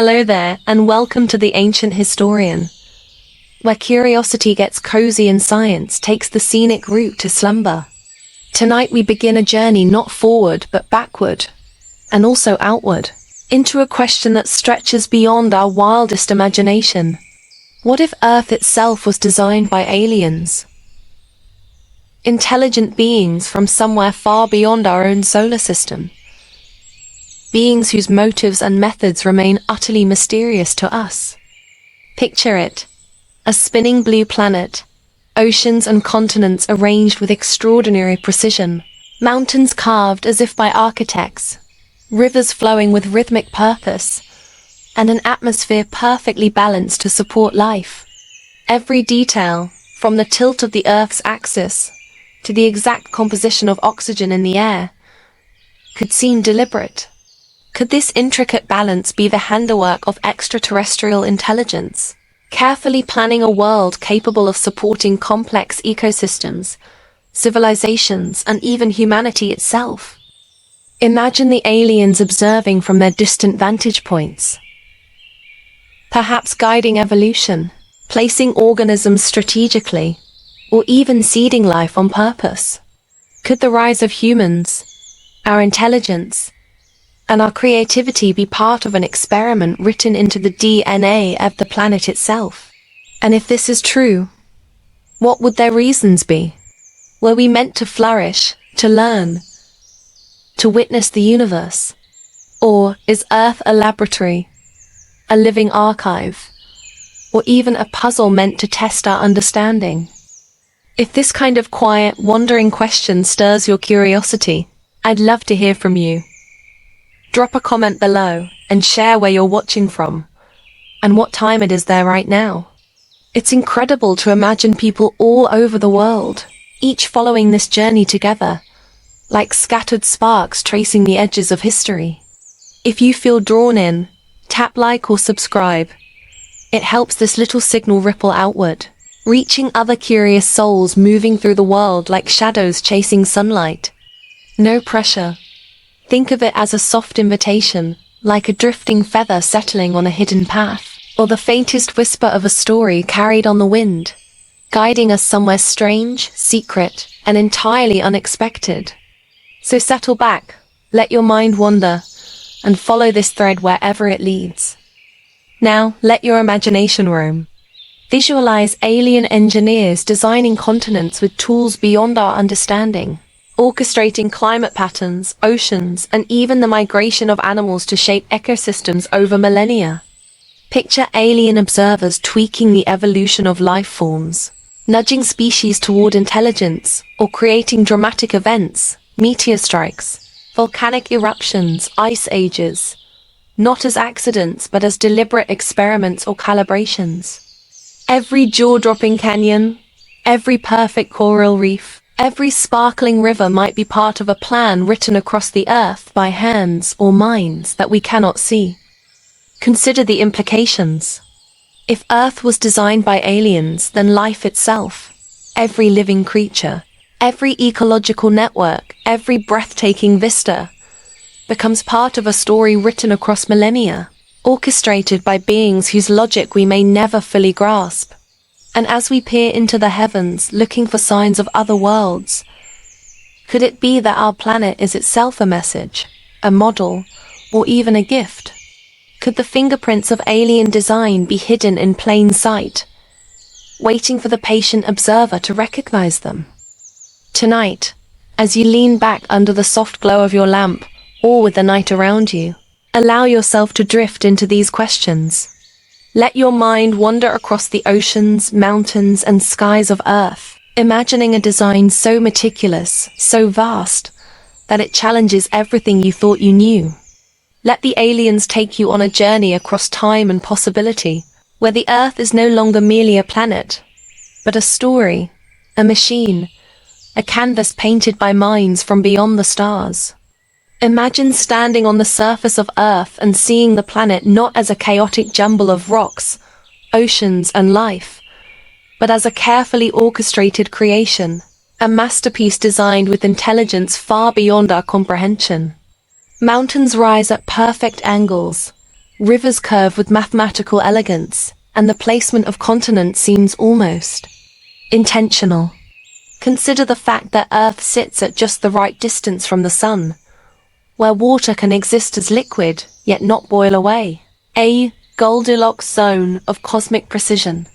Hello there, and welcome to The Ancient Historian, where curiosity gets cozy and science takes the scenic route to slumber. Tonight we begin a journey not forward but backward, and also outward, into a question that stretches beyond our wildest imagination. What if Earth itself was designed by aliens? Intelligent beings from somewhere far beyond our own solar system. Beings whose motives and methods remain utterly mysterious to us. Picture it. A spinning blue planet. Oceans and continents arranged with extraordinary precision. Mountains carved as if by architects. Rivers flowing with rhythmic purpose. And an atmosphere perfectly balanced to support life. Every detail, from the tilt of the Earth's axis to the exact composition of oxygen in the air, could seem deliberate. Could this intricate balance be the handiwork of extraterrestrial intelligence, carefully planning a world capable of supporting complex ecosystems, civilizations, and even humanity itself? Imagine the aliens observing from their distant vantage points, perhaps guiding evolution, placing organisms strategically, or even seeding life on purpose. Could the rise of humans, our intelligence, and our creativity be part of an experiment written into the DNA of the planet itself? And if this is true, what would their reasons be? Were we meant to flourish, to learn, to witness the universe? Or is Earth a laboratory, a living archive, or even a puzzle meant to test our understanding? If this kind of quiet, wandering question stirs your curiosity, I'd love to hear from you. Drop a comment below and share where you're watching from and what time it is there right now. It's incredible to imagine people all over the world, each following this journey together, like scattered sparks tracing the edges of history. If you feel drawn in, tap like or subscribe. It helps this little signal ripple outward, reaching other curious souls moving through the world like shadows chasing sunlight. No pressure. Think of it as a soft invitation, like a drifting feather settling on a hidden path, or the faintest whisper of a story carried on the wind, guiding us somewhere strange, secret, and entirely unexpected. So settle back, let your mind wander, and follow this thread wherever it leads. Now, let your imagination roam. Visualize alien engineers designing continents with tools beyond our understanding, orchestrating climate patterns, oceans, and even the migration of animals to shape ecosystems over millennia. Picture alien observers tweaking the evolution of life forms, nudging species toward intelligence, or creating dramatic events, meteor strikes, volcanic eruptions, ice ages, not as accidents but as deliberate experiments or calibrations. Every jaw-dropping canyon, every perfect coral reef, every sparkling river might be part of a plan written across the earth by hands or minds that we cannot see. Consider the implications. If Earth was designed by aliens, then life itself, every living creature, every ecological network, every breathtaking vista, becomes part of a story written across millennia, orchestrated by beings whose logic we may never fully grasp. And as we peer into the heavens, looking for signs of other worlds, could it be that our planet is itself a message, a model, or even a gift? Could the fingerprints of alien design be hidden in plain sight, waiting for the patient observer to recognize them? Tonight, as you lean back under the soft glow of your lamp, or with the night around you, allow yourself to drift into these questions. Let your mind wander across the oceans, mountains, and skies of Earth, imagining a design so meticulous, so vast, that it challenges everything you thought you knew. Let the aliens take you on a journey across time and possibility, where the Earth is no longer merely a planet, but a story, a machine, a canvas painted by minds from beyond the stars. Imagine standing on the surface of Earth and seeing the planet not as a chaotic jumble of rocks, oceans, and life, but as a carefully orchestrated creation, a masterpiece designed with intelligence far beyond our comprehension. Mountains rise at perfect angles, Rivers curve with mathematical elegance, and the placement of continents seems almost intentional. Consider the fact that Earth sits at just the right distance from the Sun, where water can exist as liquid, yet not boil away. A Goldilocks zone of cosmic precision.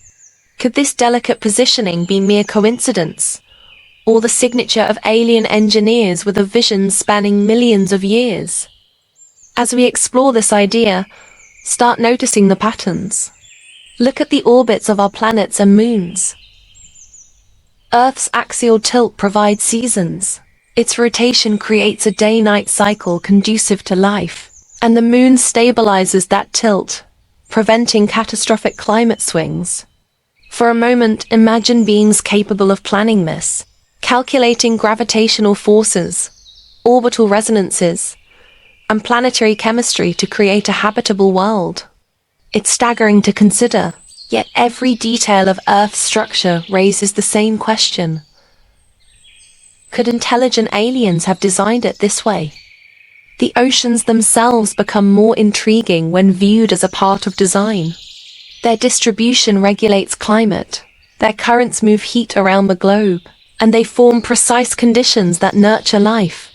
Could this delicate positioning be mere coincidence, or the signature of alien engineers with a vision spanning millions of years? As we explore this idea, start noticing the patterns. Look at the orbits of our planets and moons. Earth's axial tilt provides seasons. Its rotation creates a day-night cycle conducive to life, and the moon stabilizes that tilt, preventing catastrophic climate swings. For a moment, imagine beings capable of planning this, calculating gravitational forces, orbital resonances, and planetary chemistry to create a habitable world. It's staggering to consider, yet every detail of Earth's structure raises the same question. Could intelligent aliens have designed it this way? The oceans themselves become more intriguing when viewed as a part of design. Their distribution regulates climate, their currents move heat around the globe, and they form precise conditions that nurture life.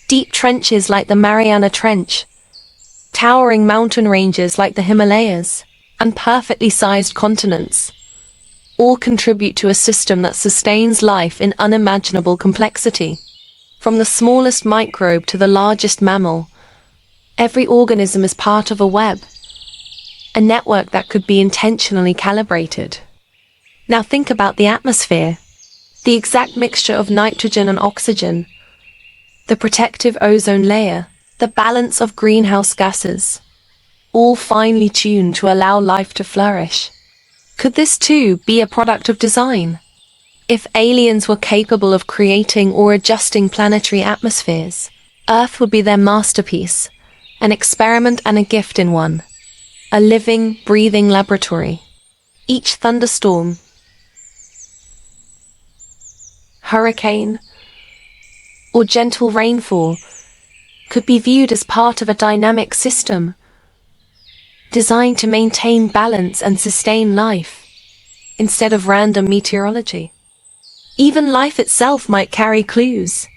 Deep trenches like the Mariana Trench, towering mountain ranges like the Himalayas, and perfectly sized continents all contribute to a system that sustains life in unimaginable complexity. From the smallest microbe to the largest mammal, every organism is part of a web, a network that could be intentionally calibrated. Now think about the atmosphere, the exact mixture of nitrogen and oxygen, the protective ozone layer, the balance of greenhouse gases, all finely tuned to allow life to flourish. Could this too be a product of design? If aliens were capable of creating or adjusting planetary atmospheres, Earth would be their masterpiece, an experiment and a gift in one, a living, breathing laboratory. Each thunderstorm, hurricane, or gentle rainfall could be viewed as part of a dynamic system designed to maintain balance and sustain life, instead of random meteorology. Even life itself might carry clues.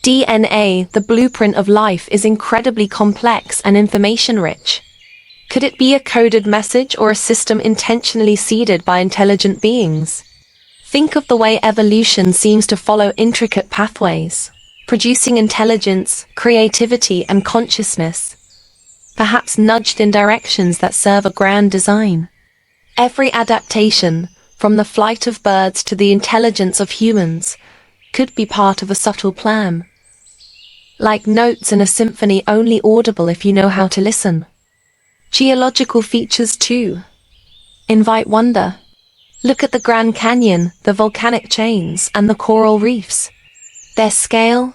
DNA, the blueprint of life, is incredibly complex and information-rich. Could it be a coded message or a system intentionally seeded by intelligent beings? Think of the way evolution seems to follow intricate pathways, producing intelligence, creativity, and consciousness, perhaps nudged in directions that serve a grand design. Every adaptation, from the flight of birds to the intelligence of humans, could be part of a subtle plan, like notes in a symphony only audible if you know how to listen. Geological features, too, invite wonder. Look at the Grand Canyon, the volcanic chains, and the coral reefs. Their scale,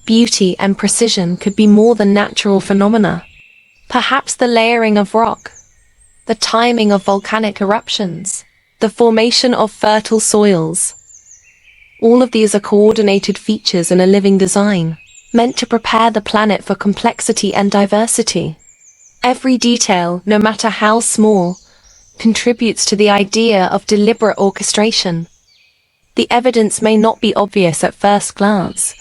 beauty, and precision could be more than natural phenomena. Perhaps the layering of rock, the timing of volcanic eruptions, the formation of fertile soils. All of these are coordinated features in a living design, meant to prepare the planet for complexity and diversity. Every detail, no matter how small, contributes to the idea of deliberate orchestration. The evidence may not be obvious at first glance,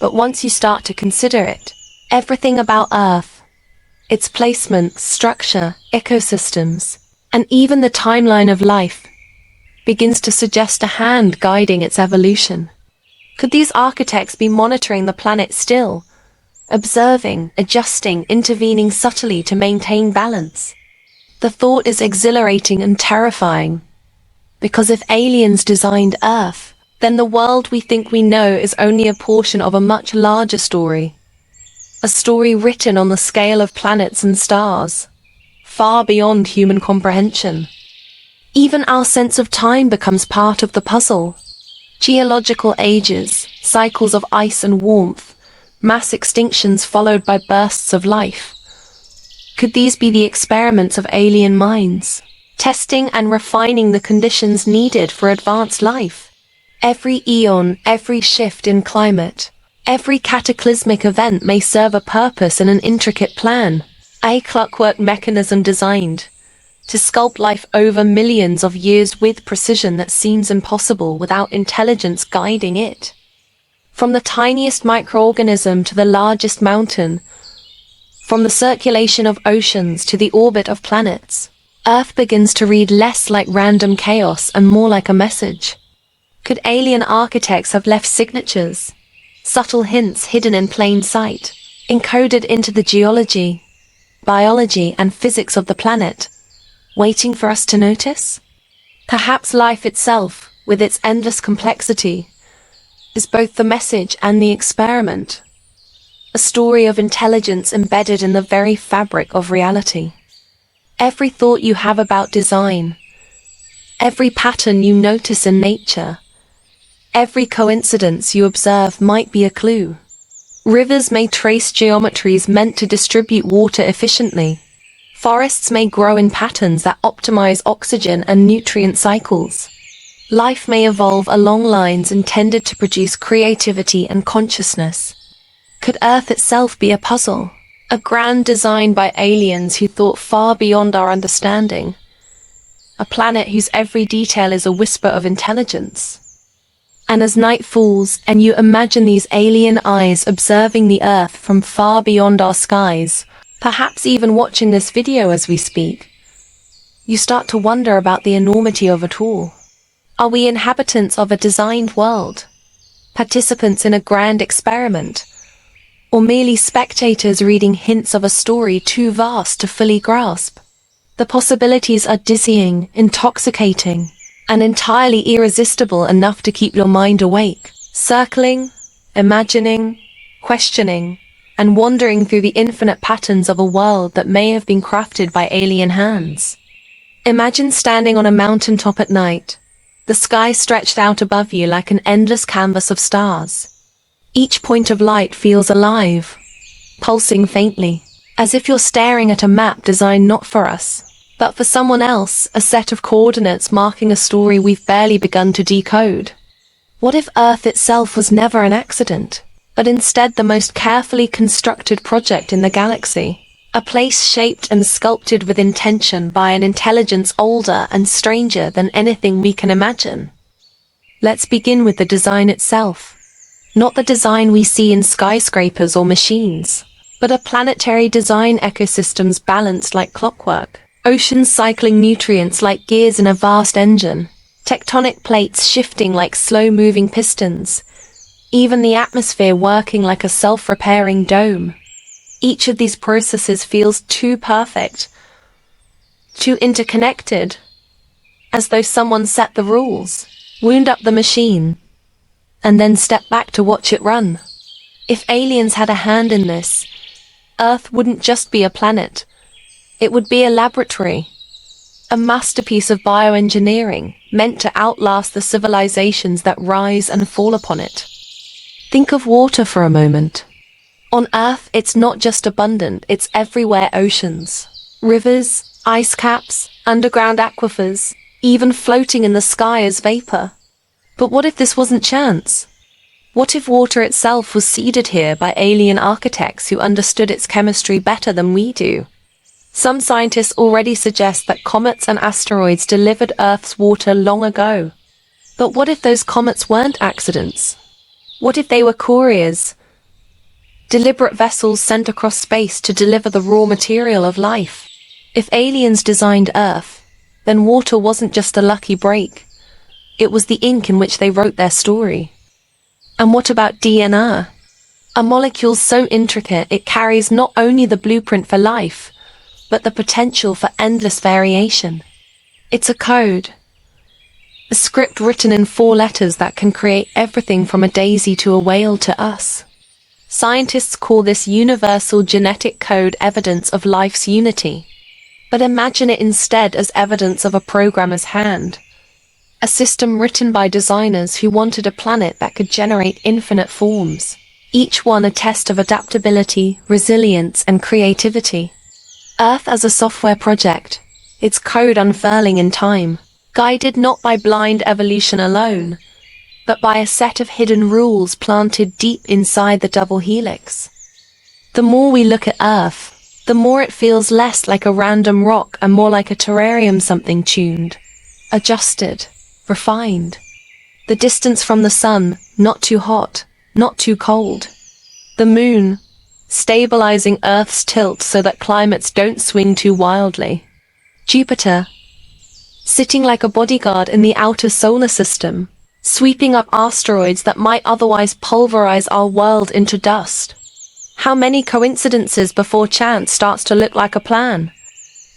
but once you start to consider it, everything about Earth, its placement, structure, ecosystems, and even the timeline of life, begins to suggest a hand guiding its evolution. Could these architects be monitoring the planet still, observing, adjusting, intervening subtly to maintain balance? The thought is exhilarating and terrifying, because if aliens designed Earth, then the world we think we know is only a portion of a much larger story. A story written on the scale of planets and stars, far beyond human comprehension. Even our sense of time becomes part of the puzzle. Geological ages, cycles of ice and warmth, mass extinctions followed by bursts of life. Could these be the experiments of alien minds, testing and refining the conditions needed for advanced life? Every eon, every shift in climate, every cataclysmic event may serve a purpose in an intricate plan. A clockwork mechanism designed to sculpt life over millions of years with precision that seems impossible without intelligence guiding it. From the tiniest microorganism to the largest mountain, from the circulation of oceans to the orbit of planets, Earth begins to read less like random chaos and more like a message. Could alien architects have left signatures, subtle hints hidden in plain sight, encoded into the geology, biology, and physics of the planet, waiting for us to notice? Perhaps life itself, with its endless complexity, is both the message and the experiment, a story of intelligence embedded in the very fabric of reality. Every thought you have about design, every pattern you notice in nature, every coincidence you observe might be a clue. Rivers may trace geometries meant to distribute water efficiently. Forests may grow in patterns that optimize oxygen and nutrient cycles. Life may evolve along lines intended to produce creativity and consciousness. Could Earth itself be a puzzle? A grand design by aliens who thought far beyond our understanding? A planet whose every detail is a whisper of intelligence? And as night falls and you imagine these alien eyes observing the Earth from far beyond our skies, perhaps even watching this video as we speak, you start to wonder about the enormity of it all. Are we inhabitants of a designed world, participants in a grand experiment, or merely spectators reading hints of a story too vast to fully grasp? The possibilities are dizzying, intoxicating, and entirely irresistible enough to keep your mind awake, circling, imagining, questioning, and wandering through the infinite patterns of a world that may have been crafted by alien hands. Imagine standing on a mountaintop at night, the sky stretched out above you like an endless canvas of stars. Each point of light feels alive, pulsing faintly, as if you're staring at a map designed not for us, but for someone else, a set of coordinates marking a story we've barely begun to decode. What if Earth itself was never an accident, but instead the most carefully constructed project in the galaxy? A place shaped and sculpted with intention by an intelligence older and stranger than anything we can imagine. Let's begin with the design itself. Not the design we see in skyscrapers or machines, but a planetary design ecosystems balanced like clockwork. Oceans cycling nutrients like gears in a vast engine. Tectonic plates shifting like slow-moving pistons. Even the atmosphere working like a self-repairing dome. Each of these processes feels too perfect, too interconnected, as though someone set the rules, wound up the machine, and then stepped back to watch it run. If aliens had a hand in this, Earth wouldn't just be a planet, it would be a laboratory, a masterpiece of bioengineering meant to outlast the civilizations that rise and fall upon it. Think of water for a moment. On Earth, it's not just abundant, it's everywhere: oceans, rivers, ice caps, underground aquifers, even floating in the sky as vapor. But what if this wasn't chance? What if water itself was seeded here by alien architects who understood its chemistry better than we do? Some scientists already suggest that comets and asteroids delivered Earth's water long ago. But what if those comets weren't accidents? What if they were couriers? Deliberate vessels sent across space to deliver the raw material of life. If aliens designed Earth, then water wasn't just a lucky break. It was the ink in which they wrote their story. And what about DNA? A molecule so intricate it carries not only the blueprint for life, but the potential for endless variation. It's a code, a script written in 4 letters that can create everything from a daisy to a whale to us. Scientists call this universal genetic code evidence of life's unity. But imagine it instead as evidence of a programmer's hand. A system written by designers who wanted a planet that could generate infinite forms, each one a test of adaptability, resilience, and creativity. Earth as a software project, its code unfurling in time, guided not by blind evolution alone, but by a set of hidden rules planted deep inside the double helix. The more we look at Earth, the more it feels less like a random rock and more like a terrarium, something tuned, adjusted, refined. The distance from the sun, not too hot, not too cold. The moon, stabilizing Earth's tilt so that climates don't swing too wildly. Jupiter, sitting like a bodyguard in the outer solar system, sweeping up asteroids that might otherwise pulverize our world into dust. How many coincidences before chance starts to look like a plan?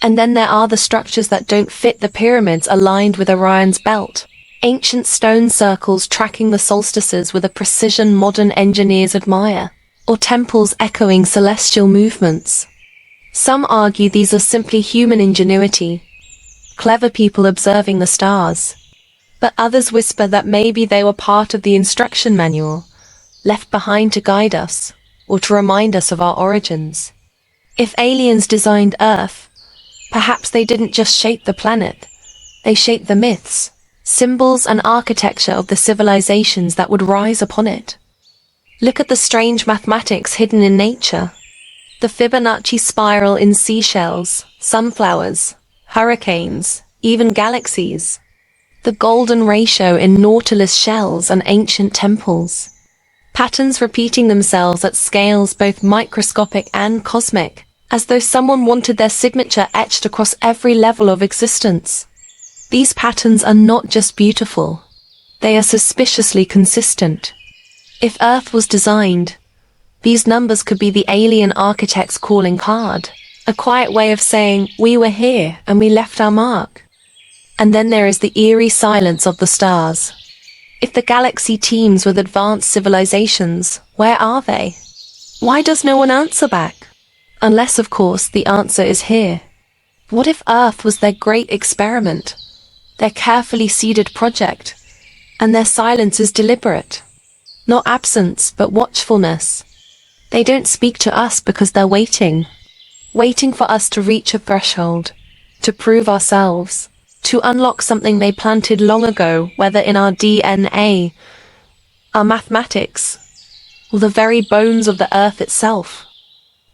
And then there are the structures that don't fit, the pyramids aligned with Orion's belt. Ancient stone circles tracking the solstices with a precision modern engineers admire, or temples echoing celestial movements. Some argue these are simply human ingenuity, clever people observing the stars. But others whisper that maybe they were part of the instruction manual, left behind to guide us, or to remind us of our origins. If aliens designed Earth, perhaps they didn't just shape the planet, they shaped the myths, symbols and architecture of the civilizations that would rise upon it. Look at the strange mathematics hidden in nature. The Fibonacci spiral in seashells, sunflowers, hurricanes, even galaxies. The golden ratio in nautilus shells and ancient temples. Patterns repeating themselves at scales both microscopic and cosmic, as though someone wanted their signature etched across every level of existence. These patterns are not just beautiful, they are suspiciously consistent. If Earth was designed, these numbers could be the alien architect's calling card, a quiet way of saying, we were here and we left our mark. And then there is the eerie silence of the stars. If the galaxy teems with advanced civilizations, where are they? Why does no one answer back? Unless, of course, the answer is here. What if Earth was their great experiment, their carefully seeded project, and their silence is deliberate? Not absence, but watchfulness. They don't speak to us because they're waiting for us to reach a threshold, to prove ourselves, to unlock something they planted long ago, whether in our DNA, our mathematics, or the very bones of the Earth itself.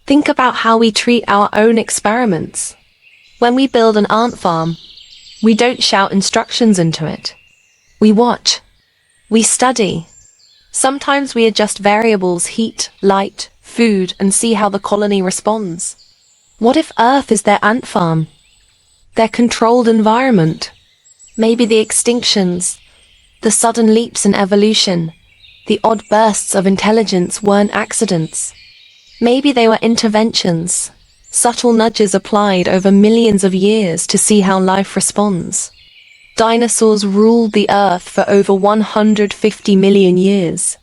Think about how we treat our own experiments. When we build an ant farm, we don't shout instructions into it. We watch. We study. Sometimes we adjust variables, heat, light, food, and see how the colony responds. What if Earth is their ant farm? Their controlled environment? Maybe the extinctions, the sudden leaps in evolution, the odd bursts of intelligence weren't accidents. Maybe they were interventions, subtle nudges applied over millions of years to see how life responds. Dinosaurs ruled the Earth for over 150 million years.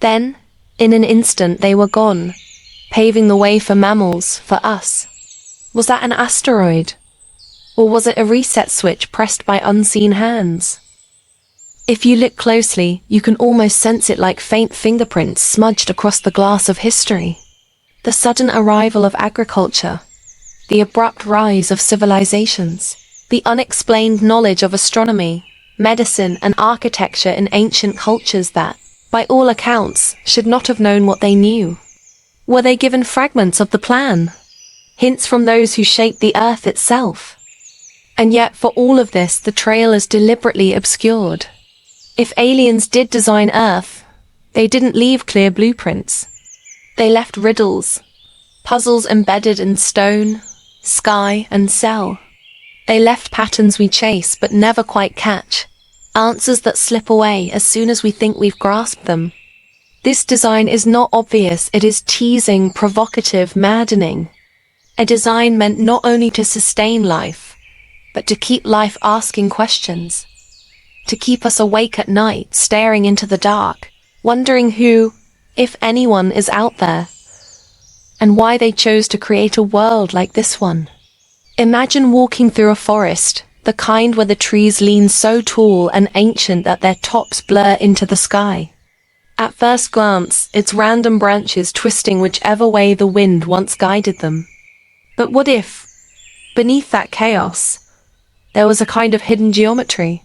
Then, in an instant, they were gone, paving the way for mammals, for us. Was that an asteroid? Or was it a reset switch pressed by unseen hands? If you look closely, you can almost sense it like faint fingerprints smudged across the glass of history. The sudden arrival of agriculture, the abrupt rise of civilizations, the unexplained knowledge of astronomy, medicine, and architecture in ancient cultures that, by all accounts, should not have known what they knew. Were they given fragments of the plan? Hints from those who shaped the Earth itself? And yet, for all of this, the trail is deliberately obscured. If aliens did design Earth, they didn't leave clear blueprints. They left riddles, puzzles embedded in stone, sky, and cell. They left patterns we chase but never quite catch, answers that slip away as soon as we think we've grasped them. This design is not obvious, it is teasing, provocative, maddening. A design meant not only to sustain life, but to keep life asking questions. To keep us awake at night, staring into the dark, wondering who, if anyone, is out there, and why they chose to create a world like this one. Imagine walking through a forest, the kind where the trees lean so tall and ancient that their tops blur into the sky. At first glance, it's random branches twisting whichever way the wind once guided them. But what if, beneath that chaos, there was a kind of hidden geometry?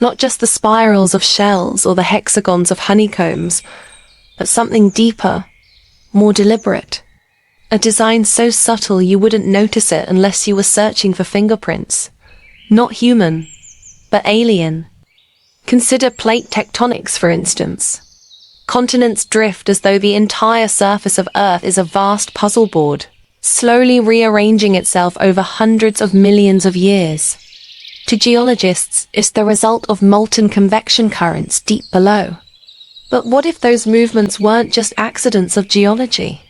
Not just the spirals of shells or the hexagons of honeycombs, but something deeper, more deliberate. A design so subtle you wouldn't notice it unless you were searching for fingerprints. Not human, but alien. Consider plate tectonics, for instance. Continents drift as though the entire surface of Earth is a vast puzzle board, slowly rearranging itself over hundreds of millions of years. To geologists, it's the result of molten convection currents deep below. But what if those movements weren't just accidents of geology?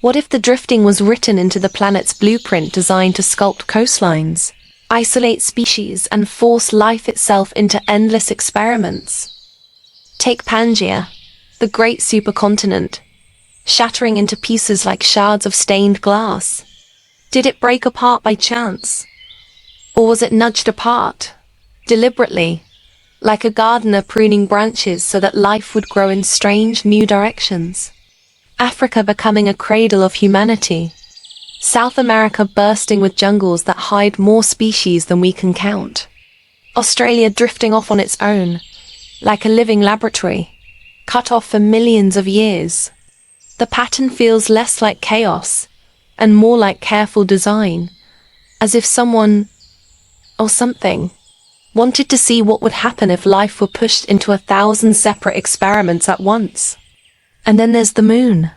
What if the drifting was written into the planet's blueprint designed to sculpt coastlines, isolate species, and force life itself into endless experiments? Take Pangaea, the great supercontinent, shattering into pieces like shards of stained glass. Did it break apart by chance? Or was it nudged apart, deliberately, like a gardener pruning branches so that life would grow in strange new directions? Africa becoming a cradle of humanity. South America bursting with jungles that hide more species than we can count. Australia drifting off on its own, like a living laboratory, cut off for millions of years. The pattern feels less like chaos and more like careful design, as if someone, or something, wanted to see what would happen if life were pushed into 1,000 separate experiments at once. And then there's the moon,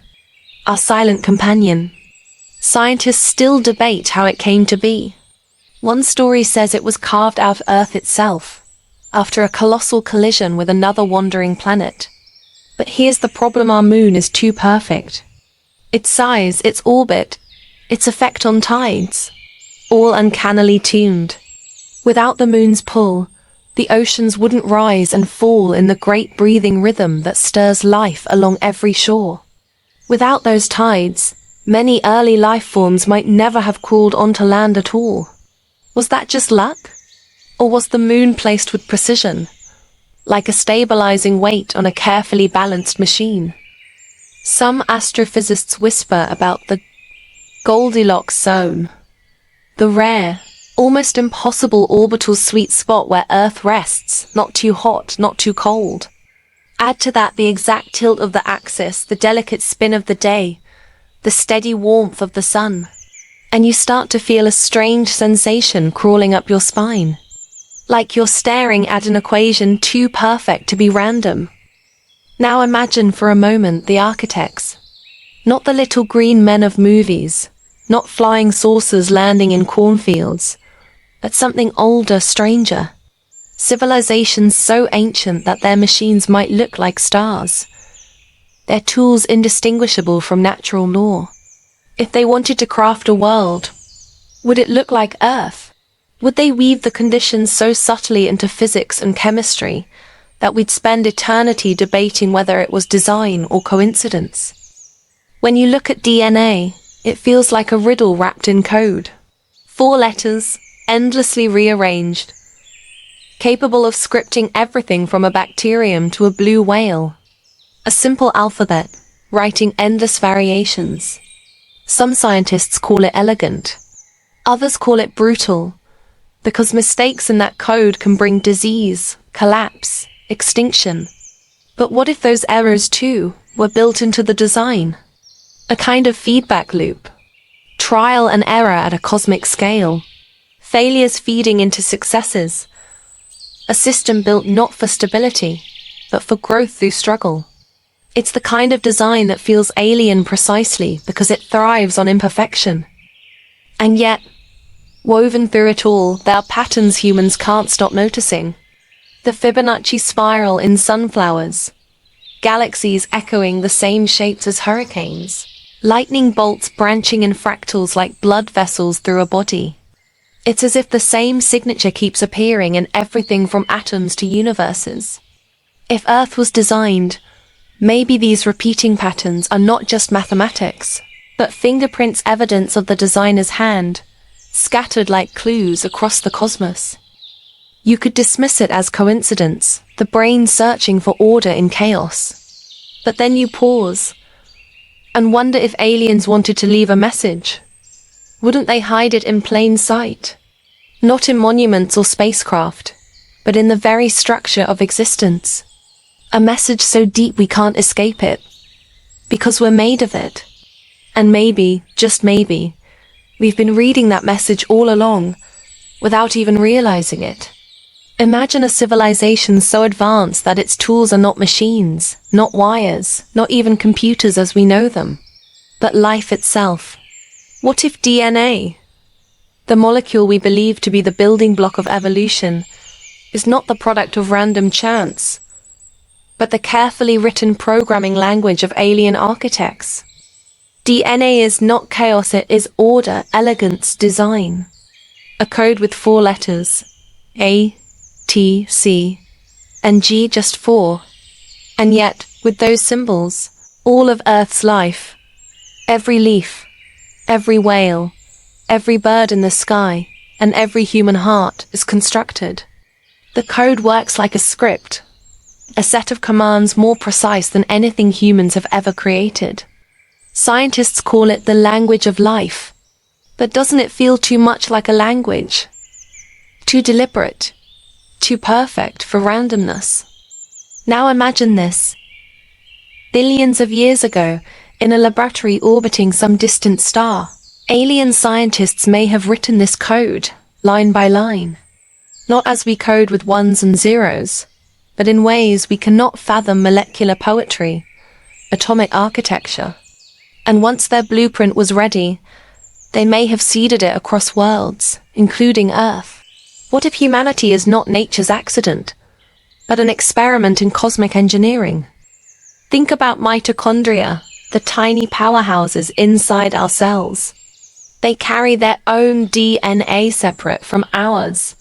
our silent companion. Scientists still debate how it came to be. One story says it was carved out of Earth itself, after a colossal collision with another wandering planet. But here's the problem: our moon is too perfect. Its size, its orbit, its effect on tides, all uncannily tuned. Without the moon's pull, the oceans wouldn't rise and fall in the great breathing rhythm that stirs life along every shore. Without those tides, many early life forms might never have crawled onto land at all. Was that just luck? Or was the moon placed with precision, like a stabilizing weight on a carefully balanced machine? Some astrophysicists whisper about the Goldilocks zone, the rare, almost impossible orbital sweet spot where Earth rests, not too hot, not too cold. Add to that the exact tilt of the axis, the delicate spin of the day, the steady warmth of the sun, and you start to feel a strange sensation crawling up your spine, like you're staring at an equation too perfect to be random. Now imagine for a moment the architects, not the little green men of movies, not flying saucers landing in cornfields, but something older, stranger. Civilizations so ancient that their machines might look like stars, their tools indistinguishable from natural law. If they wanted to craft a world, would it look like Earth? Would they weave the conditions so subtly into physics and chemistry that we'd spend eternity debating whether it was design or coincidence? When you look at DNA, it feels like a riddle wrapped in code. 4 letters, endlessly rearranged, capable of scripting everything from a bacterium to a blue whale. A simple alphabet, writing endless variations. Some scientists call it elegant. Others call it brutal, because mistakes in that code can bring disease, collapse, extinction. But what if those errors, too, were built into the design? A kind of feedback loop. Trial and error at a cosmic scale. Failures feeding into successes. A system built not for stability, but for growth through struggle. It's the kind of design that feels alien precisely because it thrives on imperfection. And yet, woven through it all, there are patterns humans can't stop noticing. The Fibonacci spiral in sunflowers. Galaxies echoing the same shapes as hurricanes. Lightning bolts branching in fractals like blood vessels through a body. It's as if the same signature keeps appearing in everything from atoms to universes. If Earth was designed, maybe these repeating patterns are not just mathematics, but fingerprints, evidence of the designer's hand, scattered like clues across the cosmos. You could dismiss it as coincidence, the brain searching for order in chaos. But then you pause and wonder if aliens wanted to leave a message. Wouldn't they hide it in plain sight? Not in monuments or spacecraft, but in the very structure of existence. A message so deep we can't escape it, because we're made of it. And maybe, just maybe, we've been reading that message all along, without even realizing it. Imagine a civilization so advanced that its tools are not machines, not wires, not even computers as we know them, but life itself. What if DNA, the molecule we believe to be the building block of evolution, is not the product of random chance, but the carefully written programming language of alien architects? DNA is not chaos, it is order, elegance, design. A code with 4 letters, A, T, C, and G, just 4. And yet, with those symbols, all of Earth's life, every leaf, every whale, every bird in the sky, and every human heart is constructed. The code works like a script, a set of commands more precise than anything humans have ever created. Scientists call it the language of life. But doesn't it feel too much like a language? Too deliberate, too perfect for randomness. Now imagine this. Billions of years ago, in a laboratory orbiting some distant star, alien scientists may have written this code, line by line. Not as we code with ones and zeros, but in ways we cannot fathom: molecular poetry, atomic architecture. And once their blueprint was ready, they may have seeded it across worlds, including Earth. What if humanity is not nature's accident, but an experiment in cosmic engineering? Think about mitochondria, the tiny powerhouses inside our cells. They carry their own DNA separate from ours,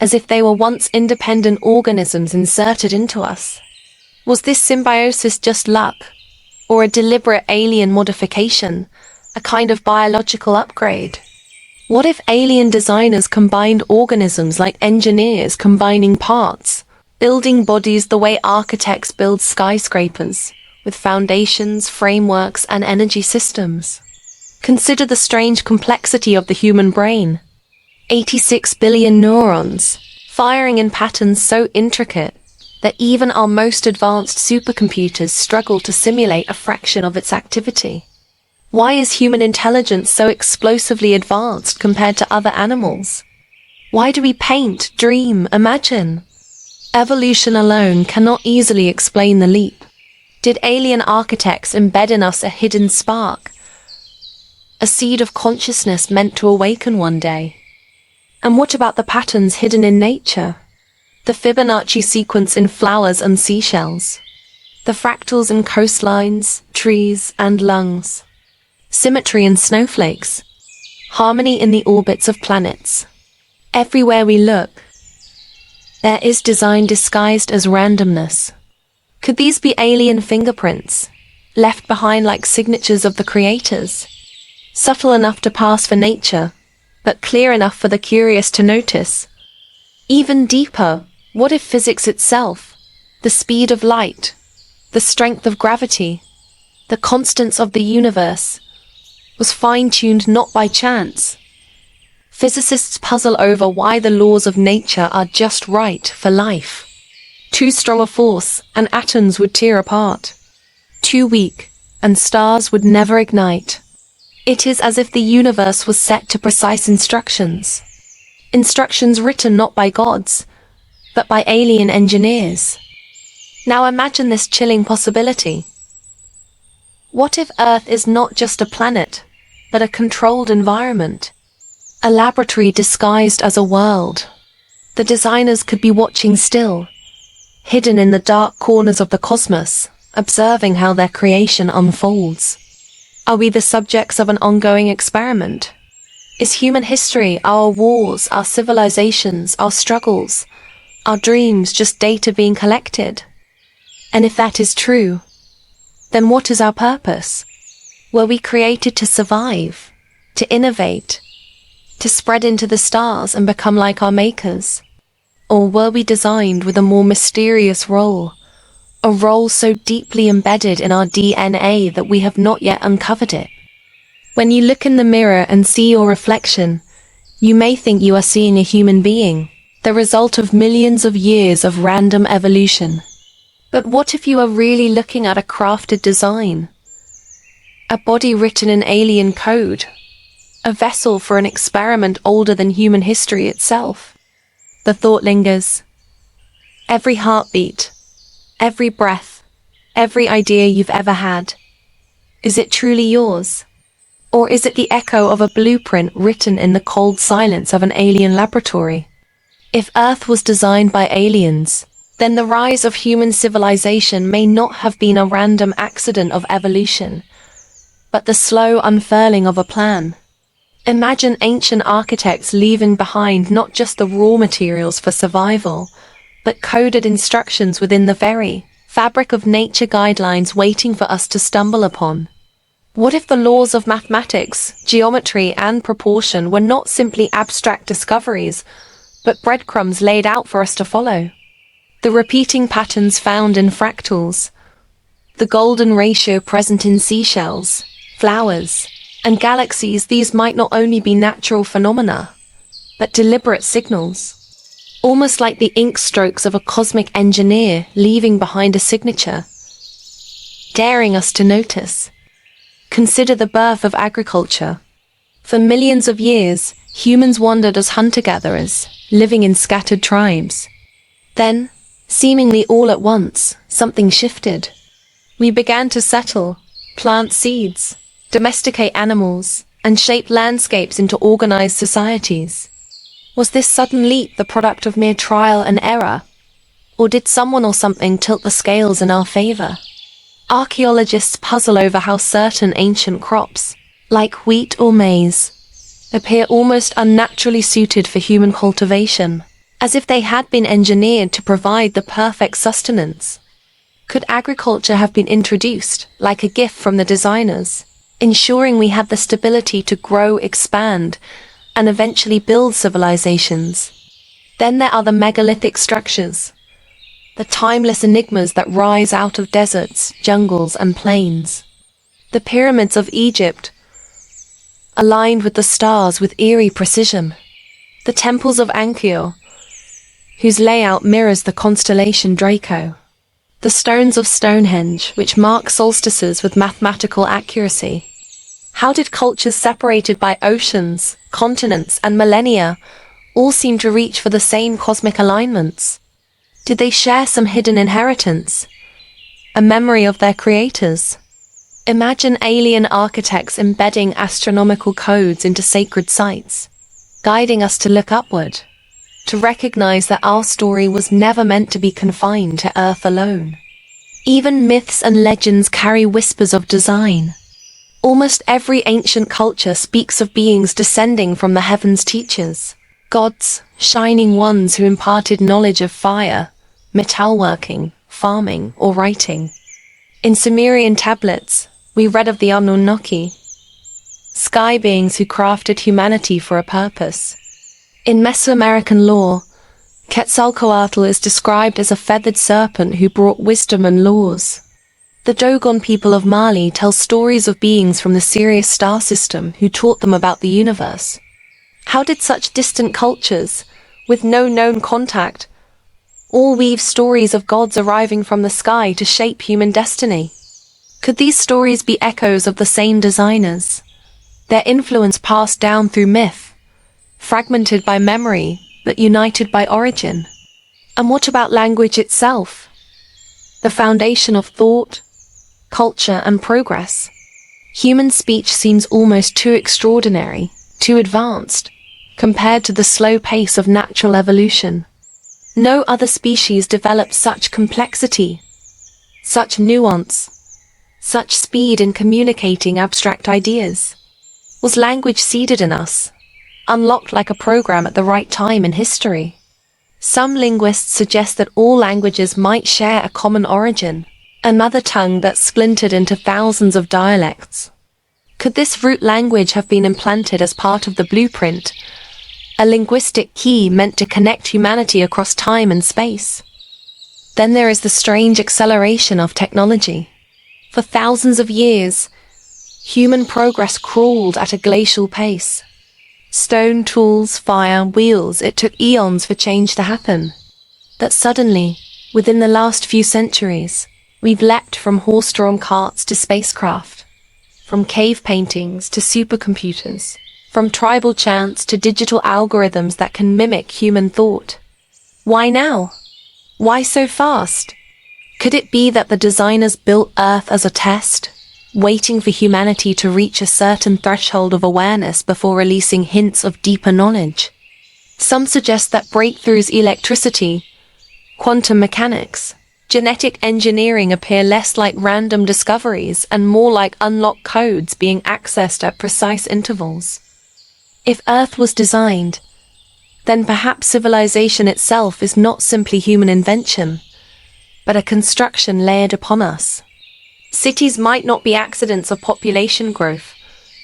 as if they were once independent organisms inserted into us. Was this symbiosis just luck, or a deliberate alien modification, a kind of biological upgrade? What if alien designers combined organisms like engineers combining parts, building bodies the way architects build skyscrapers, with foundations, frameworks, and energy systems? Consider the strange complexity of the human brain. 86 billion neurons, firing in patterns so intricate that even our most advanced supercomputers struggle to simulate a fraction of its activity. Why is human intelligence so explosively advanced compared to other animals? Why do we paint, dream, imagine? Evolution alone cannot easily explain the leap. Did alien architects embed in us a hidden spark, a seed of consciousness meant to awaken one day? And what about the patterns hidden in nature? The Fibonacci sequence in flowers and seashells, the fractals in coastlines, trees, and lungs, symmetry in snowflakes, harmony in the orbits of planets. Everywhere we look, there is design disguised as randomness. Could these be alien fingerprints, left behind like signatures of the creators? Subtle enough to pass for nature, but clear enough for the curious to notice. Even deeper, what if physics itself, the speed of light, the strength of gravity, the constants of the universe, was fine-tuned not by chance? Physicists puzzle over why the laws of nature are just right for life. Too strong a force, and atoms would tear apart. Too weak, and stars would never ignite. It is as if the universe was set to precise instructions. Instructions written not by gods, but by alien engineers. Now imagine this chilling possibility. What if Earth is not just a planet, but a controlled environment? A laboratory disguised as a world. The designers could be watching still, hidden in the dark corners of the cosmos, observing how their creation unfolds. Are we the subjects of an ongoing experiment? Is human history, our wars, our civilizations, our struggles, our dreams just data being collected? And if that is true, then what is our purpose? Were we created to survive, to innovate, to spread into the stars and become like our makers? Or were we designed with a more mysterious role, a role so deeply embedded in our DNA that we have not yet uncovered it? When you look in the mirror and see your reflection, you may think you are seeing a human being, the result of millions of years of random evolution. But what if you are really looking at a crafted design? A body written in alien code. A vessel for an experiment older than human history itself. The thought lingers. Every heartbeat, every breath, every idea you've ever had. Is it truly yours? Or is it the echo of a blueprint written in the cold silence of an alien laboratory? If Earth was designed by aliens, then the rise of human civilization may not have been a random accident of evolution, but the slow unfurling of a plan. Imagine ancient architects leaving behind not just the raw materials for survival, but coded instructions within the very fabric of nature, guidelines waiting for us to stumble upon. What if the laws of mathematics, geometry, and proportion were not simply abstract discoveries, but breadcrumbs laid out for us to follow? The repeating patterns found in fractals, the golden ratio present in seashells, flowers, and galaxies, these might not only be natural phenomena, but deliberate signals. Almost like the ink strokes of a cosmic engineer leaving behind a signature, daring us to notice. Consider the birth of agriculture. For millions of years, humans wandered as hunter-gatherers, living in scattered tribes. Then, seemingly all at once, something shifted. We began to settle, plant seeds, domesticate animals, and shape landscapes into organized societies. Was this sudden leap the product of mere trial and error? Or did someone or something tilt the scales in our favor? Archaeologists puzzle over how certain ancient crops, like wheat or maize, appear almost unnaturally suited for human cultivation, as if they had been engineered to provide the perfect sustenance. Could agriculture have been introduced, like a gift from the designers, ensuring we had the stability to grow, expand, and eventually build civilizations? Then there are the megalithic structures, the timeless enigmas that rise out of deserts, jungles, and plains. The pyramids of Egypt, aligned with the stars with eerie precision. The temples of Angkor, whose layout mirrors the constellation Draco. The stones of Stonehenge, which mark solstices with mathematical accuracy. How did cultures separated by oceans, continents, and millennia all seem to reach for the same cosmic alignments? Did they share some hidden inheritance, a memory of their creators? Imagine alien architects embedding astronomical codes into sacred sites, guiding us to look upward, to recognize that our story was never meant to be confined to Earth alone. Even myths and legends carry whispers of design. Almost every ancient culture speaks of beings descending from the heavens' teachers, gods, shining ones who imparted knowledge of fire, metalworking, farming, or writing. In Sumerian tablets, we read of the Anunnaki, sky beings who crafted humanity for a purpose. In Mesoamerican lore, Quetzalcoatl is described as a feathered serpent who brought wisdom and laws. The Dogon people of Mali tell stories of beings from the Sirius star system who taught them about the universe. How did such distant cultures, with no known contact, all weave stories of gods arriving from the sky to shape human destiny? Could these stories be echoes of the same designers, their influence passed down through myth, fragmented by memory, but united by origin? And what about language itself? The foundation of thought, culture, and progress. Human speech seems almost too extraordinary, too advanced, compared to the slow pace of natural evolution. No other species developed such complexity, such nuance, such speed in communicating abstract ideas. Was language seeded in us, unlocked like a program at the right time in history? Some linguists suggest that all languages might share a common origin, a mother tongue that splintered into thousands of dialects. Could this root language have been implanted as part of the blueprint, a linguistic key meant to connect humanity across time and space? Then there is the strange acceleration of technology. For thousands of years, human progress crawled at a glacial pace. Stone, tools, fire, wheels, it took eons for change to happen. But suddenly, within the last few centuries, we've leapt from horse-drawn carts to spacecraft, From cave paintings to supercomputers, from tribal chants to digital algorithms that can mimic human thought. Why now? Why so fast? Could it be that the designers built Earth as a test, waiting for humanity to reach a certain threshold of awareness before releasing hints of deeper knowledge? Some suggest that breakthroughs electricity, quantum mechanics, genetic engineering appear less like random discoveries and more like unlocked codes being accessed at precise intervals. If Earth was designed, then perhaps civilization itself is not simply human invention, but a construction layered upon us. Cities might not be accidents of population growth,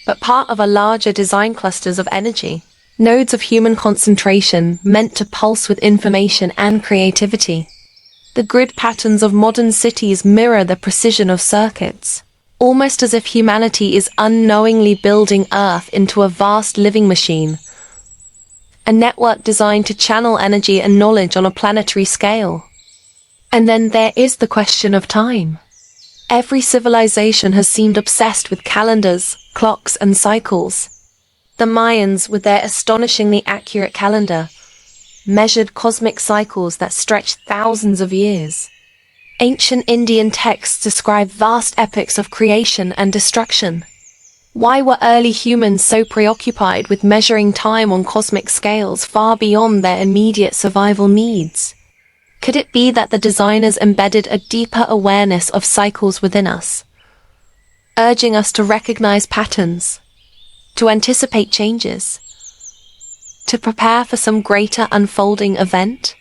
but part of a larger design clusters of energy, nodes of human concentration meant to pulse with information and creativity. The grid patterns of modern cities mirror the precision of circuits, almost as if humanity is unknowingly building Earth into a vast living machine, a network designed to channel energy and knowledge on a planetary scale. And then there is the question of time. Every civilization has seemed obsessed with calendars, clocks, and cycles. The Mayans, with their astonishingly accurate calendar, measured cosmic cycles that stretched thousands of years. Ancient Indian texts describe vast epics of creation and destruction. Why were early humans so preoccupied with measuring time on cosmic scales far beyond their immediate survival needs? Could it be that the designers embedded a deeper awareness of cycles within us, urging us to recognize patterns, to anticipate changes, to prepare for some greater unfolding event?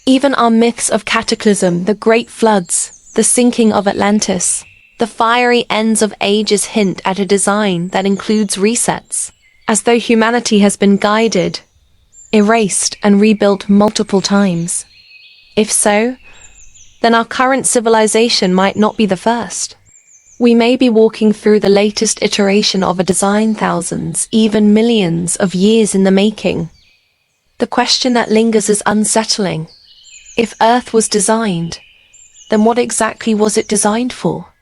Even our myths of cataclysm, the great floods, the sinking of Atlantis, the fiery ends of ages hint at a design that includes resets, as though humanity has been guided, erased, and rebuilt multiple times. If so, then our current civilization might not be the first. We may be walking through the latest iteration of a design thousands, even millions of years in the making. The question that lingers is unsettling. If Earth was designed, then what exactly was it designed for?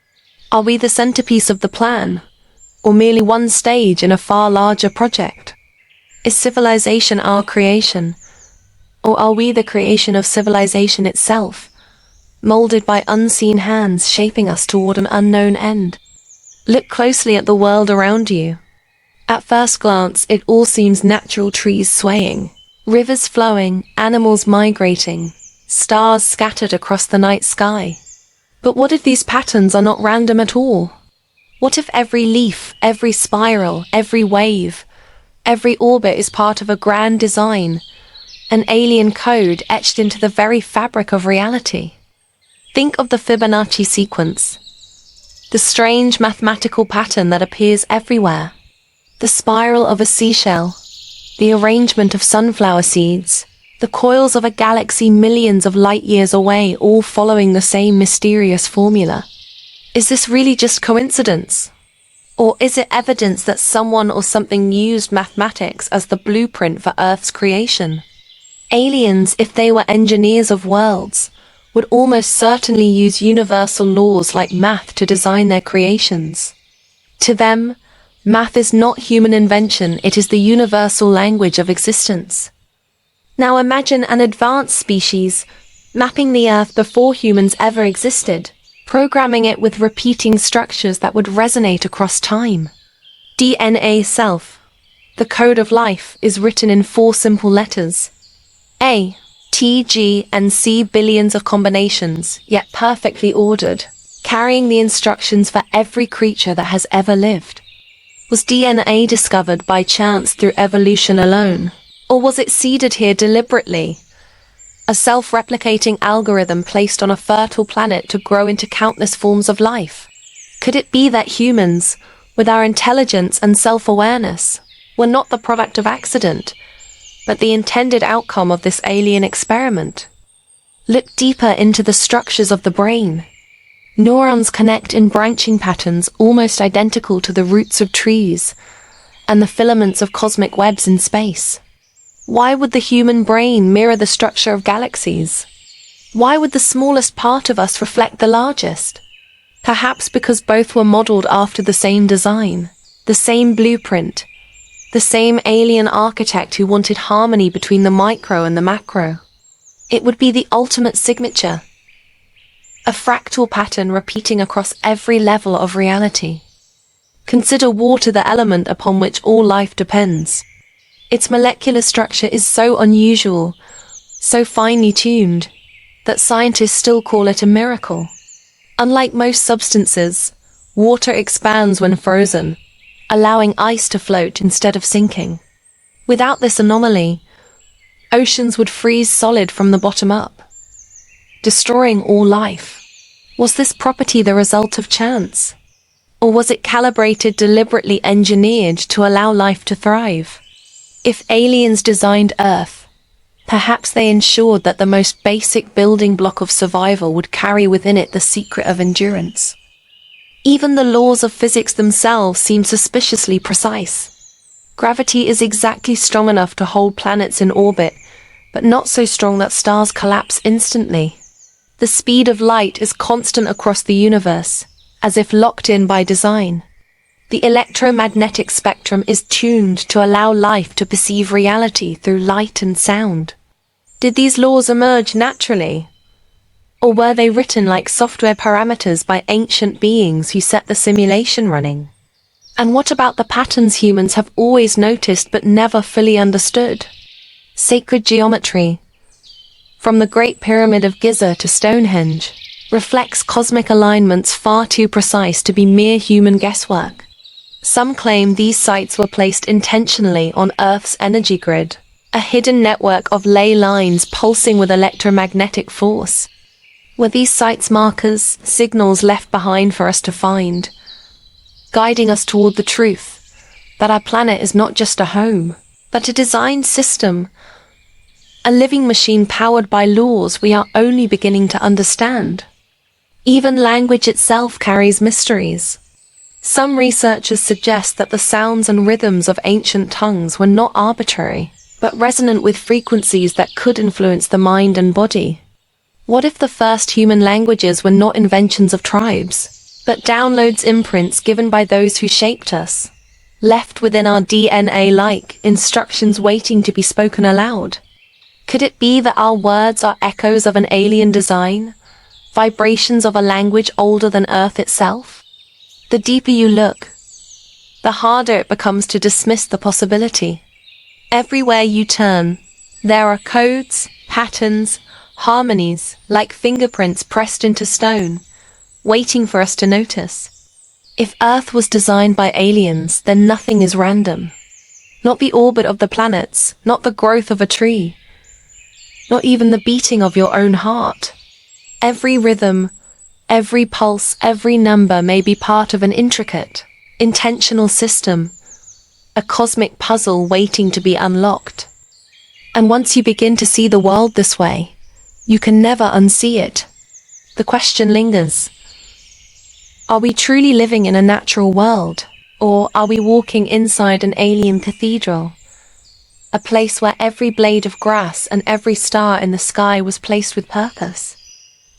Are we the centerpiece of the plan, or merely one stage in a far larger project? Is civilization our creation, or are we the creation of civilization itself, molded by unseen hands shaping us toward an unknown end? Look closely at the world around you. At first glance, it all seems natural: trees swaying, rivers flowing, animals migrating, stars scattered across the night sky. But what if these patterns are not random at all? What if every leaf, every spiral, every wave, every orbit is part of a grand design, an alien code etched into the very fabric of reality? Think of the Fibonacci sequence, the strange mathematical pattern that appears everywhere, the spiral of a seashell, the arrangement of sunflower seeds, the coils of a galaxy millions of light years away, all following the same mysterious formula. Is this really just coincidence? Or is it evidence that someone or something used mathematics as the blueprint for Earth's creation? Aliens, if they were engineers of worlds, would almost certainly use universal laws like math to design their creations. To them, math is not human invention, it is the universal language of existence. Now imagine an advanced species mapping the Earth before humans ever existed, programming it with repeating structures that would resonate across time. DNA self, the code of life, is written in 4 simple letters: A, T, G, and C, billions of combinations, yet perfectly ordered, carrying the instructions for every creature that has ever lived. Was DNA discovered by chance through evolution alone? Or was it seeded here deliberately? A self-replicating algorithm placed on a fertile planet to grow into countless forms of life? Could it be that humans, with our intelligence and self-awareness, were not the product of accident, but the intended outcome of this alien experiment? Look deeper into the structures of the brain. Neurons connect in branching patterns almost identical to the roots of trees and the filaments of cosmic webs in space. Why would the human brain mirror the structure of galaxies? Why would the smallest part of us reflect the largest? Perhaps because both were modeled after the same design, the same blueprint, the same alien architect who wanted harmony between the micro and the macro. It would be the ultimate signature, a fractal pattern repeating across every level of reality. Consider water, the element upon which all life depends. Its molecular structure is so unusual, so finely tuned, that scientists still call it a miracle. Unlike most substances, water expands when frozen, allowing ice to float instead of sinking. Without this anomaly, oceans would freeze solid from the bottom up, destroying all life. Was this property the result of chance? Or was it calibrated, deliberately engineered to allow life to thrive? If aliens designed Earth, perhaps they ensured that the most basic building block of survival would carry within it the secret of endurance. Even the laws of physics themselves seem suspiciously precise. Gravity is exactly strong enough to hold planets in orbit, but not so strong that stars collapse instantly. The speed of light is constant across the universe, as if locked in by design. The electromagnetic spectrum is tuned to allow life to perceive reality through light and sound. Did these laws emerge naturally? Or were they written like software parameters by ancient beings who set the simulation running? And what about the patterns humans have always noticed but never fully understood? Sacred geometry, from the Great Pyramid of Giza to Stonehenge, reflects cosmic alignments far too precise to be mere human guesswork. Some claim these sites were placed intentionally on Earth's energy grid, a hidden network of ley lines pulsing with electromagnetic force. Were these sites markers, signals left behind for us to find, guiding us toward the truth that our planet is not just a home, but a designed system, a living machine powered by laws we are only beginning to understand? Even language itself carries mysteries. Some researchers suggest that the sounds and rhythms of ancient tongues were not arbitrary, but resonant with frequencies that could influence the mind and body. What if the first human languages were not inventions of tribes, but downloads, imprints given by those who shaped us, left within our DNA like instructions waiting to be spoken aloud? Could it be that our words are echoes of an alien design, vibrations of a language older than Earth itself? The deeper you look, the harder it becomes to dismiss the possibility. Everywhere you turn, there are codes, patterns, harmonies, like fingerprints pressed into stone, waiting for us to notice. If Earth was designed by aliens, then nothing is random. Not the orbit of the planets, not the growth of a tree, not even the beating of your own heart. Every rhythm, every pulse, every number may be part of an intricate, intentional system, a cosmic puzzle waiting to be unlocked. And once you begin to see the world this way, you can never unsee it. The question lingers: are we truly living in a natural world, or are we walking inside an alien cathedral? A place where every blade of grass and every star in the sky was placed with purpose.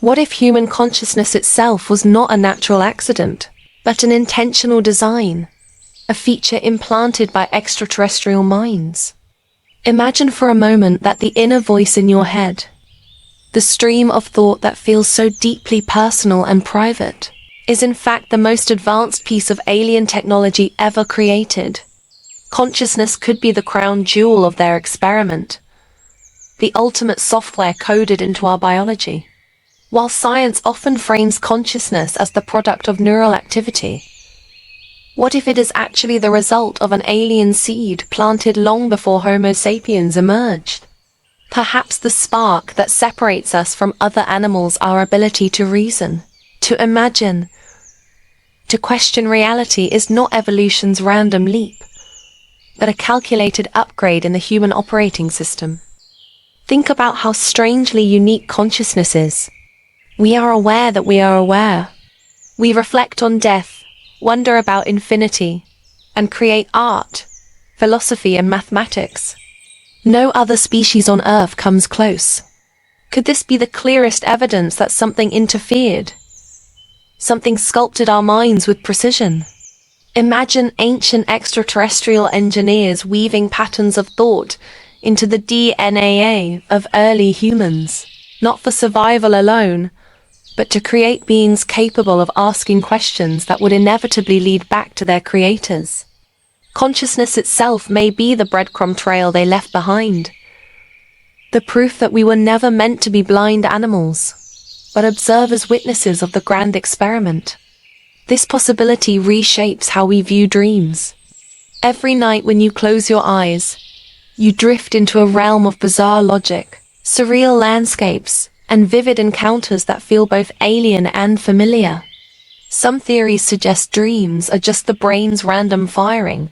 What if human consciousness itself was not a natural accident, but an intentional design, a feature implanted by extraterrestrial minds? Imagine for a moment that the inner voice in your head, the stream of thought that feels so deeply personal and private, is in fact the most advanced piece of alien technology ever created. Consciousness could be the crown jewel of their experiment, the ultimate software coded into our biology. While science often frames consciousness as the product of neural activity, what if it is actually the result of an alien seed planted long before Homo sapiens emerged? Perhaps the spark that separates us from other animals, our ability to reason, to imagine, to question reality, is not evolution's random leap, but a calculated upgrade in the human operating system. Think about how strangely unique consciousness is. We are aware that we are aware. We reflect on death, wonder about infinity, and create art, philosophy, and mathematics. No other species on Earth comes close. Could this be the clearest evidence that something interfered, Something sculpted our minds with precision. Imagine ancient extraterrestrial engineers weaving patterns of thought into the DNA of early humans, not for survival alone, but to create beings capable of asking questions that would inevitably lead back to their creators. Consciousness itself may be the breadcrumb trail they left behind, the proof that we were never meant to be blind animals, but observers, witnesses of the grand experiment. This possibility reshapes how we view dreams. Every night when you close your eyes, you drift into a realm of bizarre logic, surreal landscapes, and vivid encounters that feel both alien and familiar. Some theories suggest dreams are just the brain's random firing.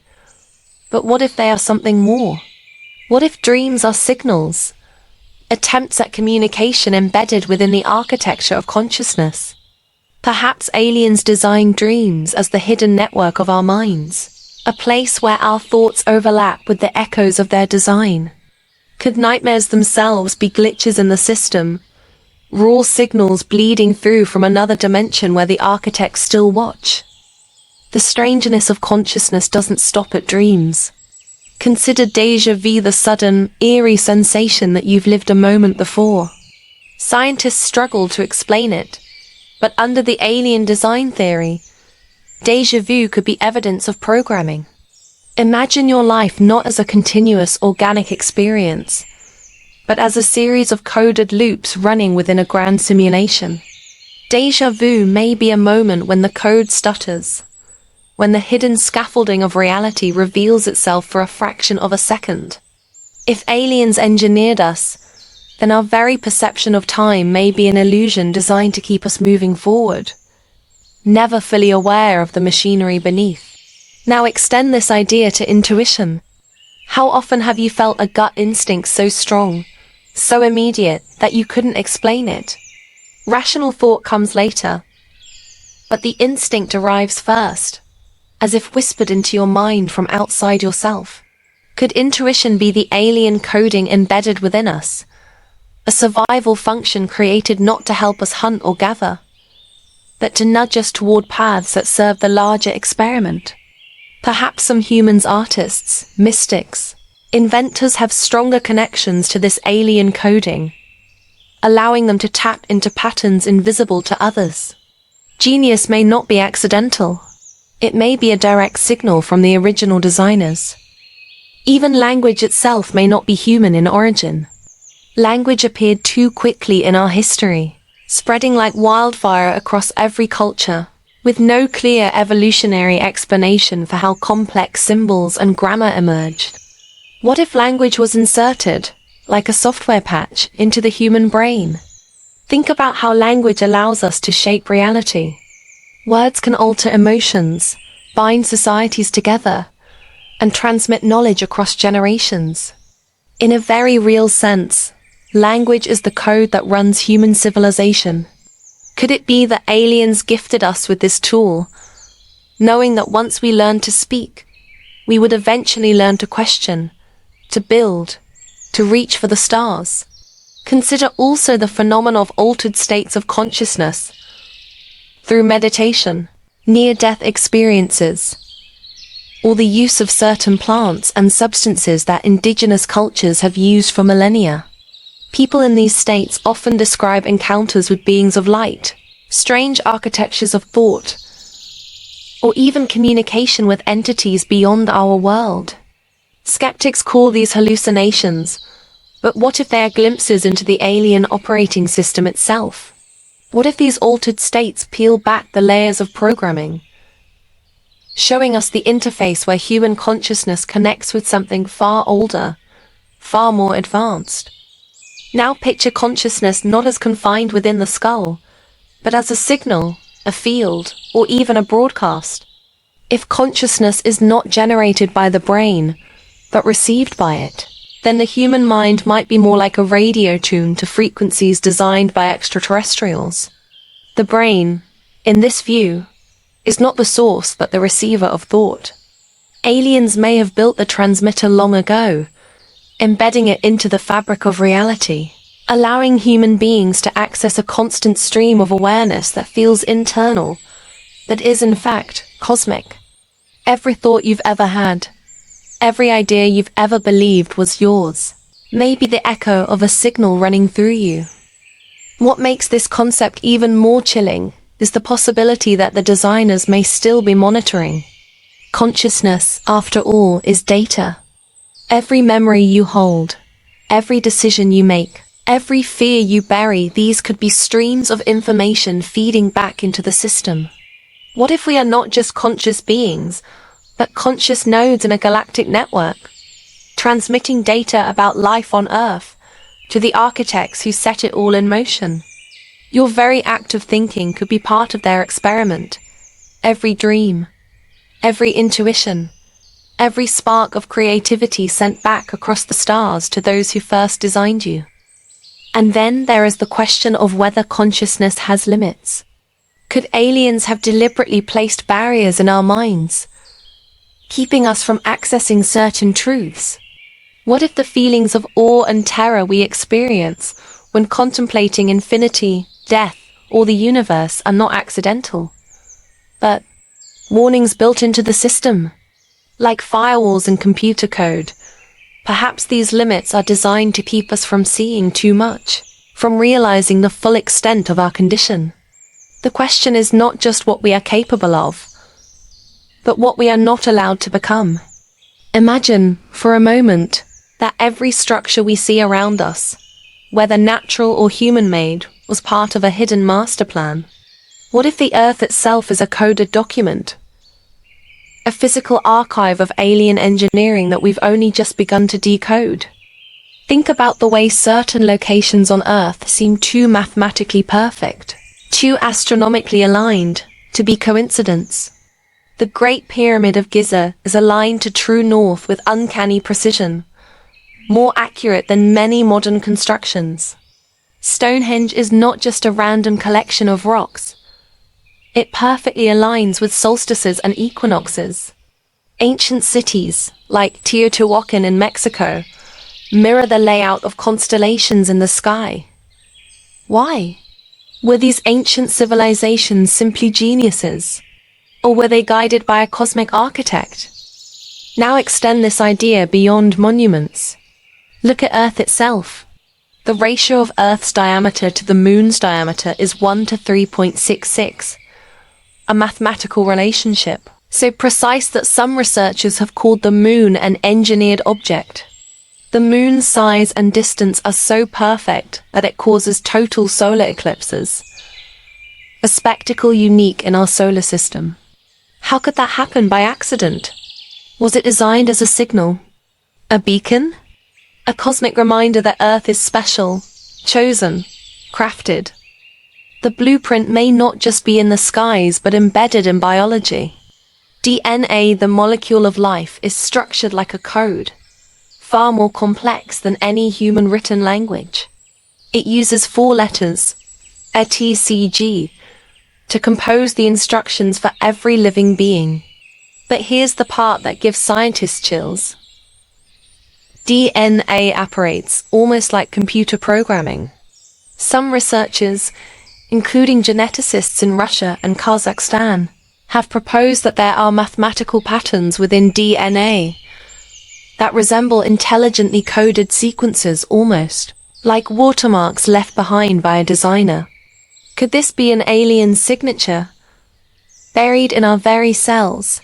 But what if they are something more? What if dreams are signals, attempts at communication embedded within the architecture of consciousness? Perhaps aliens designed dreams as the hidden network of our minds, a place where our thoughts overlap with the echoes of their design. Could nightmares themselves be glitches in the system, raw signals bleeding through from another dimension where the architects still watch? The strangeness of consciousness doesn't stop at dreams. Consider déjà vu, the sudden, eerie sensation that you've lived a moment before. Scientists struggle to explain it, but under the alien design theory, déjà vu could be evidence of programming. Imagine your life not as a continuous organic experience, but as a series of coded loops running within a grand simulation. Déjà vu may be a moment when the code stutters, when the hidden scaffolding of reality reveals itself for a fraction of a second. If aliens engineered us, then our very perception of time may be an illusion designed to keep us moving forward, never fully aware of the machinery beneath. Now extend this idea to intuition. How often have you felt a gut instinct so strong, so immediate, that you couldn't explain it? Rational thought comes later, but the instinct arrives first, as if whispered into your mind from outside yourself. Could intuition be the alien coding embedded within us? A survival function created not to help us hunt or gather, but to nudge us toward paths that serve the larger experiment. Perhaps some humans, artists, mystics, inventors have stronger connections to this alien coding, allowing them to tap into patterns invisible to others. Genius may not be accidental. It may be a direct signal from the original designers. Even language itself may not be human in origin. Language appeared too quickly in our history, spreading like wildfire across every culture, with no clear evolutionary explanation for how complex symbols and grammar emerged. What if language was inserted, like a software patch, into the human brain? Think about how language allows us to shape reality. Words can alter emotions, bind societies together, and transmit knowledge across generations. In a very real sense, language is the code that runs human civilization. Could it be that aliens gifted us with this tool, knowing that once we learned to speak, we would eventually learn to question, to build, to reach for the stars? Consider also the phenomenon of altered states of consciousness through meditation, near-death experiences, or the use of certain plants and substances that indigenous cultures have used for millennia. People in these states often describe encounters with beings of light, strange architectures of thought, or even communication with entities beyond our world. Skeptics call these hallucinations, but what if they are glimpses into the alien operating system itself? What if these altered states peel back the layers of programming, showing us the interface where human consciousness connects with something far older, far more advanced? Now picture consciousness not as confined within the skull, but as a signal, a field, or even a broadcast. If consciousness is not generated by the brain, but received by it, then the human mind might be more like a radio tuned to frequencies designed by extraterrestrials. The brain, in this view, is not the source but the receiver of thought. Aliens may have built the transmitter long ago, embedding it into the fabric of reality, allowing human beings to access a constant stream of awareness that feels internal, that is in fact cosmic. Every thought you've ever had, every idea you've ever believed was yours, may be the echo of a signal running through you. What makes this concept even more chilling is the possibility that the designers may still be monitoring. Consciousness, after all, is data. Every memory you hold, every decision you make, every fear you bury, these could be streams of information feeding back into the system. What if we are not just conscious beings, but conscious nodes in a galactic network, transmitting data about life on Earth to the architects who set it all in motion? Your very act of thinking could be part of their experiment. Every dream, every intuition, every spark of creativity sent back across the stars to those who first designed you. And then there is the question of whether consciousness has limits. Could aliens have deliberately placed barriers in our minds, keeping us from accessing certain truths? What if the feelings of awe and terror we experience when contemplating infinity, death, or the universe are not accidental, but warnings built into the system? Like firewalls in computer code, perhaps these limits are designed to keep us from seeing too much, from realizing the full extent of our condition. The question is not just what we are capable of, but what we are not allowed to become. Imagine, for a moment, that every structure we see around us, whether natural or human-made, was part of a hidden master plan. What if the Earth itself is a coded document? A physical archive of alien engineering that we've only just begun to decode? Think about the way certain locations on Earth seem too mathematically perfect, too astronomically aligned, to be coincidence. The Great Pyramid of Giza is aligned to true north with uncanny precision, more accurate than many modern constructions. Stonehenge is not just a random collection of rocks. It perfectly aligns with solstices and equinoxes. Ancient cities, like Teotihuacan in Mexico, mirror the layout of constellations in the sky. Why? Were these ancient civilizations simply geniuses? Or were they guided by a cosmic architect? Now extend this idea beyond monuments. Look at Earth itself. The ratio of Earth's diameter to the Moon's diameter is 1 to 3.66, a mathematical relationship, so precise that some researchers have called the Moon an engineered object. The Moon's size and distance are so perfect that it causes total solar eclipses, a spectacle unique in our solar system. How could that happen by accident? Was it designed as a signal? A beacon? A cosmic reminder that Earth is special, chosen, crafted. The blueprint may not just be in the skies, but embedded in biology. DNA, the molecule of life, is structured like a code, far more complex than any human written language. It uses 4 letters, a TCG, to compose the instructions for every living being. But here's the part that gives scientists chills. DNA operates almost like computer programming. Some researchers, including geneticists in Russia and Kazakhstan, have proposed that there are mathematical patterns within DNA that resemble intelligently coded sequences, almost like watermarks left behind by a designer. Could this be an alien signature, buried in our very cells,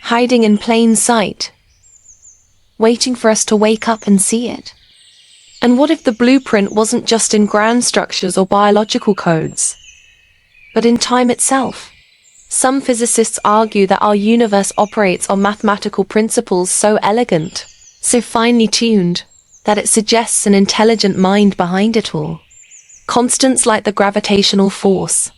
hiding in plain sight, waiting for us to wake up and see it? And what if the blueprint wasn't just in grand structures or biological codes, but in time itself? Some physicists argue that our universe operates on mathematical principles so elegant, so finely tuned, that it suggests an intelligent mind behind it all. Constants like the gravitational force,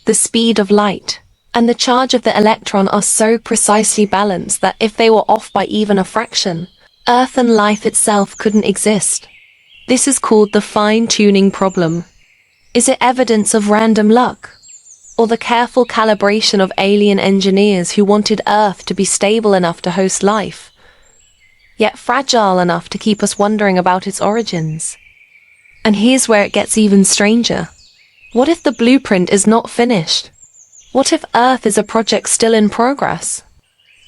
the speed of light, and the charge of the electron are so precisely balanced that if they were off by even a fraction, Earth and life itself couldn't exist. This is called the fine-tuning problem. Is it evidence of random luck, or the careful calibration of alien engineers who wanted Earth to be stable enough to host life, yet fragile enough to keep us wondering about its origins? And here's where it gets even stranger. What if the blueprint is not finished? What if Earth is a project still in progress?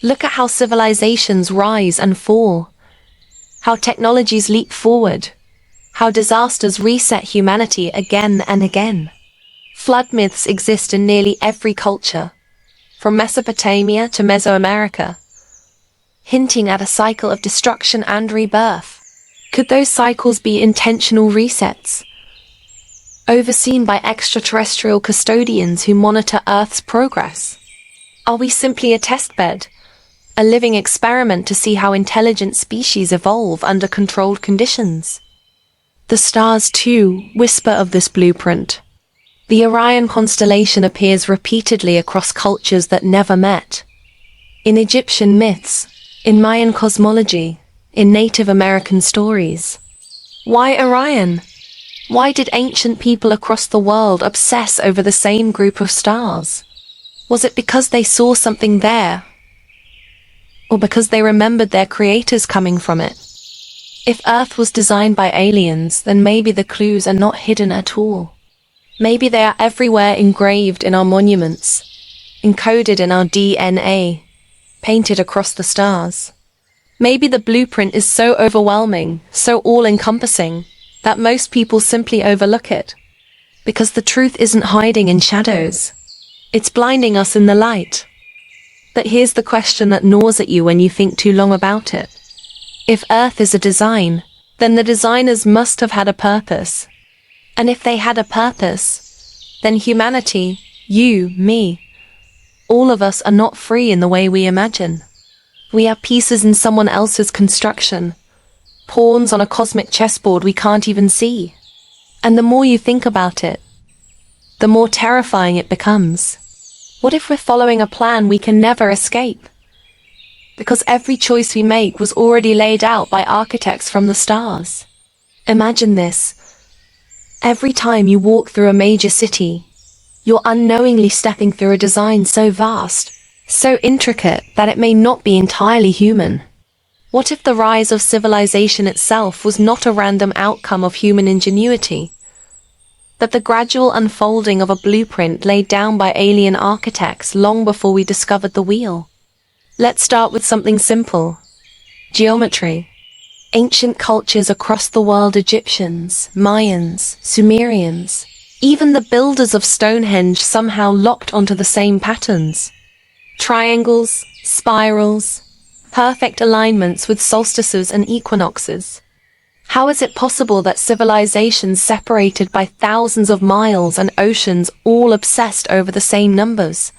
Look at how civilizations rise and fall, how technologies leap forward, how disasters reset humanity again and again. Flood myths exist in nearly every culture, from Mesopotamia to Mesoamerica, hinting at a cycle of destruction and rebirth. Could those cycles be intentional resets, overseen by extraterrestrial custodians who monitor Earth's progress? Are we simply a testbed, a living experiment to see how intelligent species evolve under controlled conditions? The stars, too, whisper of this blueprint. The Orion constellation appears repeatedly across cultures that never met. In Egyptian myths, in Mayan cosmology, in Native American stories. Why Orion? Why did ancient people across the world obsess over the same group of stars? Was it because they saw something there? Or because they remembered their creators coming from it? If Earth was designed by aliens, then maybe the clues are not hidden at all. Maybe they are everywhere, engraved in our monuments, encoded in our DNA, painted across the stars. Maybe the blueprint is so overwhelming, so all-encompassing, that most people simply overlook it. Because the truth isn't hiding in shadows. It's blinding us in the light. But here's the question that gnaws at you when you think too long about it. If Earth is a design, then the designers must have had a purpose. And if they had a purpose, then humanity, you, me, all of us are not free in the way we imagine. We are pieces in someone else's construction, pawns on a cosmic chessboard we can't even see. And the more you think about it, the more terrifying it becomes. What if we're following a plan we can never escape? Because every choice we make was already laid out by architects from the stars. Imagine this. Every time you walk through a major city, you're unknowingly stepping through a design so vast, so intricate that it may not be entirely human. What if the rise of civilization itself was not a random outcome of human ingenuity, but the gradual unfolding of a blueprint laid down by alien architects long before we discovered the wheel? Let's start with something simple. Geometry. Ancient cultures across the world, Egyptians, Mayans, Sumerians, even the builders of Stonehenge somehow locked onto the same patterns. Triangles, spirals, perfect alignments with solstices and equinoxes. How is it possible that civilizations separated by thousands of miles and oceans all obsessed over the same numbers,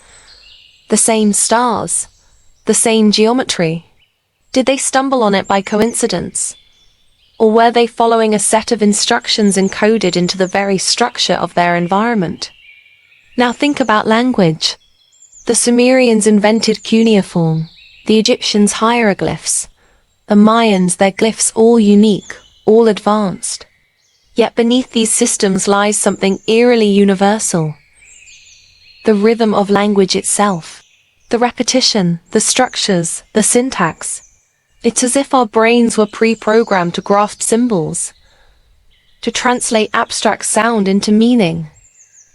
the same stars, the same geometry? Did they stumble on it by coincidence? Or were they following a set of instructions encoded into the very structure of their environment? Now think about language. The Sumerians invented cuneiform, the Egyptians hieroglyphs, the Mayans their glyphs, all unique, all advanced. Yet beneath these systems lies something eerily universal. The rhythm of language itself. The repetition, the structures, the syntax. It's as if our brains were pre-programmed to grasp symbols, to translate abstract sound into meaning.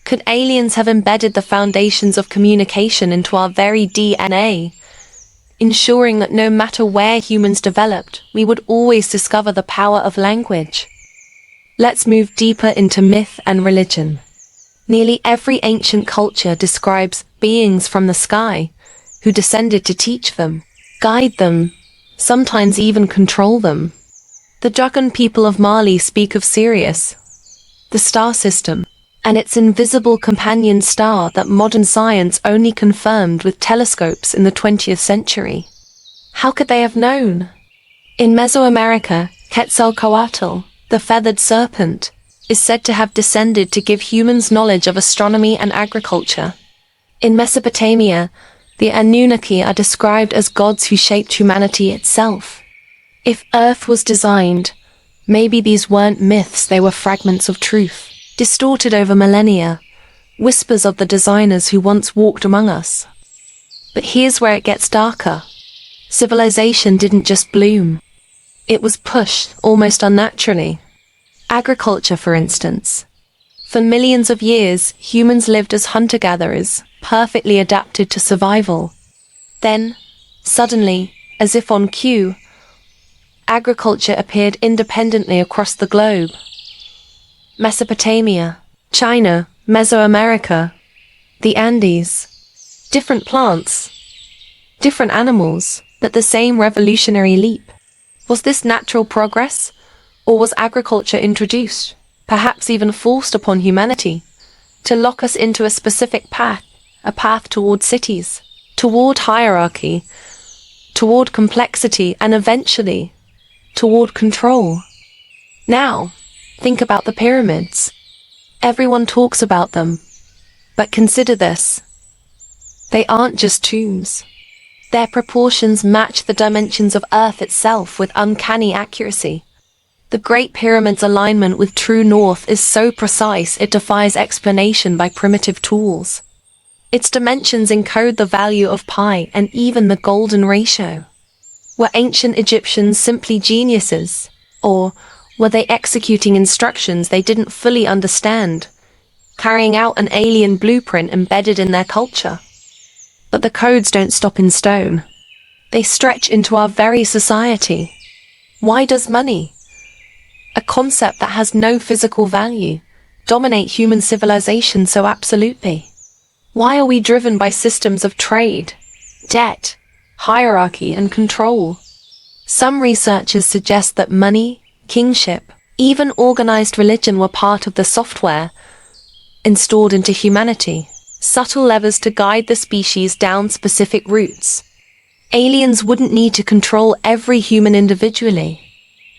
Could aliens have embedded the foundations of communication into our very DNA, ensuring that no matter where humans developed, we would always discover the power of language? Let's move deeper into myth and religion. Nearly every ancient culture describes beings from the sky who descended to teach them, guide them, sometimes even control them. The Jugun people of Mali speak of Sirius, the star system, and its invisible companion star that modern science only confirmed with telescopes in the 20th century. How could they have known? In Mesoamerica, Quetzalcoatl, the feathered serpent, is said to have descended to give humans knowledge of astronomy and agriculture. In Mesopotamia, the Anunnaki are described as gods who shaped humanity itself. If Earth was designed, maybe these weren't myths, they were fragments of truth, distorted over millennia, whispers of the designers who once walked among us. But here's where it gets darker. Civilization didn't just bloom. It was pushed, almost unnaturally. Agriculture, for instance. For millions of years, humans lived as hunter-gatherers, perfectly adapted to survival. Then, suddenly, as if on cue, agriculture appeared independently across the globe. Mesopotamia, China, Mesoamerica, the Andes. Different plants, different animals, but the same revolutionary leap. Was this natural progress? Or was agriculture introduced, perhaps even forced upon humanity, to lock us into a specific path, a path toward cities, toward hierarchy, toward complexity, and eventually, toward control? Now, think about the pyramids. Everyone talks about them, but consider this. They aren't just tombs. Their proportions match the dimensions of Earth itself with uncanny accuracy. The Great Pyramid's alignment with true north is so precise it defies explanation by primitive tools. Its dimensions encode the value of pi and even the golden ratio. Were ancient Egyptians simply geniuses? Or were they executing instructions they didn't fully understand, carrying out an alien blueprint embedded in their culture? But the codes don't stop in stone. They stretch into our very society. Why does money, a concept that has no physical value, dominate human civilization so absolutely? Why are we driven by systems of trade, debt, hierarchy, and control? Some researchers suggest that money, kingship, even organized religion were part of the software installed into humanity. Subtle levers to guide the species down specific routes. Aliens wouldn't need to control every human individually.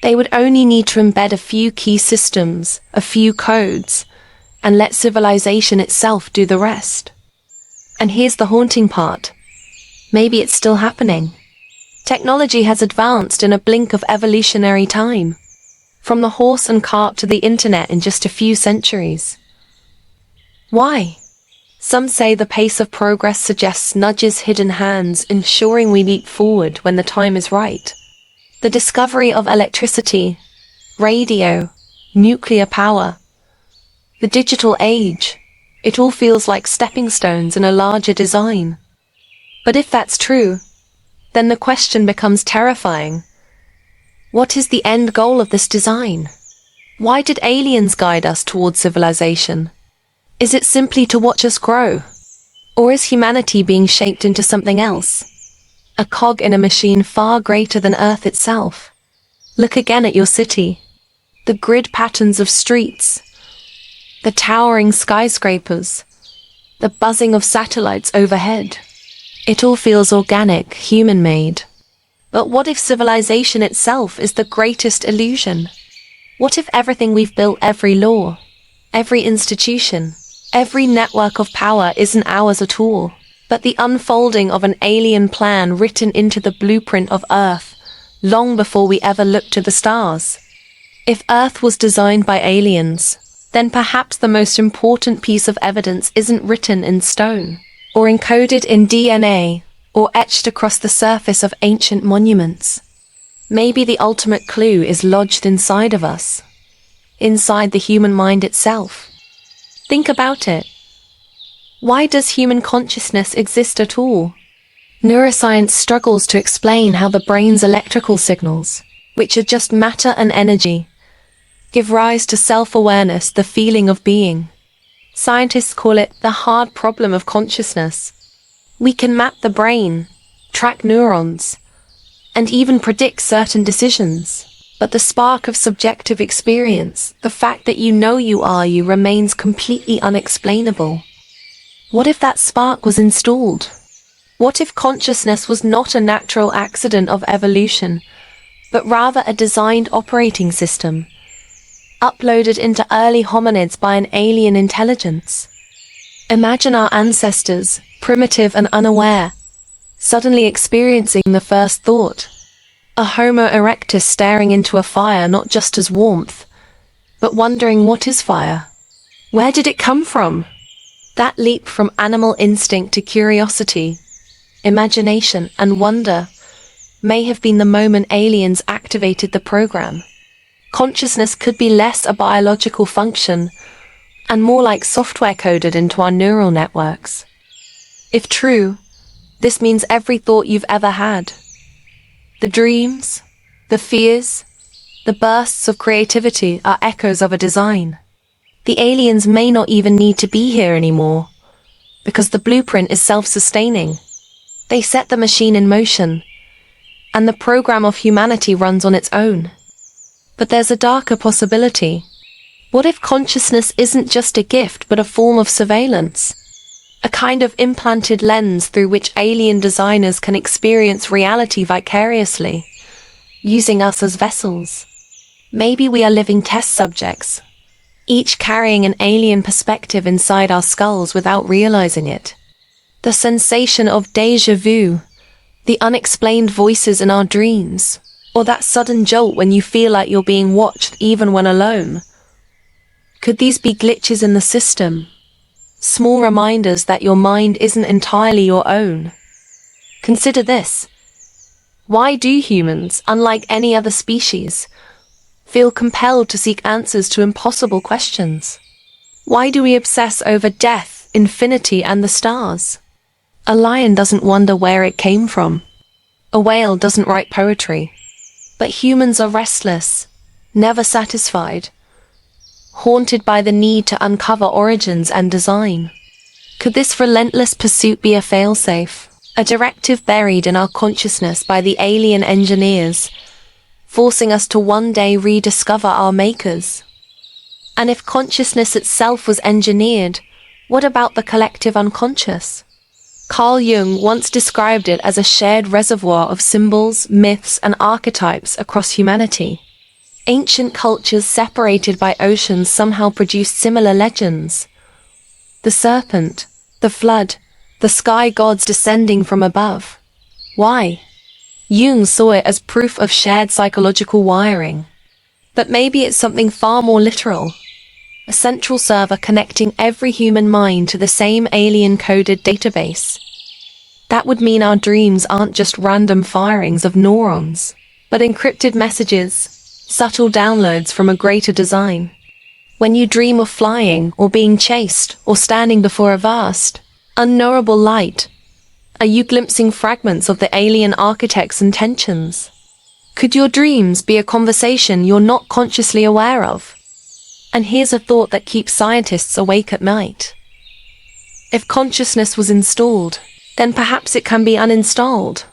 They would only need to embed a few key systems, a few codes, and let civilization itself do the rest. And here's the haunting part. Maybe it's still happening. Technology has advanced in a blink of evolutionary time. From the horse and cart to the internet in just a few centuries. Why? Some say the pace of progress suggests nudges hidden hands, ensuring we leap forward when the time is right. The discovery of electricity, radio, nuclear power, the digital age, it all feels like stepping stones in a larger design. But if that's true, then the question becomes terrifying. What is the end goal of this design? Why did aliens guide us towards civilization? Is it simply to watch us grow? Or is humanity being shaped into something else? A cog in a machine far greater than Earth itself? Look again at your city. The grid patterns of streets, the towering skyscrapers, the buzzing of satellites overhead. It all feels organic, human-made. But what if civilization itself is the greatest illusion? What if everything we've built, every law, every institution, every network of power isn't ours at all, but the unfolding of an alien plan written into the blueprint of Earth, long before we ever looked to the stars? If Earth was designed by aliens, then perhaps the most important piece of evidence isn't written in stone, or encoded in DNA, or etched across the surface of ancient monuments. Maybe the ultimate clue is lodged inside of us, inside the human mind itself. Think about it. Why does human consciousness exist at all? Neuroscience struggles to explain how the brain's electrical signals, which are just matter and energy, give rise to self-awareness, the feeling of being. Scientists call it the hard problem of consciousness. We can map the brain, track neurons, and even predict certain decisions. But the spark of subjective experience, the fact that you know you are you, remains completely unexplainable. What if that spark was installed? What if consciousness was not a natural accident of evolution, but rather a designed operating system, uploaded into early hominids by an alien intelligence? Imagine our ancestors, primitive and unaware, suddenly experiencing the first thought. A Homo erectus staring into a fire not just as warmth, but wondering, what is fire? Where did it come from? That leap from animal instinct to curiosity, imagination, and wonder may have been the moment aliens activated the program. Consciousness could be less a biological function and more like software coded into our neural networks. If true, this means every thought you've ever had, the dreams, the fears, the bursts of creativity are echoes of a design. The aliens may not even need to be here anymore, because the blueprint is self-sustaining. They set the machine in motion, and the program of humanity runs on its own. But there's a darker possibility. What if consciousness isn't just a gift but a form of surveillance? A kind of implanted lens through which alien designers can experience reality vicariously, using us as vessels. Maybe we are living test subjects, each carrying an alien perspective inside our skulls without realizing it. The sensation of déjà vu, the unexplained voices in our dreams, or that sudden jolt when you feel like you're being watched even when alone. Could these be glitches in the system? Small reminders that your mind isn't entirely your own. Consider this. Why do humans, unlike any other species, feel compelled to seek answers to impossible questions? Why do we obsess over death, infinity, and the stars? A lion doesn't wonder where it came from. A whale doesn't write poetry. But humans are restless, never satisfied, haunted by the need to uncover origins and design. Could this relentless pursuit be a failsafe, a directive buried in our consciousness by the alien engineers, forcing us to one day rediscover our makers? And if consciousness itself was engineered, what about the collective unconscious? Carl Jung once described it as a shared reservoir of symbols, myths, and archetypes across humanity. Ancient cultures separated by oceans somehow produced similar legends. The serpent, the flood, the sky gods descending from above. Why? Jung saw it as proof of shared psychological wiring. But maybe it's something far more literal. A central server connecting every human mind to the same alien-coded database. That would mean our dreams aren't just random firings of neurons, but encrypted messages, subtle downloads from a greater design. When you dream of flying, or being chased, or standing before a vast, unknowable light, are you glimpsing fragments of the alien architect's intentions? Could your dreams be a conversation you're not consciously aware of? And here's a thought that keeps scientists awake at night. If consciousness was installed, then perhaps it can be uninstalled.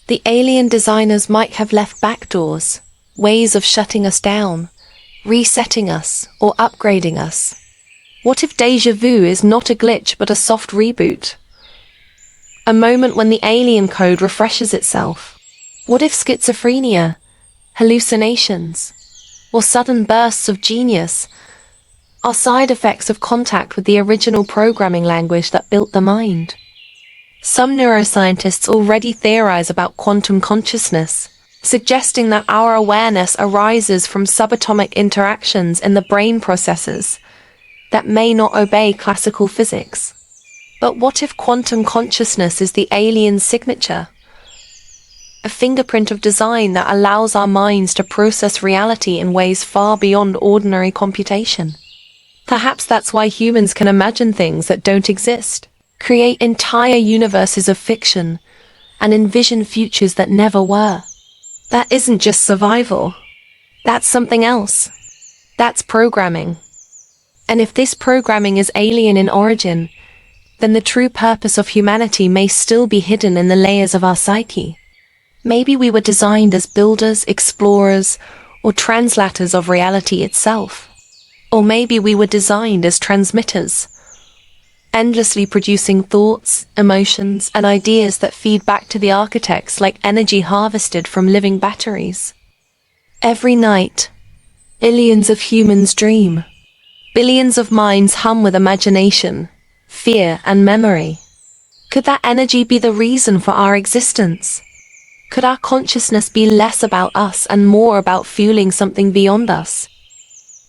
The alien designers might have left backdoors, ways of shutting us down, resetting us, or upgrading us. What if déjà vu is not a glitch but a soft reboot? A moment when the alien code refreshes itself. What if schizophrenia, hallucinations, or sudden bursts of genius are side effects of contact with the original programming language that built the mind? Some neuroscientists already theorize about quantum consciousness, suggesting that our awareness arises from subatomic interactions in the brain processes that may not obey classical physics. But what if quantum consciousness is the alien signature? A fingerprint of design that allows our minds to process reality in ways far beyond ordinary computation. Perhaps that's why humans can imagine things that don't exist, create entire universes of fiction, and envision futures that never were. That isn't just survival. That's something else. That's programming. And if this programming is alien in origin, then the true purpose of humanity may still be hidden in the layers of our psyche. Maybe we were designed as builders, explorers, or translators of reality itself. Or maybe we were designed as transmitters, endlessly producing thoughts, emotions, and ideas that feed back to the architects like energy harvested from living batteries. Every night, billions of humans dream. Billions of minds hum with imagination, fear, and memory. Could that energy be the reason for our existence? Could our consciousness be less about us and more about fueling something beyond us?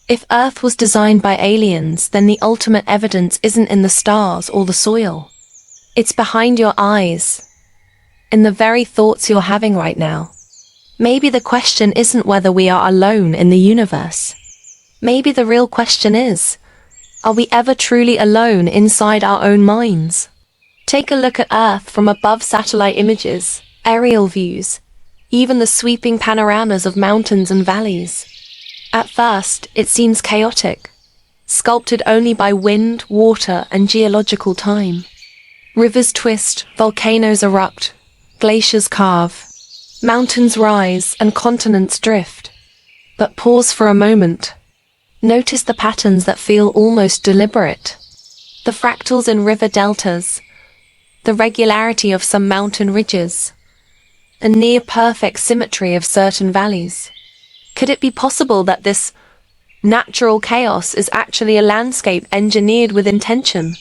If Earth was designed by aliens, then the ultimate evidence isn't in the stars or the soil. It's behind your eyes, in the very thoughts you're having right now. Maybe the question isn't whether we are alone in the universe. Maybe the real question is, are we ever truly alone inside our own minds? Take a look at Earth from above. Satellite images, aerial views, even the sweeping panoramas of mountains and valleys. At first, it seems chaotic, sculpted only by wind, water, and geological time. Rivers twist, volcanoes erupt, glaciers carve, mountains rise, and continents drift. But pause for a moment. Notice the patterns that feel almost deliberate. The fractals in river deltas, the regularity of some mountain ridges, a near-perfect symmetry of certain valleys. Could it be possible that this natural chaos is actually a landscape engineered with intention?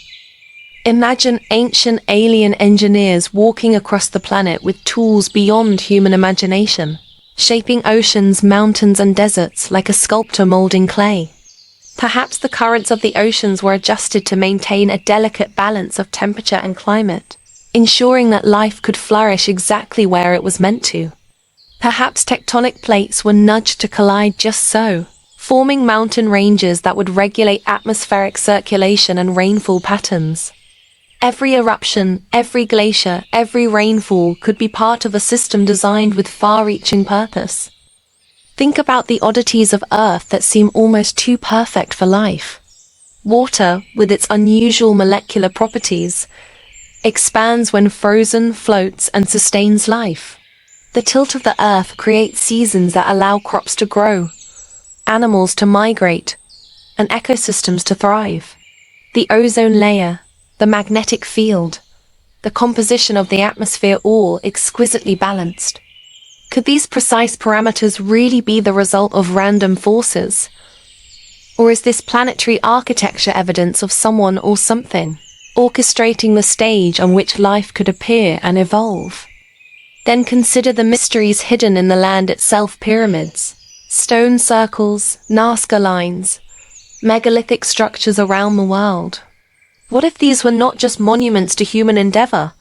Imagine ancient alien engineers walking across the planet with tools beyond human imagination, shaping oceans, mountains, and deserts like a sculptor molding clay. Perhaps the currents of the oceans were adjusted to maintain a delicate balance of temperature and climate, ensuring that life could flourish exactly where it was meant to. Perhaps tectonic plates were nudged to collide just so, forming mountain ranges that would regulate atmospheric circulation and rainfall patterns. Every eruption, every glacier, every rainfall could be part of a system designed with far-reaching purpose. Think about the oddities of Earth that seem almost too perfect for life. Water, with its unusual molecular properties, expands when frozen, floats, and sustains life. The tilt of the Earth creates seasons that allow crops to grow, animals to migrate, and ecosystems to thrive. The ozone layer, the magnetic field, the composition of the atmosphere, all exquisitely balanced. Could these precise parameters really be the result of random forces? Or is this planetary architecture evidence of someone or something orchestrating the stage on which life could appear and evolve? Then consider the mysteries hidden in the land itself: pyramids, stone circles, Nazca lines, megalithic structures around the world. What if these were not just monuments to human endeavor,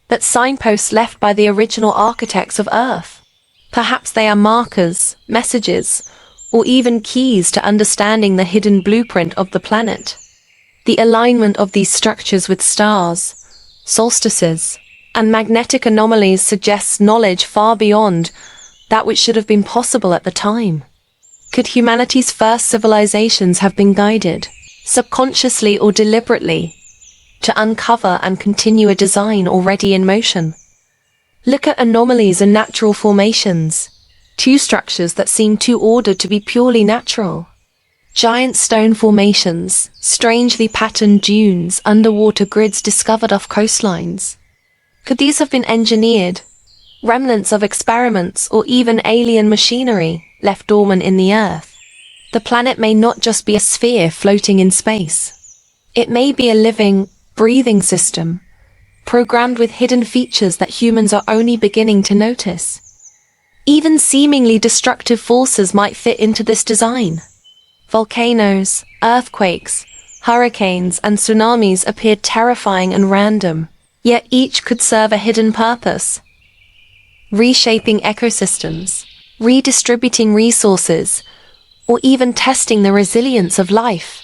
but signposts left by the original architects of Earth? Perhaps they are markers, messages, or even keys to understanding the hidden blueprint of the planet. The alignment of these structures with stars, solstices, and magnetic anomalies suggests knowledge far beyond that which should have been possible at the time. Could humanity's first civilizations have been guided, subconsciously or deliberately, to uncover and continue a design already in motion? Look at anomalies in natural formations, two structures that seem too ordered to be purely natural. Giant stone formations, strangely patterned dunes, underwater grids discovered off coastlines. Could these have been engineered, remnants of experiments, or even alien machinery left dormant in the Earth? The planet may not just be a sphere floating in space. It may be a living, breathing system, programmed with hidden features that humans are only beginning to notice. Even seemingly destructive forces might fit into this design. Volcanoes, earthquakes, hurricanes, and tsunamis appear terrifying and random, yet each could serve a hidden purpose: reshaping ecosystems, redistributing resources, or even testing the resilience of life.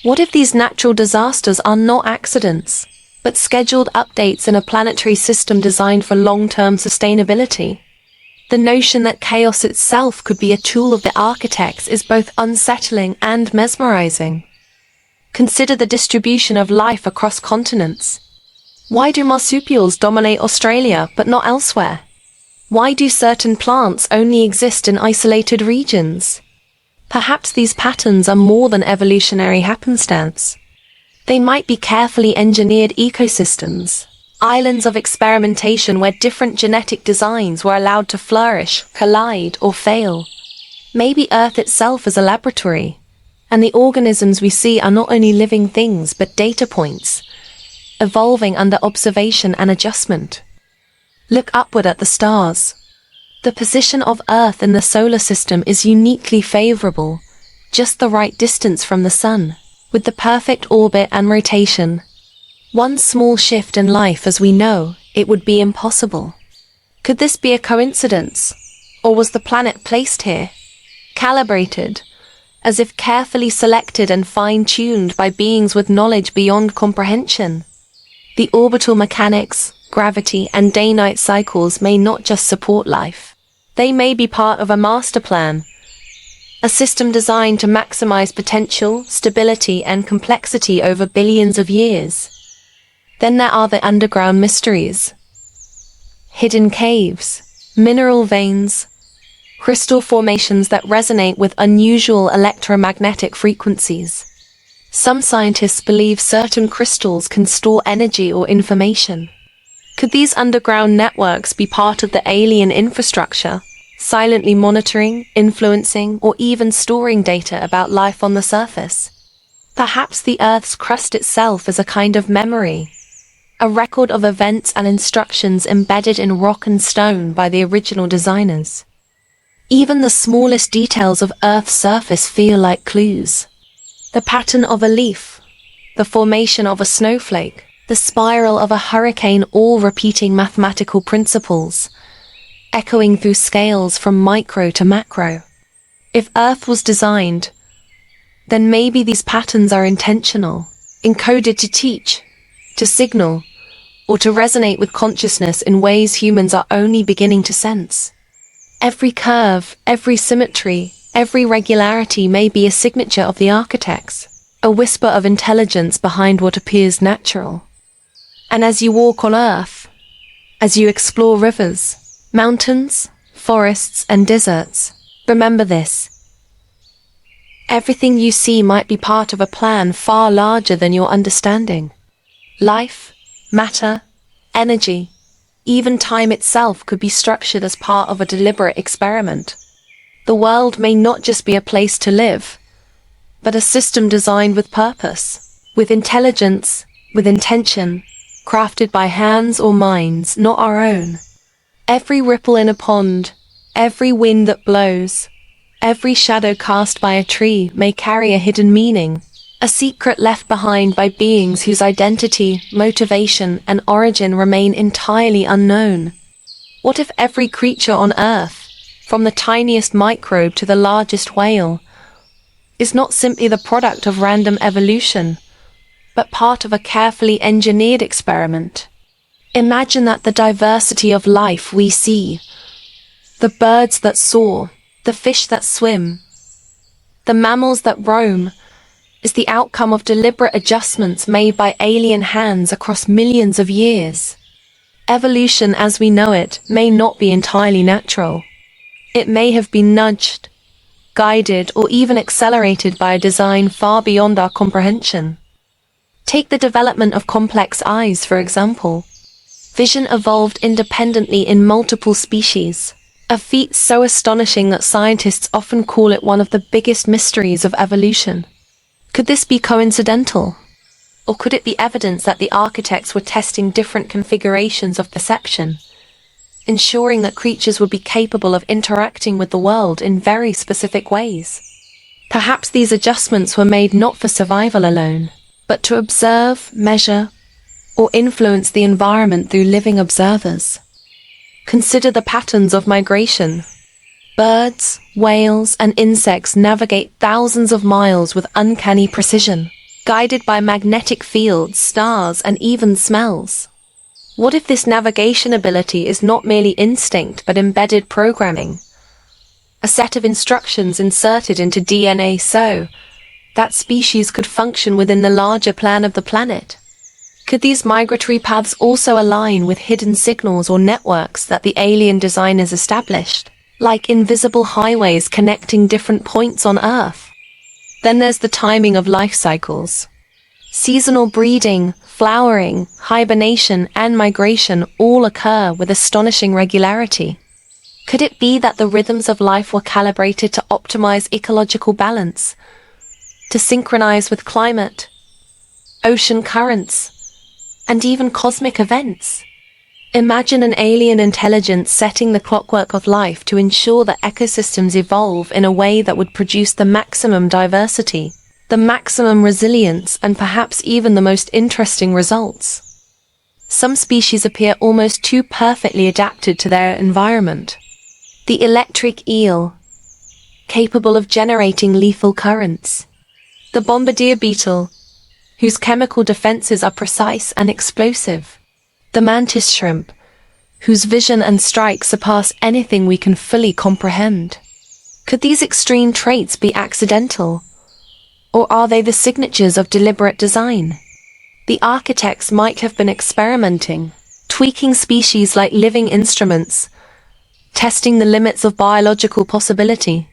What if these natural disasters are not accidents, but scheduled updates in a planetary system designed for long-term sustainability? The notion that chaos itself could be a tool of the architects is both unsettling and mesmerizing. Consider the distribution of life across continents. Why do marsupials dominate Australia but not elsewhere? Why do certain plants only exist in isolated regions? Perhaps these patterns are more than evolutionary happenstance. They might be carefully engineered ecosystems, islands of experimentation where different genetic designs were allowed to flourish, collide, or fail. Maybe Earth itself is a laboratory, and the organisms we see are not only living things but data points, evolving under observation and adjustment. Look upward at the stars. The position of Earth in the solar system is uniquely favorable, just the right distance from the Sun, with the perfect orbit and rotation. One small shift in life as we know it would be impossible. Could this be a coincidence, Or was the planet placed here, calibrated, as if carefully selected and fine-tuned by beings with knowledge beyond comprehension? The orbital mechanics, gravity, and day-night cycles may not just support life. They may be part of a master plan, a system designed to maximize potential, stability, and complexity over billions of years. Then there are the underground mysteries. Hidden caves, mineral veins, crystal formations that resonate with unusual electromagnetic frequencies. Some scientists believe certain crystals can store energy or information. Could these underground networks be part of the alien infrastructure, silently monitoring, influencing, or even storing data about life on the surface? Perhaps the Earth's crust itself is a kind of memory, a record of events and instructions embedded in rock and stone by the original designers. Even the smallest details of Earth's surface feel like clues. The pattern of a leaf, the formation of a snowflake, the spiral of a hurricane, all repeating mathematical principles, echoing through scales from micro to macro. If Earth was designed, then maybe these patterns are intentional, encoded to teach, to signal, or to resonate with consciousness in ways humans are only beginning to sense. Every curve, every symmetry, every regularity may be a signature of the architects, a whisper of intelligence behind what appears natural. And as you walk on Earth, as you explore rivers, mountains, forests, and deserts, remember this. Everything you see might be part of a plan far larger than your understanding. Life, matter, energy, even time itself could be structured as part of a deliberate experiment. The world may not just be a place to live, but a system designed with purpose, with intelligence, with intention, crafted by hands or minds not our own. Every ripple in a pond, every wind that blows, every shadow cast by a tree may carry a hidden meaning, a secret left behind by beings whose identity, motivation, and origin remain entirely unknown. What if every creature on Earth, from the tiniest microbe to the largest whale, is not simply the product of random evolution, but part of a carefully engineered experiment? Imagine that the diversity of life we see, the birds that soar, the fish that swim, the mammals that roam, is the outcome of deliberate adjustments made by alien hands across millions of years. Evolution as we know it may not be entirely natural. It may have been nudged, guided, or even accelerated by a design far beyond our comprehension. Take the development of complex eyes, for example. Vision evolved independently in multiple species, a feat so astonishing that scientists often call it one of the biggest mysteries of evolution. Could this be coincidental? Or could it be evidence that the architects were testing different configurations of perception, ensuring that creatures would be capable of interacting with the world in very specific ways? Perhaps these adjustments were made not for survival alone, but to observe, measure, or influence the environment through living observers. Consider the patterns of migration. Birds, whales, and insects navigate thousands of miles with uncanny precision, guided by magnetic fields, stars, and even smells. What if this navigation ability is not merely instinct but embedded programming? A set of instructions inserted into DNA so that species could function within the larger plan of the planet. Could these migratory paths also align with hidden signals or networks that the alien designers established, like invisible highways connecting different points on Earth? Then there's the timing of life cycles. Seasonal breeding, flowering, hibernation, and migration all occur with astonishing regularity. Could it be that the rhythms of life were calibrated to optimize ecological balance, to synchronize with climate, ocean currents, and even cosmic events? Imagine an alien intelligence setting the clockwork of life to ensure that ecosystems evolve in a way that would produce the maximum diversity, the maximum resilience, and perhaps even the most interesting results. Some species appear almost too perfectly adapted to their environment. The electric eel, capable of generating lethal currents. The bombardier beetle, whose chemical defenses are precise and explosive. The mantis shrimp, whose vision and strike surpass anything we can fully comprehend. Could these extreme traits be accidental, or are they the signatures of deliberate design? The architects might have been experimenting, tweaking species like living instruments, testing the limits of biological possibility.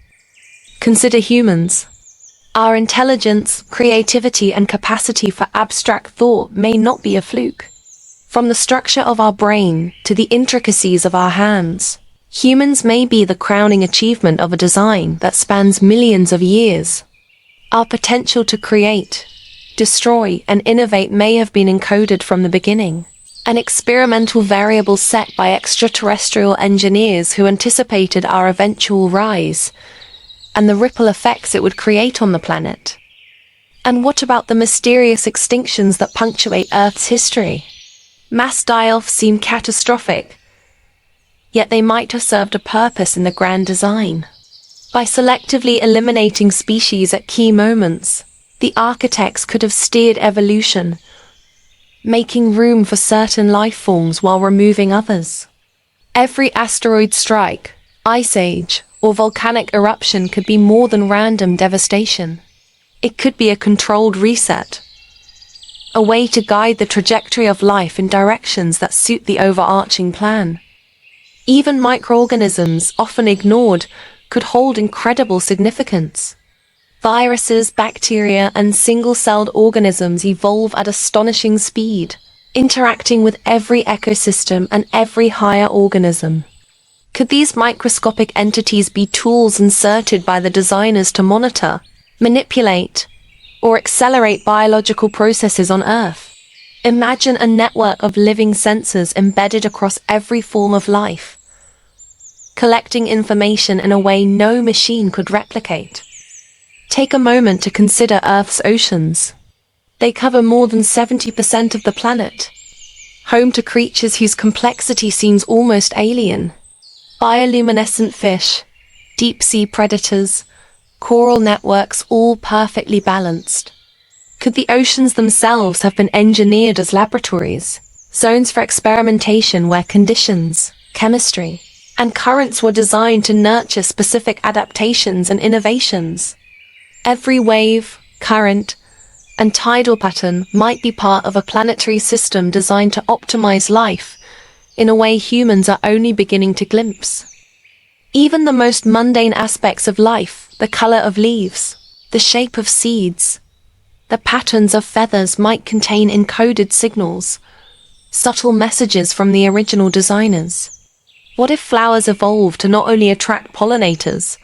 Consider humans. Our intelligence, creativity, and capacity for abstract thought may not be a fluke. From the structure of our brain to the intricacies of our hands, humans may be the crowning achievement of a design that spans millions of years. Our potential to create, destroy, and innovate may have been encoded from the beginning. An experimental variable set by extraterrestrial engineers who anticipated our eventual rise and the ripple effects it would create on the planet. And what about the mysterious extinctions that punctuate Earth's history? Mass die-off seem catastrophic, yet they might have served a purpose in the grand design. By selectively eliminating species at key moments, the architects could have steered evolution, making room for certain life forms while removing others. Every asteroid strike, ice age, or volcanic eruption could be more than random devastation. It could be a controlled reset, a way to guide the trajectory of life in directions that suit the overarching plan. Even microorganisms, often ignored, could hold incredible significance. Viruses, bacteria, and single-celled organisms evolve at astonishing speed, interacting with every ecosystem and every higher organism. Could these microscopic entities be tools inserted by the designers to monitor, manipulate, or accelerate biological processes on Earth? Imagine a network of living sensors embedded across every form of life, collecting information in a way no machine could replicate. Take a moment to consider Earth's oceans. They cover more than 70% of the planet, home to creatures whose complexity seems almost alien. Bioluminescent fish, deep-sea predators, coral networks, all perfectly balanced. Could the oceans themselves have been engineered as laboratories, zones for experimentation where conditions, chemistry, and currents were designed to nurture specific adaptations and innovations? Every wave, current, and tidal pattern might be part of a planetary system designed to optimize life in a way humans are only beginning to glimpse. Even the most mundane aspects of life, the color of leaves, the shape of seeds, the patterns of feathers might contain encoded signals, subtle messages from the original designers. What if flowers evolved to not only attract pollinators,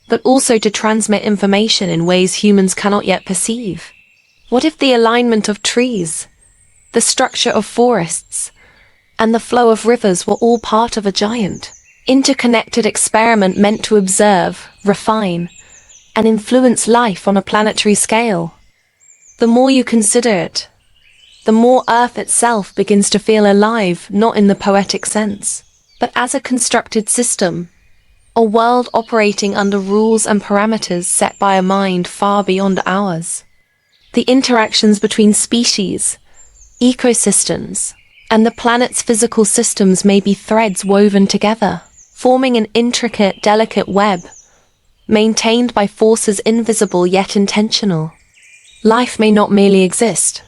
but also to transmit information in ways humans cannot yet perceive? What if the alignment of trees, the structure of forests, and the flow of rivers were all part of a giant, interconnected experiment meant to observe, refine, and influence life on a planetary scale? The more you consider it, the more Earth itself begins to feel alive, not in the poetic sense, but as a constructed system, a world operating under rules and parameters set by a mind far beyond ours. The interactions between species, ecosystems, and the planet's physical systems may be threads woven together, forming an intricate, delicate web, maintained by forces invisible yet intentional. Life may not merely exist.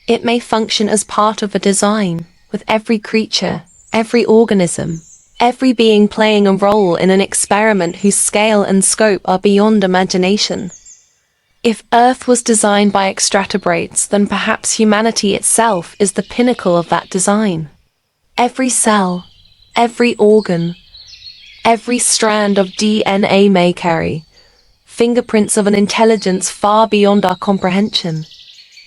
It may function as part of a design, with every creature, every organism, every being playing a role in an experiment whose scale and scope are beyond imagination. If Earth was designed by extraterrestrials, then perhaps humanity itself is the pinnacle of that design. Every cell, every organ, every strand of DNA may carry fingerprints of an intelligence far beyond our comprehension.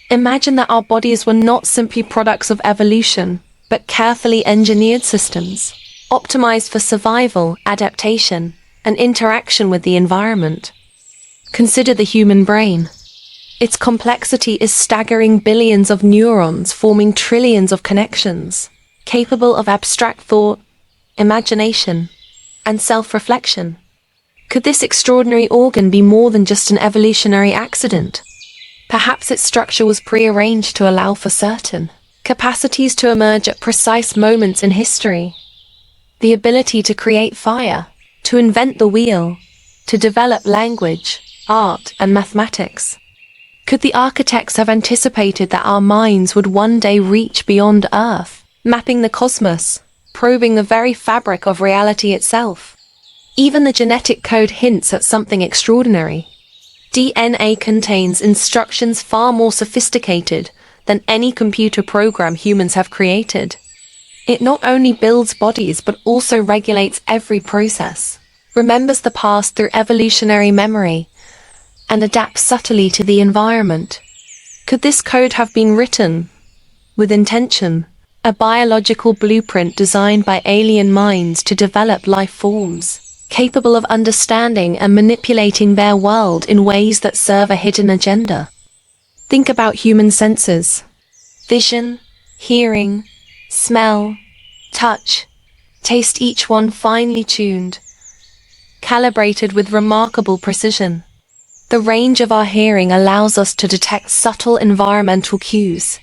Imagine that our bodies were not simply products of evolution, but carefully engineered systems, optimized for survival, adaptation, and interaction with the environment. Consider the human brain. Its complexity is staggering: billions of neurons forming trillions of connections, capable of abstract thought, imagination, and self-reflection. Could this extraordinary organ be more than just an evolutionary accident? Perhaps its structure was prearranged to allow for certain capacities to emerge at precise moments in history. The ability to create fire, to invent the wheel, to develop language, art, and mathematics. Could the architects have anticipated that our minds would one day reach beyond Earth, mapping the cosmos, probing the very fabric of reality itself? Even the genetic code hints at something extraordinary. DNA contains instructions far more sophisticated than any computer program humans have created. It not only builds bodies but also regulates every process, remembers the past through evolutionary memory, and adapts subtly to the environment. Could this code have been written with intention, a biological blueprint designed by alien minds to develop life forms capable of understanding and manipulating their world in ways that serve a hidden agenda? Think about human senses. Vision, hearing, smell, touch, taste, each one finely tuned, calibrated with remarkable precision. The range of our hearing allows us to detect subtle environmental cues.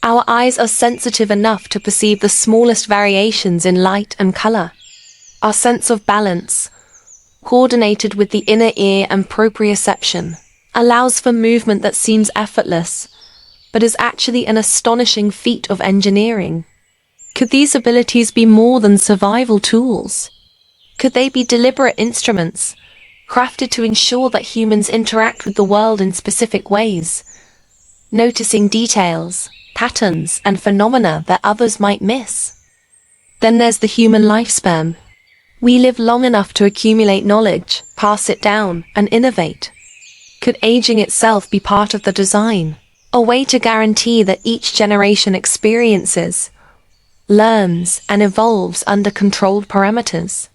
Our eyes are sensitive enough to perceive the smallest variations in light and color. Our sense of balance, coordinated with the inner ear and proprioception, allows for movement that seems effortless, but is actually an astonishing feat of engineering. Could these abilities be more than survival tools? Could they be deliberate instruments, crafted to ensure that humans interact with the world in specific ways, noticing details, patterns, and phenomena that others might miss? Then there's the human lifespan. We live long enough to accumulate knowledge, pass it down, and innovate. Could aging itself be part of the design? A way to guarantee that each generation experiences, learns, and evolves under controlled parameters.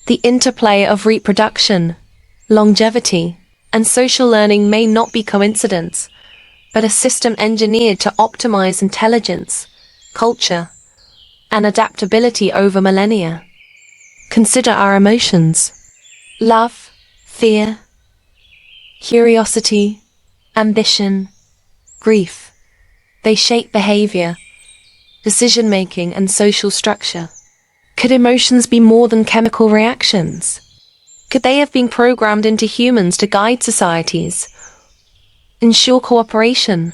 The interplay of reproduction, longevity, and social learning may not be coincidence, but a system engineered to optimize intelligence, culture, and adaptability over millennia. Consider our emotions. Love, fear, curiosity, ambition, grief. They shape behavior, decision-making, and social structure. Could emotions be more than chemical reactions? Could they have been programmed into humans to guide societies, ensure cooperation,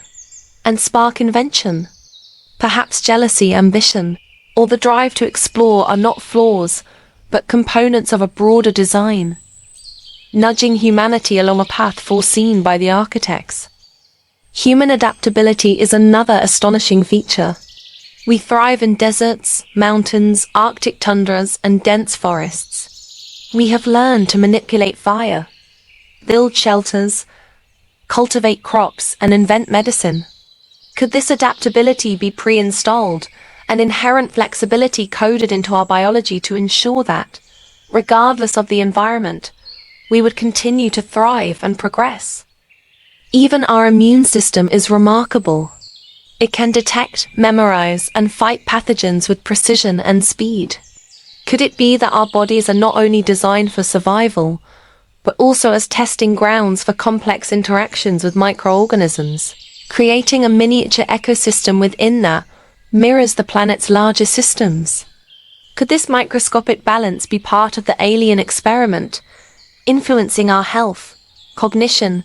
and spark invention? Perhaps jealousy, ambition, or the drive to explore are not flaws, but components of a broader design, nudging humanity along a path foreseen by the architects. Human adaptability is another astonishing feature. We thrive in deserts, mountains, Arctic tundras, and dense forests. We have learned to manipulate fire, build shelters, cultivate crops, and invent medicine. Could this adaptability be pre-installed, an inherent flexibility coded into our biology to ensure that, regardless of the environment, we would continue to thrive and progress? Even our immune system is remarkable. It can detect, memorize, and fight pathogens with precision and speed. Could it be that our bodies are not only designed for survival, but also as testing grounds for complex interactions with microorganisms, creating a miniature ecosystem within that mirrors the planet's larger systems? Could this microscopic balance be part of the alien experiment, influencing our health, cognition,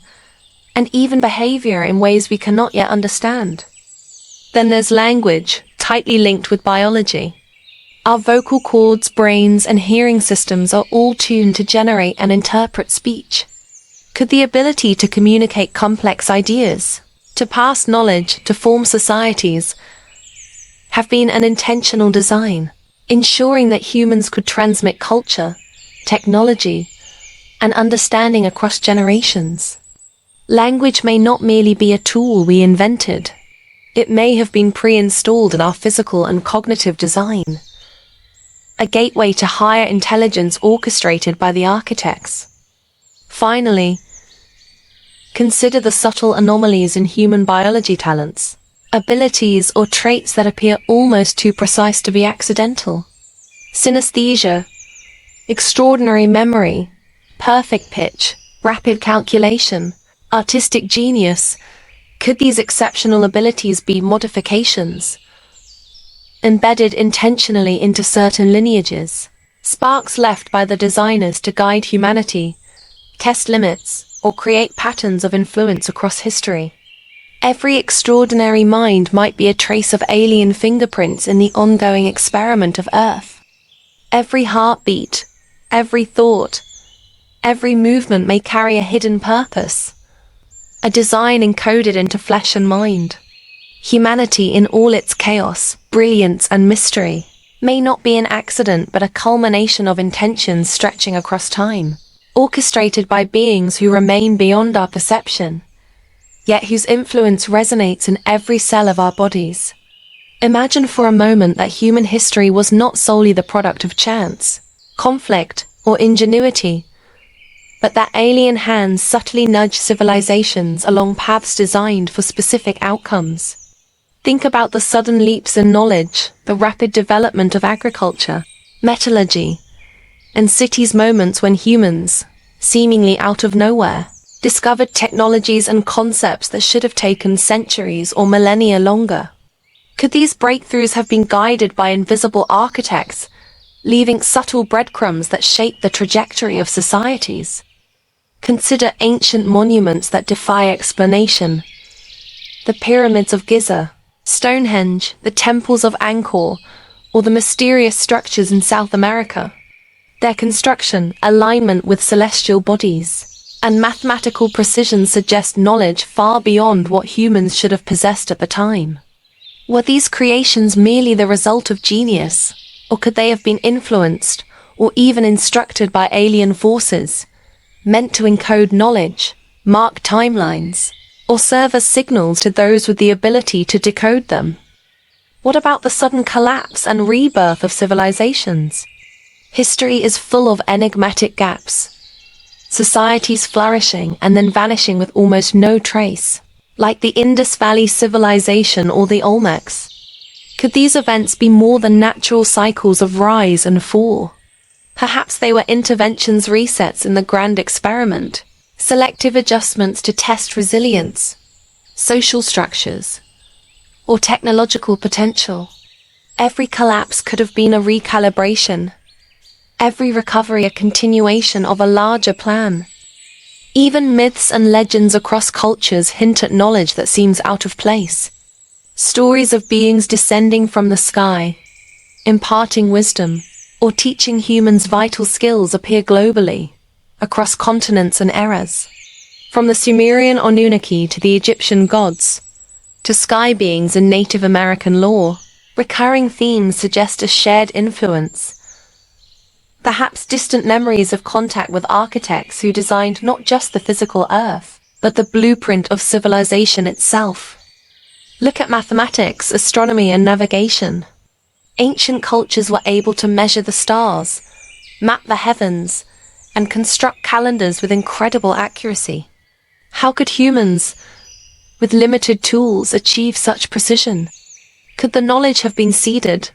and even behavior in ways we cannot yet understand? Then there's language, tightly linked with biology. Our vocal cords, brains, and hearing systems are all tuned to generate and interpret speech. Could the ability to communicate complex ideas, to pass knowledge, to form societies, have been an intentional design, ensuring that humans could transmit culture, technology, and understanding across generations? Language may not merely be a tool we invented. It may have been pre-installed in our physical and cognitive design, a gateway to higher intelligence orchestrated by the architects. Finally, consider the subtle anomalies in human biology talents, abilities or traits that appear almost too precise to be accidental. Synesthesia, extraordinary memory, perfect pitch, rapid calculation, artistic genius. Could these exceptional abilities be modifications embedded intentionally into certain lineages? Sparks left by the designers to guide humanity, test limits, or create patterns of influence across history. Every extraordinary mind might be a trace of alien fingerprints in the ongoing experiment of Earth. Every heartbeat, every thought, every movement may carry a hidden purpose, a design encoded into flesh and mind. Humanity in all its chaos, brilliance, and mystery may not be an accident but a culmination of intentions stretching across time, orchestrated by beings who remain beyond our perception, yet whose influence resonates in every cell of our bodies. Imagine for a moment that human history was not solely the product of chance, conflict, or ingenuity, but that alien hands subtly nudge civilizations along paths designed for specific outcomes. Think about the sudden leaps in knowledge, the rapid development of agriculture, metallurgy, and cities, moments when humans, seemingly out of nowhere, discovered technologies and concepts that should have taken centuries or millennia longer. Could these breakthroughs have been guided by invisible architects, leaving subtle breadcrumbs that shape the trajectory of societies? Consider ancient monuments that defy explanation. The pyramids of Giza, Stonehenge, the temples of Angkor, or the mysterious structures in South America. Their construction, alignment with celestial bodies, and mathematical precision suggest knowledge far beyond what humans should have possessed at the time. Were these creations merely the result of genius, or could they have been influenced, or even instructed by alien forces, meant to encode knowledge, mark timelines, or serve as signals to those with the ability to decode them? What about the sudden collapse and rebirth of civilizations? History is full of enigmatic gaps, societies flourishing and then vanishing with almost no trace, like the Indus Valley Civilization or the Olmecs. Could these events be more than natural cycles of rise and fall? Perhaps they were interventions, resets in the grand experiment, selective adjustments to test resilience, social structures, or technological potential. Every collapse could have been a recalibration, every recovery a continuation of a larger plan. Even myths and legends across cultures hint at knowledge that seems out of place. Stories of beings descending from the sky, imparting wisdom, or teaching humans vital skills appear globally, across continents and eras. From the Sumerian Anunnaki to the Egyptian gods, to sky beings in Native American lore, recurring themes suggest a shared influence. Perhaps distant memories of contact with architects who designed not just the physical earth, but the blueprint of civilization itself. Look at mathematics, astronomy, and navigation. Ancient cultures were able to measure the stars, map the heavens, and construct calendars with incredible accuracy. How could humans, with limited tools, achieve such precision? Could the knowledge have been seeded,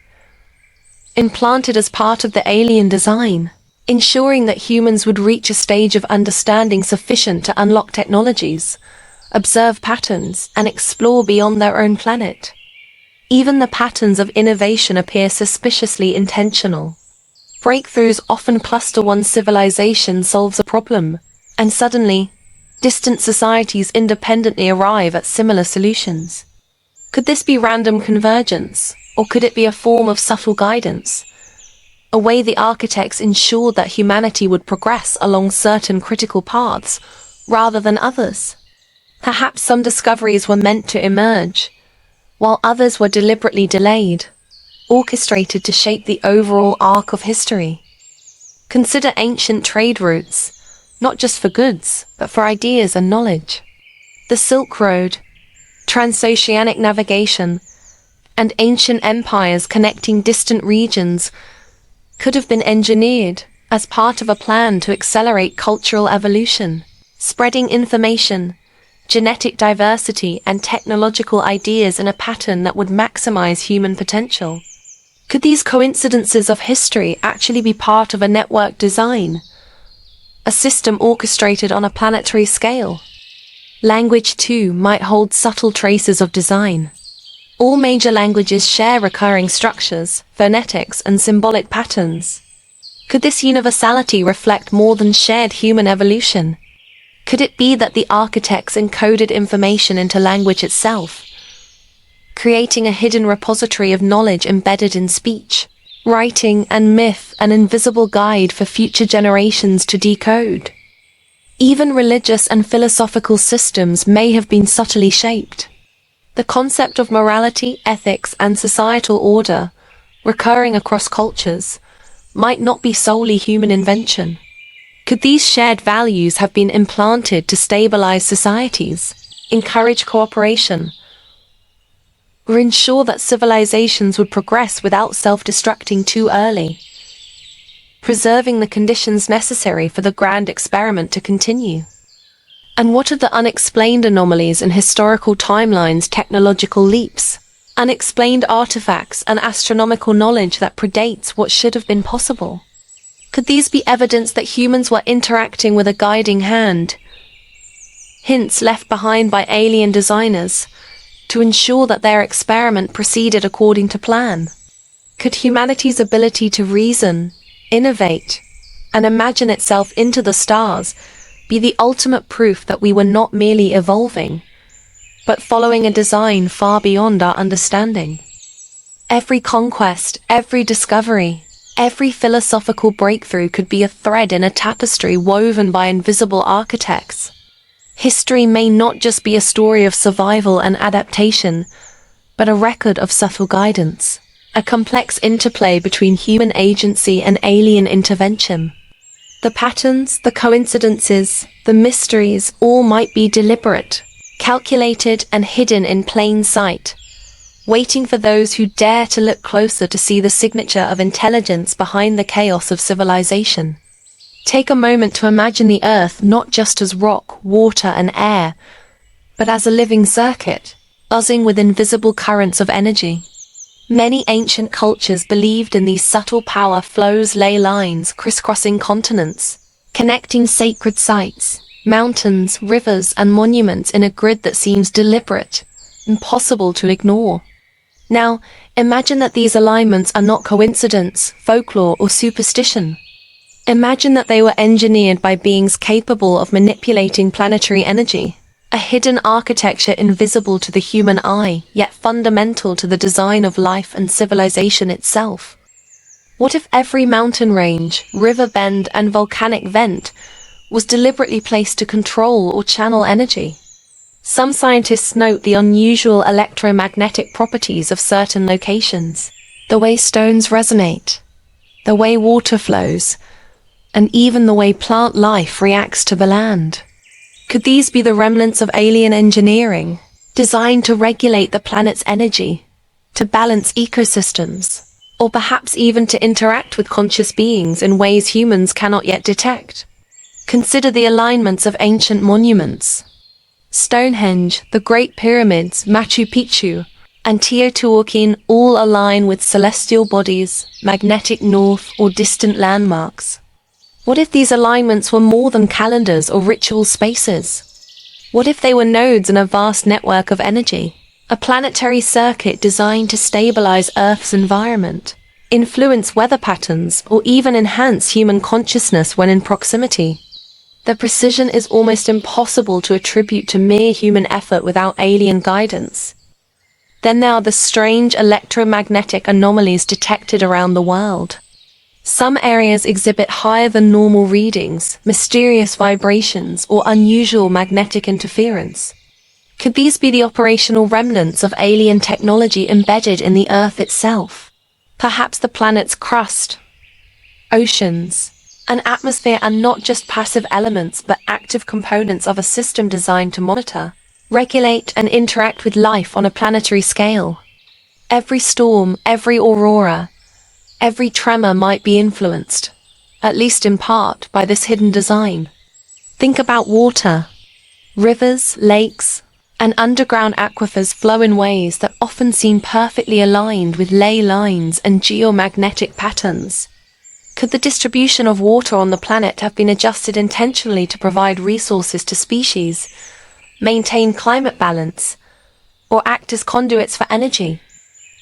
implanted as part of the alien design, ensuring that humans would reach a stage of understanding sufficient to unlock technologies, observe patterns, and explore beyond their own planet? Even the patterns of innovation appear suspiciously intentional. Breakthroughs often cluster one civilization solves a problem, and suddenly, distant societies independently arrive at similar solutions. Could this be random convergence, or could it be a form of subtle guidance? A way the architects ensured that humanity would progress along certain critical paths, rather than others. Perhaps some discoveries were meant to emerge, while others were deliberately delayed, orchestrated to shape the overall arc of history. Consider ancient trade routes, not just for goods, but for ideas and knowledge. The Silk Road, transoceanic navigation, and ancient empires connecting distant regions could have been engineered as part of a plan to accelerate cultural evolution, spreading information, genetic diversity, and technological ideas in a pattern that would maximize human potential. Could these coincidences of history actually be part of a network design? A system orchestrated on a planetary scale? Language, too, might hold subtle traces of design. All major languages share recurring structures, phonetics, and symbolic patterns. Could this universality reflect more than shared human evolution? Could it be that the architects encoded information into language itself, creating a hidden repository of knowledge embedded in speech, writing, and myth, an invisible guide for future generations to decode? Even religious and philosophical systems may have been subtly shaped. The concept of morality, ethics, and societal order, recurring across cultures, might not be solely human invention. Could these shared values have been implanted to stabilize societies, encourage cooperation, or ensure that civilizations would progress without self-destructing too early, preserving the conditions necessary for the grand experiment to continue? And what of the unexplained anomalies in historical timelines, technological leaps, unexplained artifacts, and astronomical knowledge that predates what should have been possible? Could these be evidence that humans were interacting with a guiding hand, hints left behind by alien designers to ensure that their experiment proceeded according to plan? Could humanity's ability to reason, innovate, and imagine itself into the stars be the ultimate proof that we were not merely evolving, but following a design far beyond our understanding? Every conquest, every discovery, every philosophical breakthrough could be a thread in a tapestry woven by invisible architects. History may not just be a story of survival and adaptation, but a record of subtle guidance, a complex interplay between human agency and alien intervention. The patterns, the coincidences, the mysteries, all might be deliberate, calculated, and hidden in plain sight, waiting for those who dare to look closer to see the signature of intelligence behind the chaos of civilization. Take a moment to imagine the Earth not just as rock, water, and air, but as a living circuit, buzzing with invisible currents of energy. Many ancient cultures believed in these subtle power flows, ley lines crisscrossing continents, connecting sacred sites, mountains, rivers, and monuments in a grid that seems deliberate, impossible to ignore. Now, imagine that these alignments are not coincidence, folklore, or superstition. Imagine that they were engineered by beings capable of manipulating planetary energy, a hidden architecture invisible to the human eye, yet fundamental to the design of life and civilization itself. What if every mountain range, river bend, and volcanic vent was deliberately placed to control or channel energy? Some scientists note the unusual electromagnetic properties of certain locations, the way stones resonate, the way water flows, and even the way plant life reacts to the land. Could these be the remnants of alien engineering, designed to regulate the planet's energy, to balance ecosystems, or perhaps even to interact with conscious beings in ways humans cannot yet detect? Consider the alignments of ancient monuments. Stonehenge, the Great Pyramids, Machu Picchu, and Teotihuacan all align with celestial bodies, magnetic north, or distant landmarks. What if these alignments were more than calendars or ritual spaces? What if they were nodes in a vast network of energy, a planetary circuit designed to stabilize Earth's environment, influence weather patterns, or even enhance human consciousness when in proximity? The precision is almost impossible to attribute to mere human effort without alien guidance. Then there are the strange electromagnetic anomalies detected around the world. Some areas exhibit higher than normal readings, mysterious vibrations, or unusual magnetic interference. Could these be the operational remnants of alien technology embedded in the Earth itself? Perhaps the planet's crust, oceans, and atmosphere are not just passive elements but active components of a system designed to monitor, regulate, and interact with life on a planetary scale. Every storm, every aurora, every tremor might be influenced, at least in part, by this hidden design. Think about water. Rivers, lakes, and underground aquifers flow in ways that often seem perfectly aligned with ley lines and geomagnetic patterns. Could the distribution of water on the planet have been adjusted intentionally to provide resources to species, maintain climate balance, or act as conduits for energy?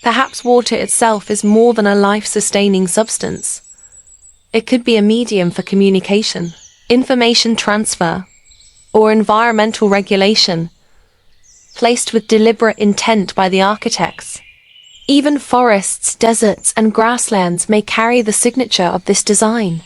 Perhaps water itself is more than a life-sustaining substance. It could be a medium for communication, information transfer, or environmental regulation, placed with deliberate intent by the architects. Even forests, deserts, and grasslands may carry the signature of this design.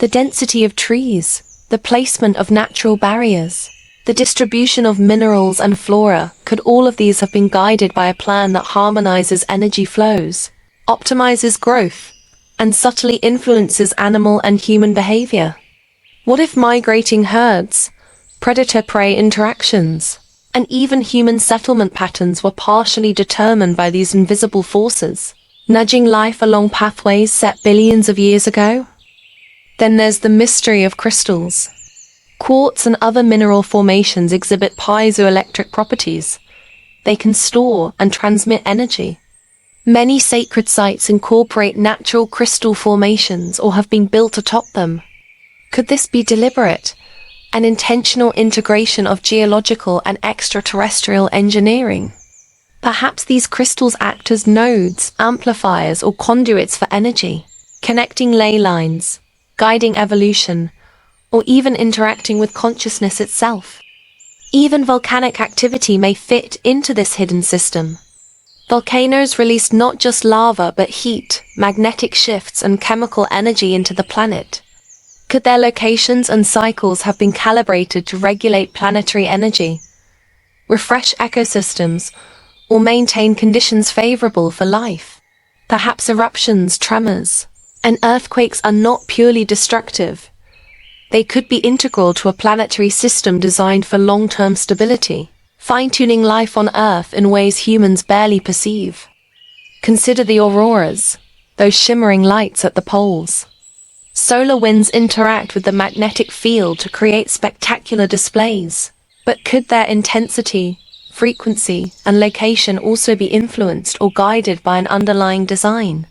The density of trees, the placement of natural barriers, the distribution of minerals and flora, could all of these have been guided by a plan that harmonizes energy flows, optimizes growth, and subtly influences animal and human behavior? What if migrating herds, predator-prey interactions, and even human settlement patterns were partially determined by these invisible forces, nudging life along pathways set billions of years ago? Then there's the mystery of crystals. Quartz and other mineral formations exhibit piezoelectric properties. They can store and transmit energy. Many sacred sites incorporate natural crystal formations or have been built atop them. Could this be deliberate, an intentional integration of geological and extraterrestrial engineering? Perhaps these crystals act as nodes, amplifiers, or conduits for energy, connecting ley lines, guiding evolution, or even interacting with consciousness itself. Even volcanic activity may fit into this hidden system. Volcanoes release not just lava but heat, magnetic shifts, and chemical energy into the planet. Could their locations and cycles have been calibrated to regulate planetary energy, refresh ecosystems, or maintain conditions favorable for life? Perhaps eruptions, tremors, and earthquakes are not purely destructive. They could be integral to a planetary system designed for long-term stability, fine-tuning life on Earth in ways humans barely perceive. Consider the auroras, those shimmering lights at the poles. Solar winds interact with the magnetic field to create spectacular displays. But could their intensity, frequency, and location also be influenced or guided by an underlying design?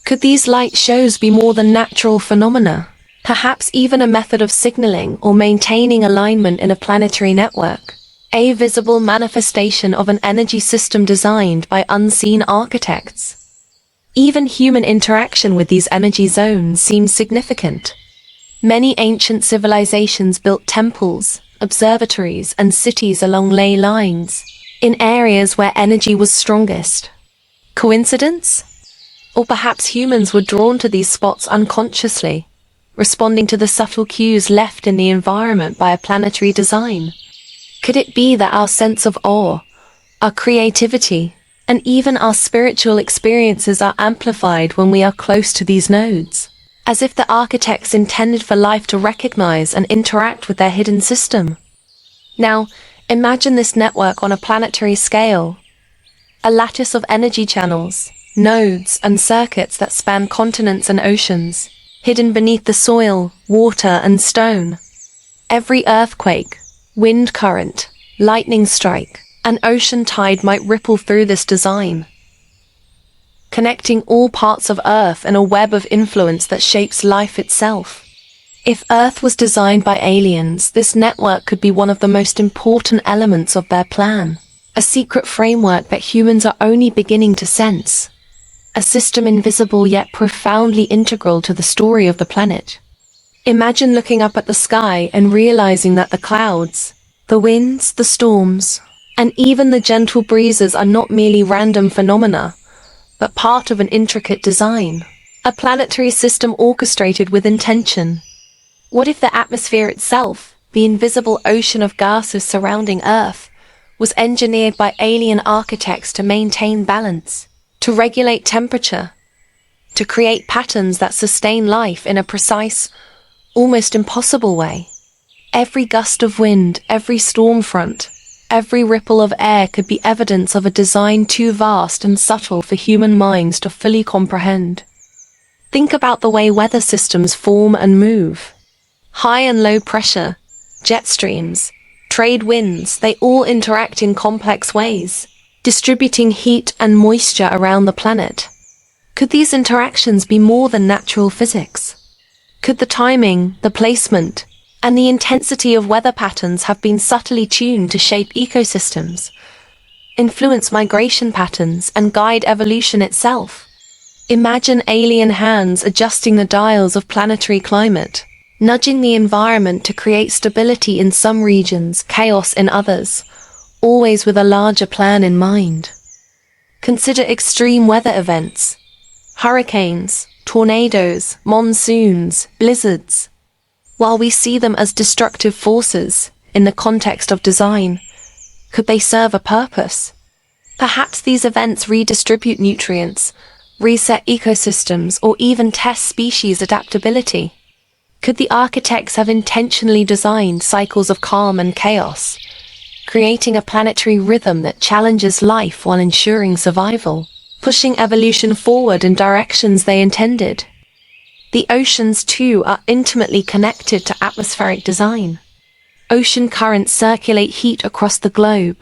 Could these light shows be more than natural phenomena? Perhaps even a method of signaling or maintaining alignment in a planetary network, a visible manifestation of an energy system designed by unseen architects. Even human interaction with these energy zones seems significant. Many ancient civilizations built temples, observatories, and cities along ley lines, in areas where energy was strongest. Coincidence? Or perhaps humans were drawn to these spots unconsciously, responding to the subtle cues left in the environment by a planetary design? Could it be that our sense of awe, our creativity, and even our spiritual experiences are amplified when we are close to these nodes, as if the architects intended for life to recognize and interact with their hidden system? Now, imagine this network on a planetary scale, a lattice of energy channels, nodes, and circuits that span continents and oceans, hidden beneath the soil, water, and stone. Every earthquake, wind current, lightning strike, and ocean tide might ripple through this design, connecting all parts of Earth in a web of influence that shapes life itself. If Earth was designed by aliens, this network could be one of the most important elements of their plan, a secret framework that humans are only beginning to sense. A system invisible yet profoundly integral to the story of the planet. Imagine looking up at the sky and realizing that the clouds, the winds, the storms, and even the gentle breezes are not merely random phenomena, but part of an intricate design. A planetary system orchestrated with intention. What if the atmosphere itself, the invisible ocean of gases surrounding Earth, was engineered by alien architects to maintain balance, to regulate temperature, to create patterns that sustain life in a precise, almost impossible way? Every gust of wind, every storm front, every ripple of air could be evidence of a design too vast and subtle for human minds to fully comprehend. Think about the way weather systems form and move. High and low pressure, jet streams, trade winds, they all interact in complex ways, distributing heat and moisture around the planet. Could these interactions be more than natural physics? Could the timing, the placement, and the intensity of weather patterns have been subtly tuned to shape ecosystems, influence migration patterns, and guide evolution itself? Imagine alien hands adjusting the dials of planetary climate, nudging the environment to create stability in some regions, chaos in others, always with a larger plan in mind. Consider extreme weather events: hurricanes, tornadoes, monsoons, blizzards. While we see them as destructive forces in the context of design, could they serve a purpose? Perhaps these events redistribute nutrients, reset ecosystems, or even test species adaptability. Could the architects have intentionally designed cycles of calm and chaos, creating a planetary rhythm that challenges life while ensuring survival, pushing evolution forward in directions they intended? The oceans, too, are intimately connected to atmospheric design. Ocean currents circulate heat across the globe,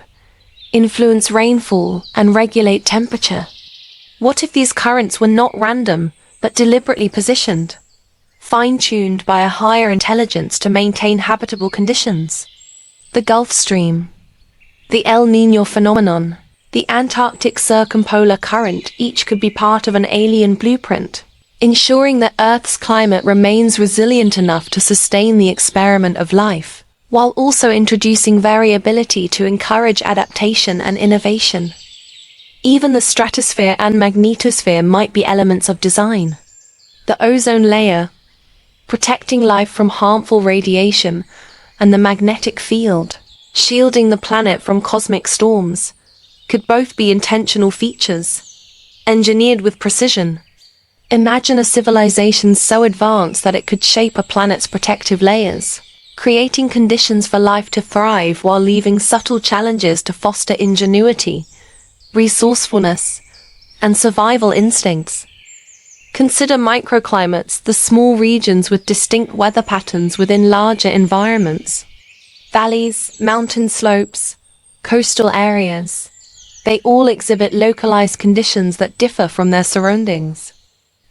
influence rainfall, and regulate temperature. What if these currents were not random, but deliberately positioned, fine-tuned by a higher intelligence to maintain habitable conditions? The Gulf Stream, the El Niño phenomenon, the Antarctic circumpolar current, each could be part of an alien blueprint, ensuring that Earth's climate remains resilient enough to sustain the experiment of life, while also introducing variability to encourage adaptation and innovation. Even the stratosphere and magnetosphere might be elements of design. The ozone layer, protecting life from harmful radiation, and the magnetic field, shielding the planet from cosmic storms, could both be intentional features, engineered with precision. Imagine a civilization so advanced that it could shape a planet's protective layers, creating conditions for life to thrive while leaving subtle challenges to foster ingenuity, resourcefulness, and survival instincts. Consider microclimates, the small regions with distinct weather patterns within larger environments. Valleys, mountain slopes, coastal areas. They all exhibit localized conditions that differ from their surroundings.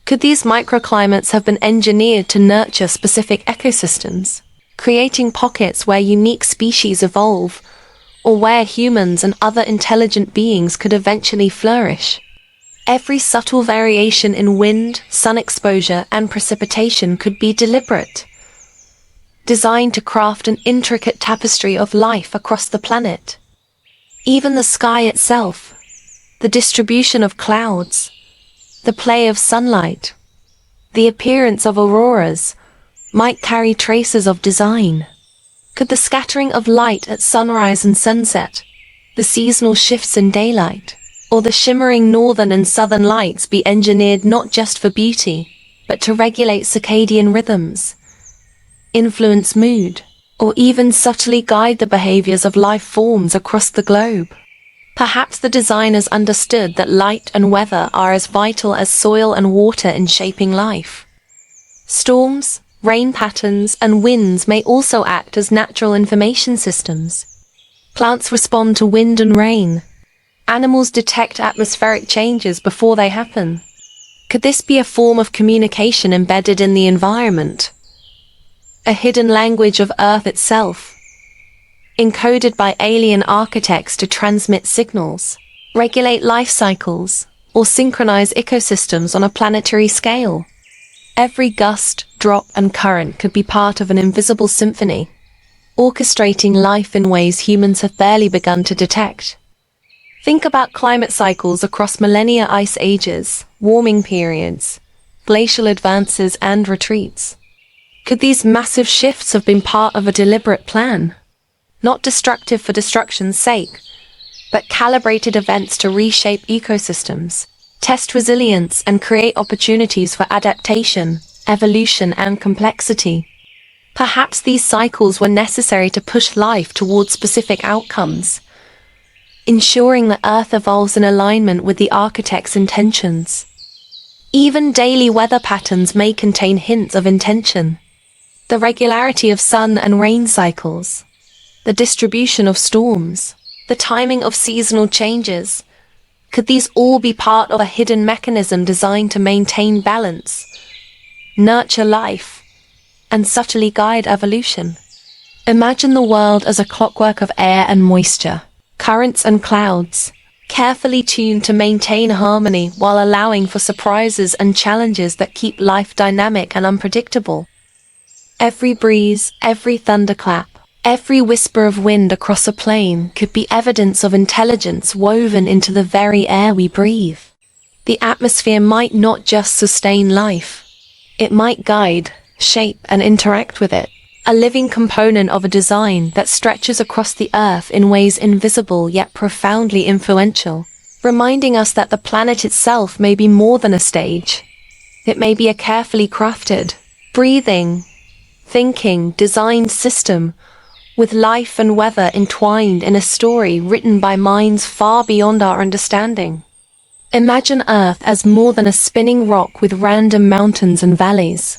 Could these microclimates have been engineered to nurture specific ecosystems, creating pockets where unique species evolve, or where humans and other intelligent beings could eventually flourish? Every subtle variation in wind, sun exposure, and precipitation could be deliberate, designed to craft an intricate tapestry of life across the planet. Even the sky itself, the distribution of clouds, the play of sunlight, the appearance of auroras, might carry traces of design. Could the scattering of light at sunrise and sunset, the seasonal shifts in daylight, or the shimmering northern and southern lights be engineered not just for beauty, but to regulate circadian rhythms, influence mood, or even subtly guide the behaviors of life forms across the globe? Perhaps the designers understood that light and weather are as vital as soil and water in shaping life. Storms, rain patterns, and winds may also act as natural information systems. Plants respond to wind and rain. Animals detect atmospheric changes before they happen. Could this be a form of communication embedded in the environment? A hidden language of Earth itself, encoded by alien architects to transmit signals, regulate life cycles, or synchronize ecosystems on a planetary scale? Every gust, drop, and current could be part of an invisible symphony, orchestrating life in ways humans have barely begun to detect. Think about climate cycles across millennia: ice ages, warming periods, glacial advances, and retreats. Could these massive shifts have been part of a deliberate plan? Not destructive for destruction's sake, but calibrated events to reshape ecosystems, test resilience, and create opportunities for adaptation, evolution, and complexity. Perhaps these cycles were necessary to push life towards specific outcomes, ensuring that Earth evolves in alignment with the architect's intentions. Even daily weather patterns may contain hints of intention. The regularity of sun and rain cycles, the distribution of storms, the timing of seasonal changes? Could these all be part of a hidden mechanism designed to maintain balance, nurture life, and subtly guide evolution? Imagine the world as a clockwork of air and moisture, currents and clouds, carefully tuned to maintain harmony while allowing for surprises and challenges that keep life dynamic and unpredictable. Every breeze, every thunderclap, every whisper of wind across a plain could be evidence of intelligence woven into the very air we breathe. The atmosphere might not just sustain life. It might guide, shape, and interact with it, a living component of a design that stretches across the earth in ways invisible yet profoundly influential, reminding us that the planet itself may be more than a stage. It may be a carefully crafted, breathing, thinking, designed system, with life and weather entwined in a story written by minds far beyond our understanding. Imagine Earth as more than a spinning rock with random mountains and valleys.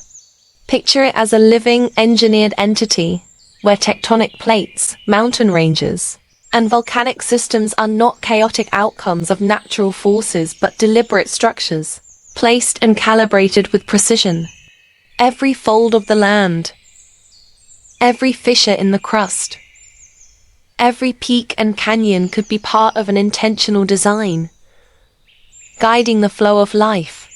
Picture it as a living, engineered entity, where tectonic plates, mountain ranges, and volcanic systems are not chaotic outcomes of natural forces but deliberate structures, placed and calibrated with precision. Every fold of the land, every fissure in the crust, every peak and canyon could be part of an intentional design, guiding the flow of life,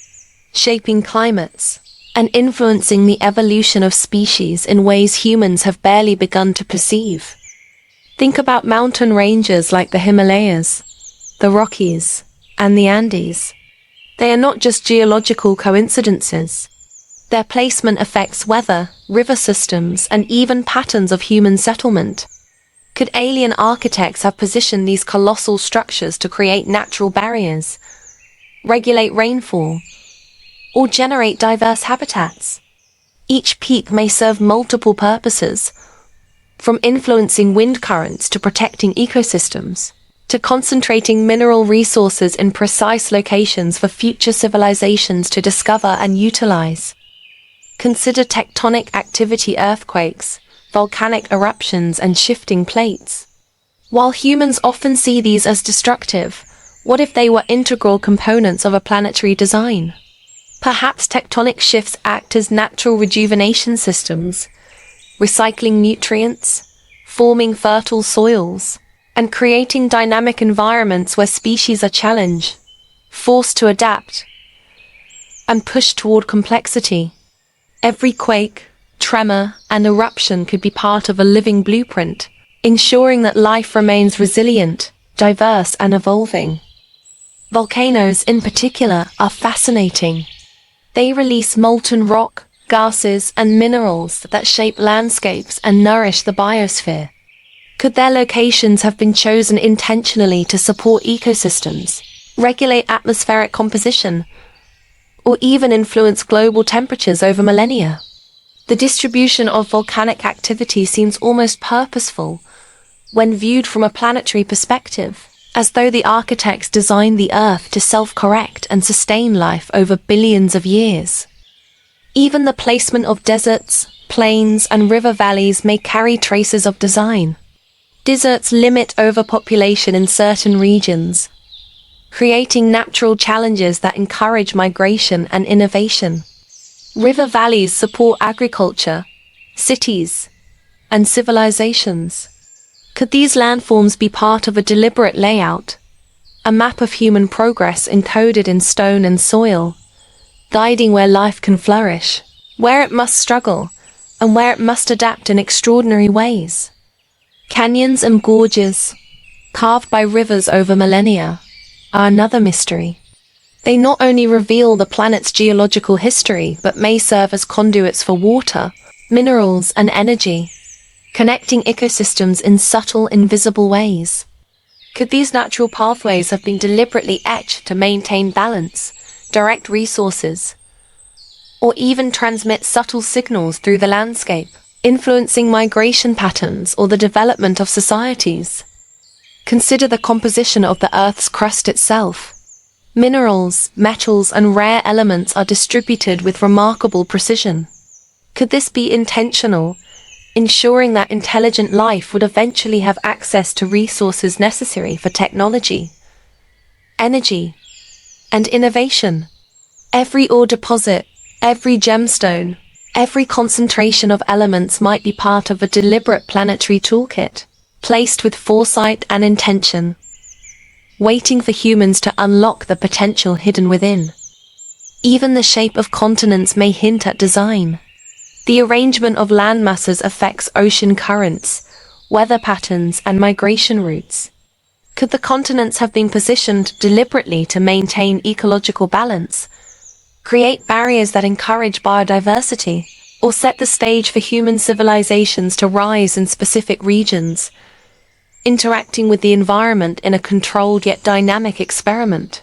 shaping climates, and influencing the evolution of species in ways humans have barely begun to perceive. Think about mountain ranges like the Himalayas, the Rockies, and the Andes. They are not just geological coincidences. Their placement affects weather, river systems, and even patterns of human settlement. Could alien architects have positioned these colossal structures to create natural barriers, regulate rainfall, or generate diverse habitats? Each peak may serve multiple purposes, from influencing wind currents to protecting ecosystems, to concentrating mineral resources in precise locations for future civilizations to discover and utilize. Consider tectonic activity: earthquakes, volcanic eruptions, and shifting plates. While humans often see these as destructive, what if they were integral components of a planetary design? Perhaps tectonic shifts act as natural rejuvenation systems, recycling nutrients, forming fertile soils, and creating dynamic environments where species are challenged, forced to adapt, and pushed toward complexity. Every quake, tremor, and eruption could be part of a living blueprint, ensuring that life remains resilient, diverse, and evolving. Volcanoes, in particular, are fascinating. They release molten rock, gases, and minerals that shape landscapes and nourish the biosphere. Could their locations have been chosen intentionally to support ecosystems, regulate atmospheric composition, or even influence global temperatures over millennia? The distribution of volcanic activity seems almost purposeful when viewed from a planetary perspective, as though the architects designed the Earth to self-correct and sustain life over billions of years. Even the placement of deserts, plains, and river valleys may carry traces of design. Deserts limit overpopulation in certain regions, creating natural challenges that encourage migration and innovation. River valleys support agriculture, cities, and civilizations. Could these landforms be part of a deliberate layout, a map of human progress encoded in stone and soil, guiding where life can flourish, where it must struggle, and where it must adapt in extraordinary ways? Canyons and gorges, carved by rivers over millennia, are another mystery. They not only reveal the planet's geological history, but may serve as conduits for water, minerals, and energy, connecting ecosystems in subtle, invisible ways. Could these natural pathways have been deliberately etched to maintain balance, direct resources, or even transmit subtle signals through the landscape, influencing migration patterns or the development of societies? Consider the composition of the Earth's crust itself. Minerals, metals, and rare elements are distributed with remarkable precision. Could this be intentional, ensuring that intelligent life would eventually have access to resources necessary for technology, energy, and innovation. Every ore deposit, every gemstone, every concentration of elements might be part of a deliberate planetary toolkit, placed with foresight and intention, waiting for humans to unlock the potential hidden within. Even the shape of continents may hint at design. The arrangement of landmasses affects ocean currents, weather patterns, and migration routes. Could the continents have been positioned deliberately to maintain ecological balance, create barriers that encourage biodiversity, or set the stage for human civilizations to rise in specific regions, interacting with the environment in a controlled yet dynamic experiment?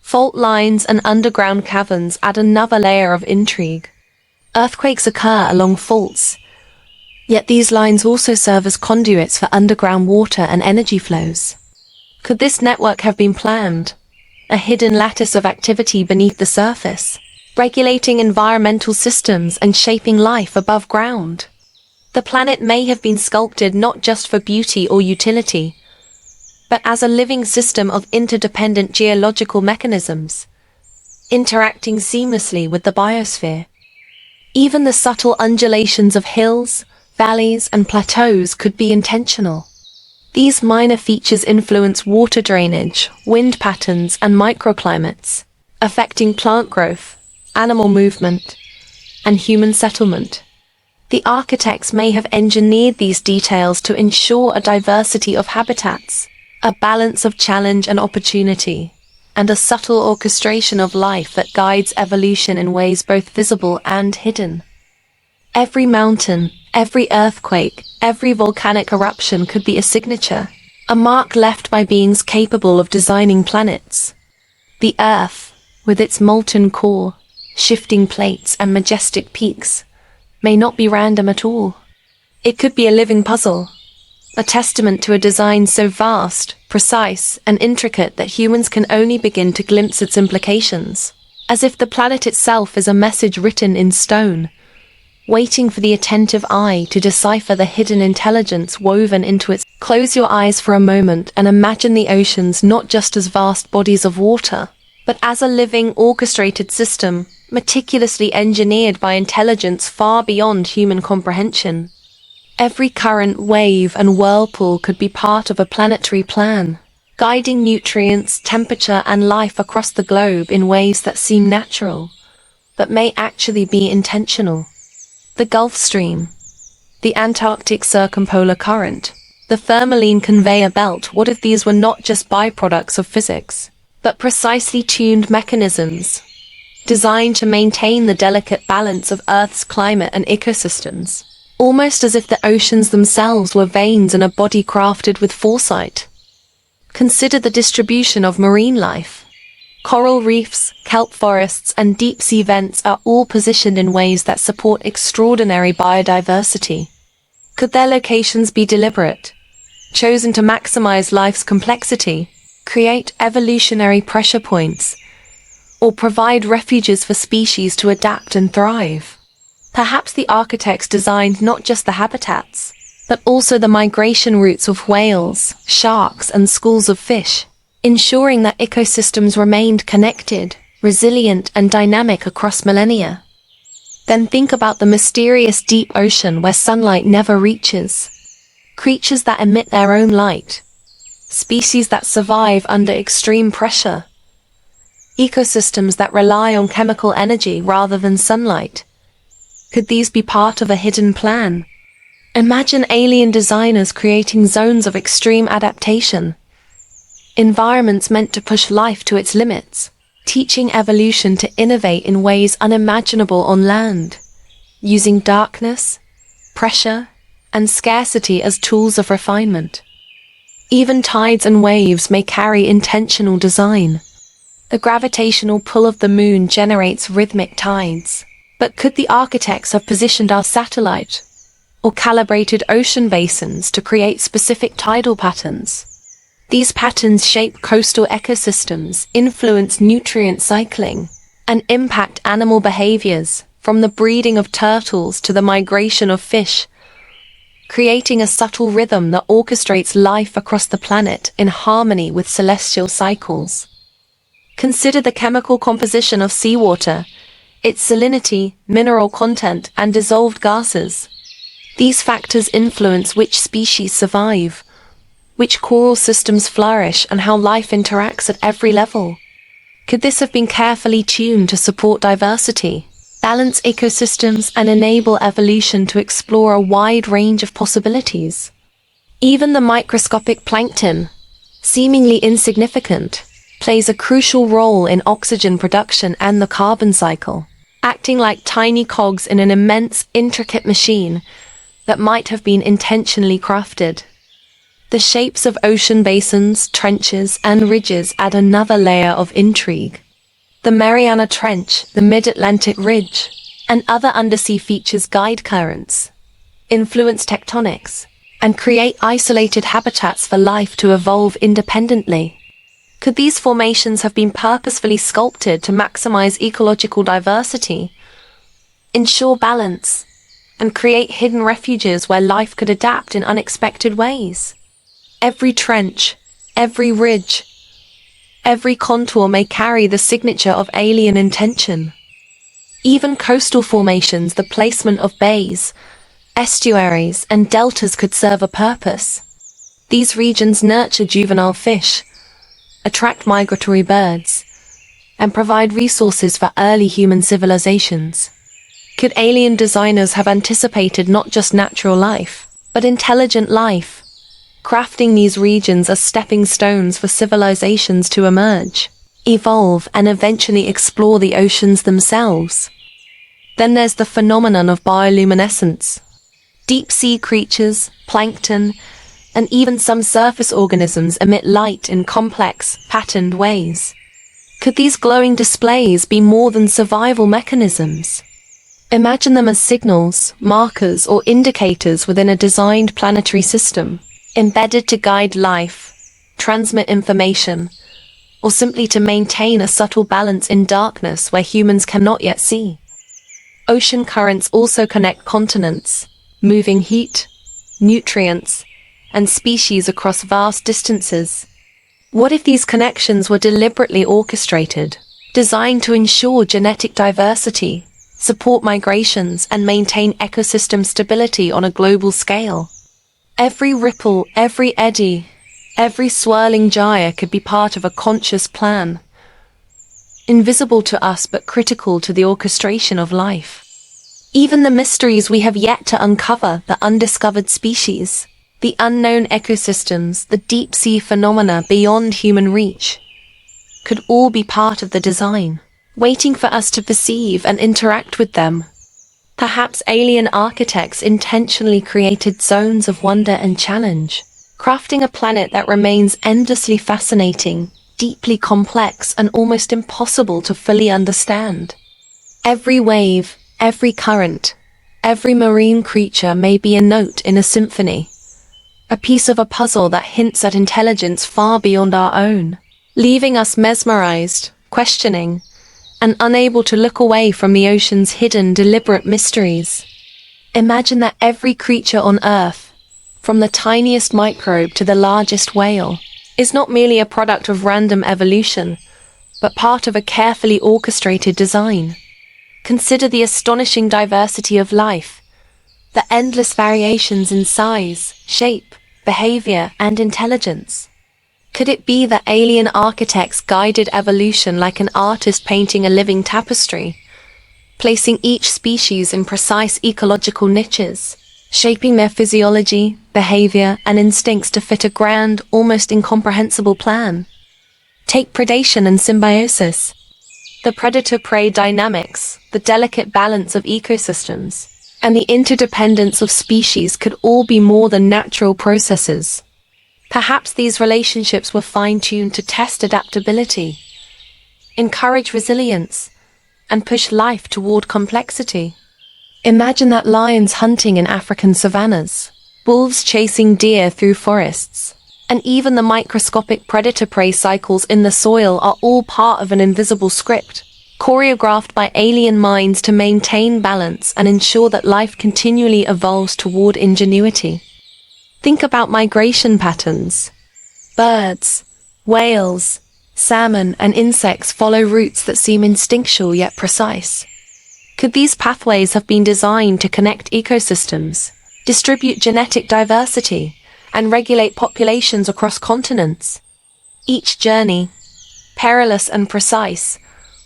Fault lines and underground caverns add another layer of intrigue. Earthquakes occur along faults, yet these lines also serve as conduits for underground water and energy flows. Could this network have been planned? A hidden lattice of activity beneath the surface, regulating environmental systems and shaping life above ground. The planet may have been sculpted not just for beauty or utility, but as a living system of interdependent geological mechanisms, interacting seamlessly with the biosphere. Even the subtle undulations of hills, valleys, and plateaus could be intentional. These minor features influence water drainage, wind patterns, and microclimates, affecting plant growth, animal movement, and human settlement. The architects may have engineered these details to ensure a diversity of habitats, a balance of challenge and opportunity, and a subtle orchestration of life that guides evolution in ways both visible and hidden. Every mountain, every earthquake, every volcanic eruption could be a signature, a mark left by beings capable of designing planets. The Earth, with its molten core, shifting plates, and majestic peaks, may not be random at all. It could be a living puzzle, a testament to a design so vast, precise, and intricate that humans can only begin to glimpse its implications, as if the planet itself is a message written in stone, waiting for the attentive eye to decipher the hidden intelligence woven into its. Close your eyes for a moment and imagine the oceans not just as vast bodies of water, but as a living, orchestrated system, meticulously engineered by intelligence far beyond human comprehension. Every current, wave, and whirlpool could be part of a planetary plan, guiding nutrients, temperature, and life across the globe in ways that seem natural, but may actually be intentional. The Gulf Stream, the Antarctic Circumpolar Current, the Thermaline Conveyor Belt. What if these were not just byproducts of physics, but precisely tuned mechanisms, designed to maintain the delicate balance of Earth's climate and ecosystems, almost as if the oceans themselves were veins in a body crafted with foresight? Consider the distribution of marine life. Coral reefs, kelp forests, and deep-sea vents are all positioned in ways that support extraordinary biodiversity. Could their locations be deliberate, chosen to maximize life's complexity, create evolutionary pressure points, or provide refuges for species to adapt and thrive? Perhaps the architects designed not just the habitats, but also the migration routes of whales, sharks, and schools of fish, ensuring that ecosystems remained connected, resilient, and dynamic across millennia. Then think about the mysterious deep ocean where sunlight never reaches. Creatures that emit their own light, species that survive under extreme pressure, ecosystems that rely on chemical energy rather than sunlight. Could these be part of a hidden plan? Imagine alien designers creating zones of extreme adaptation, environments meant to push life to its limits, teaching evolution to innovate in ways unimaginable on land, using darkness, pressure, and scarcity as tools of refinement. Even tides and waves may carry intentional design. The gravitational pull of the moon generates rhythmic tides. But could the architects have positioned our satellite or calibrated ocean basins to create specific tidal patterns? These patterns shape coastal ecosystems, influence nutrient cycling, and impact animal behaviors, from the breeding of turtles to the migration of fish, creating a subtle rhythm that orchestrates life across the planet in harmony with celestial cycles. Consider the chemical composition of seawater, its salinity, mineral content, and dissolved gases. These factors influence which species survive, which coral systems flourish, and how life interacts at every level. Could this have been carefully tuned to support diversity, balance ecosystems, and enable evolution to explore a wide range of possibilities? Even the microscopic plankton, seemingly insignificant, plays a crucial role in oxygen production and the carbon cycle, acting like tiny cogs in an immense, intricate machine that might have been intentionally crafted. The shapes of ocean basins, trenches, and ridges add another layer of intrigue. The Mariana Trench, the Mid-Atlantic Ridge, and other undersea features guide currents, influence tectonics, and create isolated habitats for life to evolve independently. Could these formations have been purposefully sculpted to maximize ecological diversity, ensure balance, and create hidden refuges where life could adapt in unexpected ways? Every trench, every ridge, every contour may carry the signature of alien intention. Even coastal formations, the placement of bays, estuaries, and deltas could serve a purpose. These regions nurture juvenile fish, attract migratory birds, and provide resources for early human civilizations. Could alien designers have anticipated not just natural life, but intelligent life, crafting these regions as stepping stones for civilizations to emerge, evolve, and eventually explore the oceans themselves? Then there's the phenomenon of bioluminescence. Deep-sea creatures, plankton, and even some surface organisms emit light in complex, patterned ways. Could these glowing displays be more than survival mechanisms? Imagine them as signals, markers, or indicators within a designed planetary system, embedded to guide life, transmit information, or simply to maintain a subtle balance in darkness where humans cannot yet see. Ocean currents also connect continents, moving heat, nutrients, and species across vast distances. What if these connections were deliberately orchestrated, designed to ensure genetic diversity, support migrations, and maintain ecosystem stability on a global scale? Every ripple, every eddy, every swirling gyre could be part of a conscious plan, invisible to us but critical to the orchestration of life. Even the mysteries we have yet to uncover, the undiscovered species, the unknown ecosystems, the deep-sea phenomena beyond human reach, could all be part of the design, waiting for us to perceive and interact with them. Perhaps alien architects intentionally created zones of wonder and challenge, crafting a planet that remains endlessly fascinating, deeply complex, and almost impossible to fully understand. Every wave, every current, every marine creature may be a note in a symphony, a piece of a puzzle that hints at intelligence far beyond our own, leaving us mesmerized, questioning, and unable to look away from the ocean's hidden, deliberate mysteries. Imagine that every creature on Earth, from the tiniest microbe to the largest whale, is not merely a product of random evolution, but part of a carefully orchestrated design. Consider the astonishing diversity of life, the endless variations in size, shape, behavior, and intelligence. Could it be that alien architects guided evolution like an artist painting a living tapestry, placing each species in precise ecological niches, shaping their physiology, behavior, and instincts to fit a grand, almost incomprehensible plan? Take predation and symbiosis. The predator-prey dynamics, the delicate balance of ecosystems, and the interdependence of species could all be more than natural processes. Perhaps these relationships were fine-tuned to test adaptability, encourage resilience, and push life toward complexity. Imagine that lions hunting in African savannas, wolves chasing deer through forests, and even the microscopic predator-prey cycles in the soil are all part of an invisible script, choreographed by alien minds to maintain balance and ensure that life continually evolves toward ingenuity. Think about migration patterns. Birds, whales, salmon, and insects follow routes that seem instinctual yet precise. Could these pathways have been designed to connect ecosystems, distribute genetic diversity, and regulate populations across continents? Each journey, perilous and precise,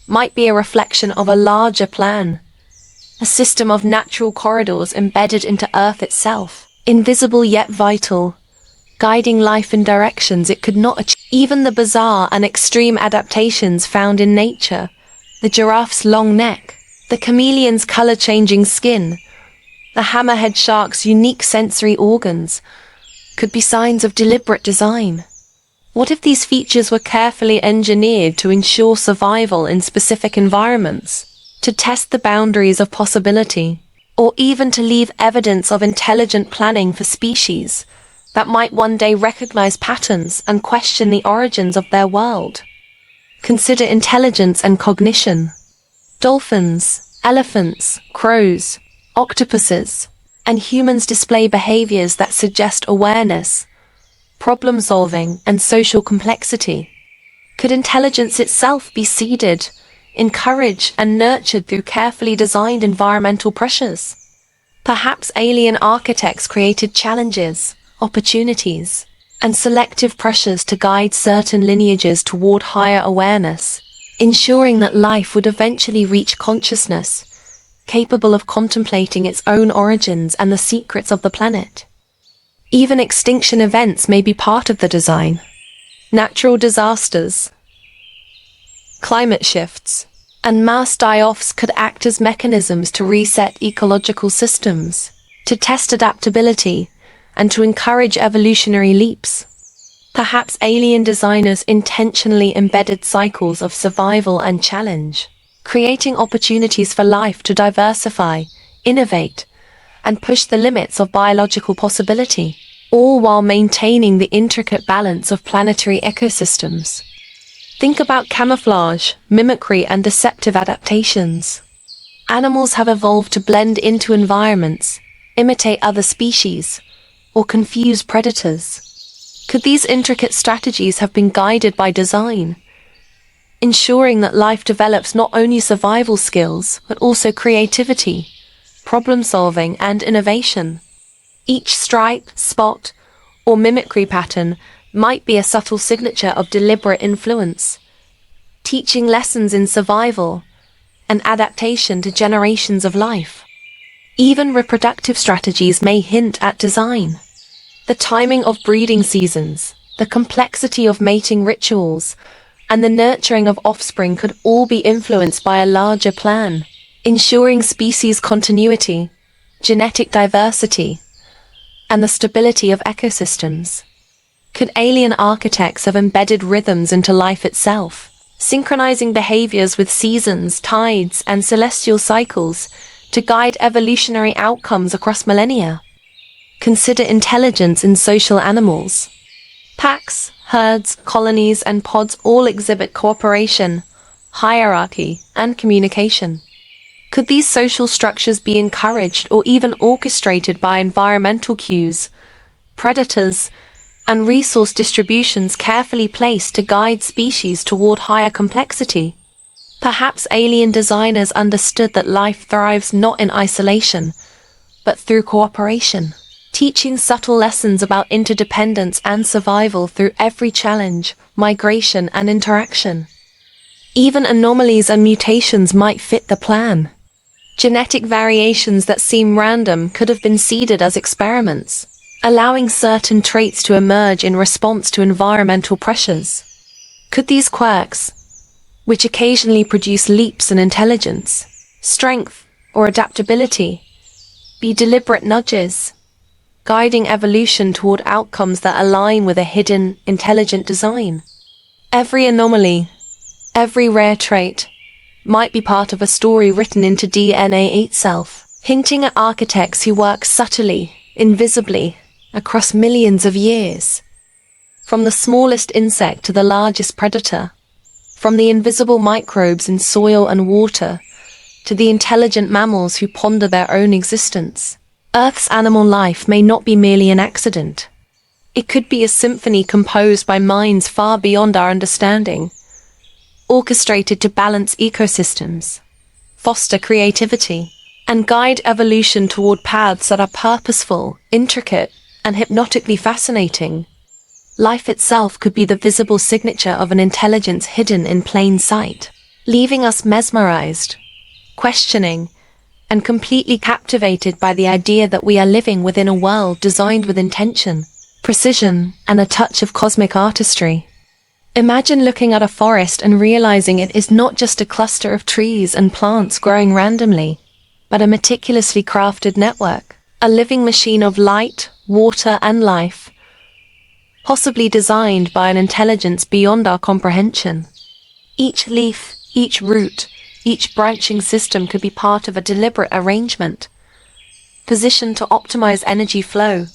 might be a reflection of a larger plan, a system of natural corridors embedded into Earth itself, invisible yet vital, guiding life in directions it could not achieve. Even the bizarre and extreme adaptations found in nature, the giraffe's long neck, the chameleon's color-changing skin, the hammerhead shark's unique sensory organs, could be signs of deliberate design. What if these features were carefully engineered to ensure survival in specific environments, to test the boundaries of possibility, or even to leave evidence of intelligent planning for species that might one day recognize patterns and question the origins of their world? Consider intelligence and cognition. Dolphins, elephants, crows, octopuses, and humans display behaviors that suggest awareness, problem-solving, and social complexity. Could intelligence itself be seeded, encouraged, and nurtured through carefully designed environmental pressures? Perhaps alien architects created challenges, opportunities, and selective pressures to guide certain lineages toward higher awareness, ensuring that life would eventually reach consciousness, capable of contemplating its own origins and the secrets of the planet. Even extinction events may be part of the design. Natural disasters, climate shifts, and mass die-offs could act as mechanisms to reset ecological systems, to test adaptability, and to encourage evolutionary leaps. Perhaps alien designers intentionally embedded cycles of survival and challenge, creating opportunities for life to diversify, innovate, and push the limits of biological possibility, all while maintaining the intricate balance of planetary ecosystems. Think about camouflage, mimicry, and deceptive adaptations. Animals have evolved to blend into environments, imitate other species, or confuse predators. Could these intricate strategies have been guided by design, ensuring that life develops not only survival skills, but also creativity, problem-solving, and innovation? Each stripe, spot, or mimicry pattern might be a subtle signature of deliberate influence, teaching lessons in survival and adaptation to generations of life. Even reproductive strategies may hint at design. The timing of breeding seasons, the complexity of mating rituals, and the nurturing of offspring could all be influenced by a larger plan, ensuring species continuity, genetic diversity, and the stability of ecosystems. Could alien architects have embedded rhythms into life itself, synchronizing behaviors with seasons, tides, and celestial cycles to guide evolutionary outcomes across millennia? Consider intelligence in social animals. Packs, herds, colonies, and pods all exhibit cooperation, hierarchy, and communication. Could these social structures be encouraged or even orchestrated by environmental cues, predators, and resource distributions carefully placed to guide species toward higher complexity? Perhaps alien designers understood that life thrives not in isolation, but through cooperation, teaching subtle lessons about interdependence and survival through every challenge, migration, and interaction. Even anomalies and mutations might fit the plan. Genetic variations that seem random could have been seeded as experiments, allowing certain traits to emerge in response to environmental pressures. Could these quirks, which occasionally produce leaps in intelligence, strength, or adaptability, be deliberate nudges, guiding evolution toward outcomes that align with a hidden, intelligent design? Every anomaly, every rare trait, might be part of a story written into DNA itself, hinting at architects who work subtly, invisibly, across millions of years. From the smallest insect to the largest predator, From the invisible microbes in soil and water, to the intelligent mammals who ponder their own existence, Earth's animal life may not be merely an accident. It could be a symphony composed by minds far beyond our understanding, orchestrated to balance ecosystems, foster creativity, and guide evolution toward paths that are purposeful, intricate, and hypnotically fascinating. Life itself could be the visible signature of an intelligence hidden in plain sight, leaving us mesmerized, questioning, and completely captivated by the idea that we are living within a world designed with intention, precision, and a touch of cosmic artistry. Imagine looking at a forest and realizing it is not just a cluster of trees and plants growing randomly, but a meticulously crafted network, a living machine of light, water, and life, possibly designed by an intelligence beyond our comprehension. Each leaf, each root, each branching system could be part of a deliberate arrangement, positioned to optimize energy flow,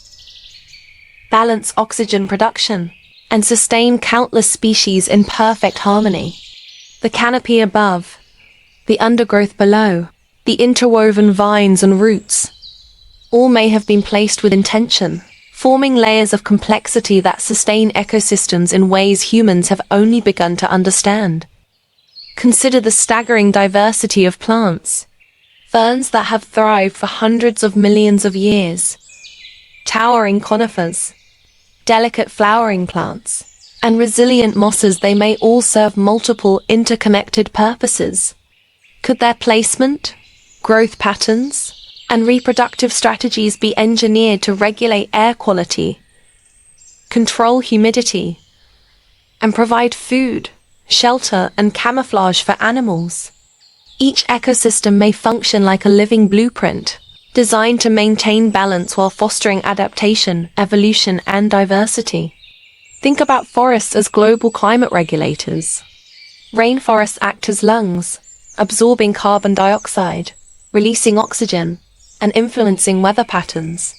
balance oxygen production, and sustain countless species in perfect harmony. The canopy above, the undergrowth below, the interwoven vines and roots, all may have been placed with intention, forming layers of complexity that sustain ecosystems in ways humans have only begun to understand. Consider the staggering diversity of plants. Ferns that have thrived for hundreds of millions of years, towering conifers, delicate flowering plants, and resilient mosses. They may all serve multiple interconnected purposes. Could their placement, growth patterns, and reproductive strategies be engineered to regulate air quality, control humidity, and provide food, shelter, and camouflage for animals? Each ecosystem may function like a living blueprint, designed to maintain balance while fostering adaptation, evolution, and diversity. Think about forests as global climate regulators. Rainforests act as lungs, absorbing carbon dioxide, releasing oxygen, and influencing weather patterns.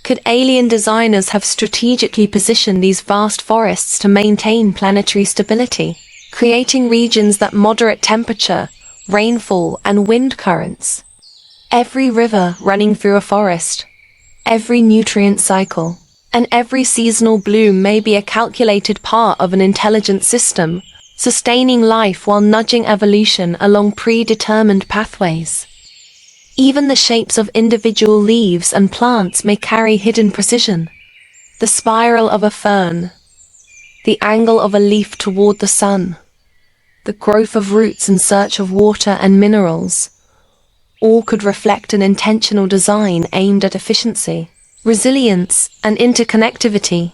Could alien designers have strategically positioned these vast forests to maintain planetary stability, creating regions that moderate temperature, rainfall, and wind currents? Every river running through a forest, every nutrient cycle, and every seasonal bloom may be a calculated part of an intelligent system, sustaining life while nudging evolution along predetermined pathways. Even the shapes of individual leaves and plants may carry hidden precision. The spiral of a fern, the angle of a leaf toward the sun, the growth of roots in search of water and minerals, all could reflect an intentional design aimed at efficiency, resilience, and interconnectivity.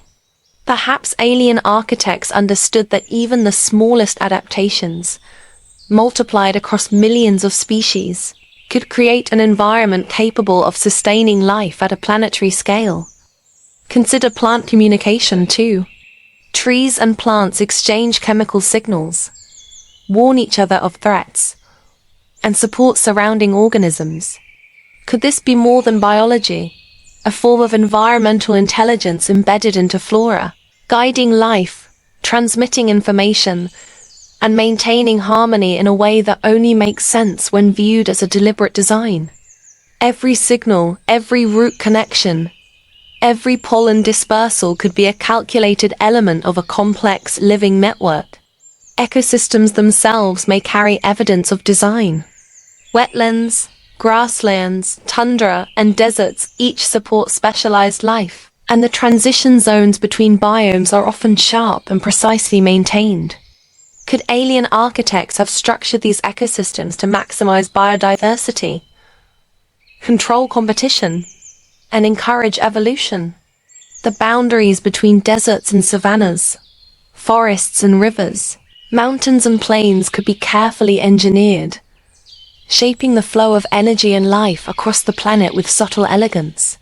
Perhaps alien architects understood that even the smallest adaptations, multiplied across millions of species, could create an environment capable of sustaining life at a planetary scale. Consider plant communication too. Trees and plants exchange chemical signals, warn each other of threats, and support surrounding organisms. Could this be more than biology, a form of environmental intelligence embedded into flora, guiding life, transmitting information, and maintaining harmony in a way that only makes sense when viewed as a deliberate design? Every signal, every root connection, every pollen dispersal could be a calculated element of a complex living network. Ecosystems themselves may carry evidence of design. Wetlands, grasslands, tundra, and deserts each support specialized life, and the transition zones between biomes are often sharp and precisely maintained. Could alien architects have structured these ecosystems to maximize biodiversity, control competition, and encourage evolution? The boundaries between deserts and savannas, forests and rivers, mountains and plains could be carefully engineered, shaping the flow of energy and life across the planet with subtle elegance.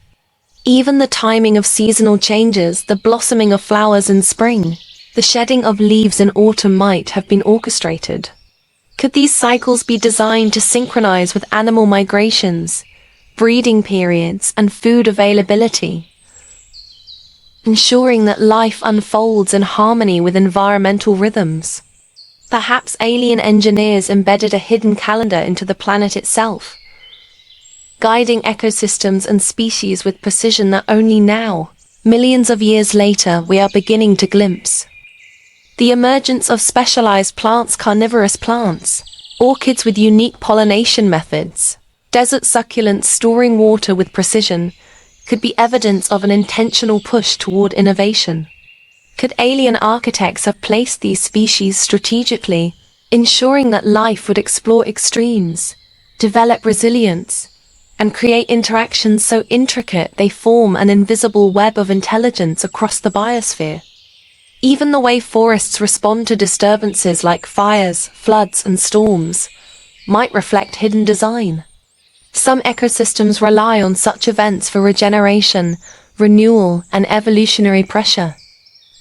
Even the timing of seasonal changes, the blossoming of flowers in spring, the shedding of leaves in autumn might have been orchestrated. Could these cycles be designed to synchronize with animal migrations, breeding periods, and food availability, ensuring that life unfolds in harmony with environmental rhythms? Perhaps alien engineers embedded a hidden calendar into the planet itself, guiding ecosystems and species with precision that only now, millions of years later, we are beginning to glimpse. The emergence of specialized plants, carnivorous plants, orchids with unique pollination methods, desert succulents storing water with precision, could be evidence of an intentional push toward innovation. Could alien architects have placed these species strategically, ensuring that life would explore extremes, develop resilience, and create interactions so intricate they form an invisible web of intelligence across the biosphere? Even the way forests respond to disturbances like fires, floods, and storms might reflect hidden design. Some ecosystems rely on such events for regeneration, renewal, and evolutionary pressure.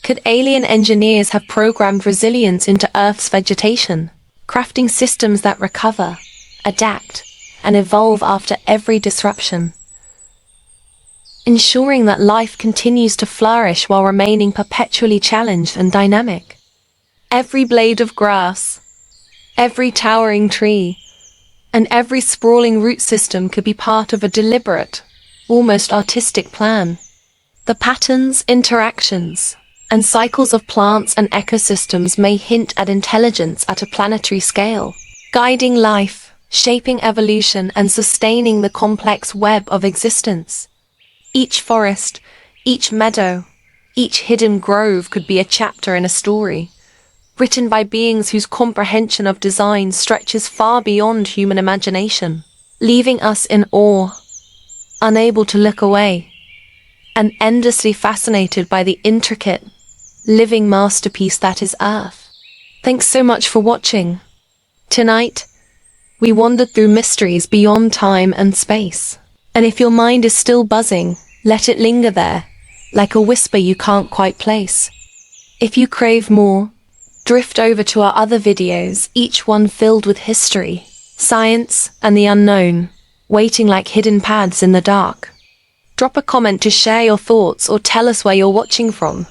Could alien engineers have programmed resilience into Earth's vegetation, crafting systems that recover, adapt, and evolve after every disruption, ensuring that life continues to flourish while remaining perpetually challenged and dynamic? Every blade of grass, every towering tree, and every sprawling root system could be part of a deliberate, almost artistic plan. The patterns, interactions, and cycles of plants and ecosystems may hint at intelligence at a planetary scale, guiding life, shaping evolution, and sustaining the complex web of existence. Each forest, each meadow, each hidden grove could be a chapter in a story, written by beings whose comprehension of design stretches far beyond human imagination, leaving us in awe, unable to look away, and endlessly fascinated by the intricate, living masterpiece that is Earth. Thanks so much for watching. Tonight, we wandered through mysteries beyond time and space. And if your mind is still buzzing, let it linger there, like a whisper you can't quite place. If you crave more, drift over to our other videos, each one filled with history, science, and the unknown, waiting like hidden paths in the dark. Drop a comment to share your thoughts or tell us where you're watching from.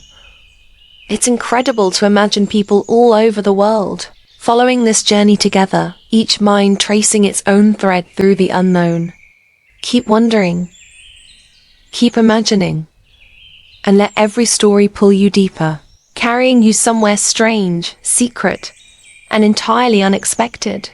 It's incredible to imagine people all over the world following this journey together, each mind tracing its own thread through the unknown. Keep wondering, keep imagining, and let every story pull you deeper, carrying you somewhere strange, secret, and entirely unexpected.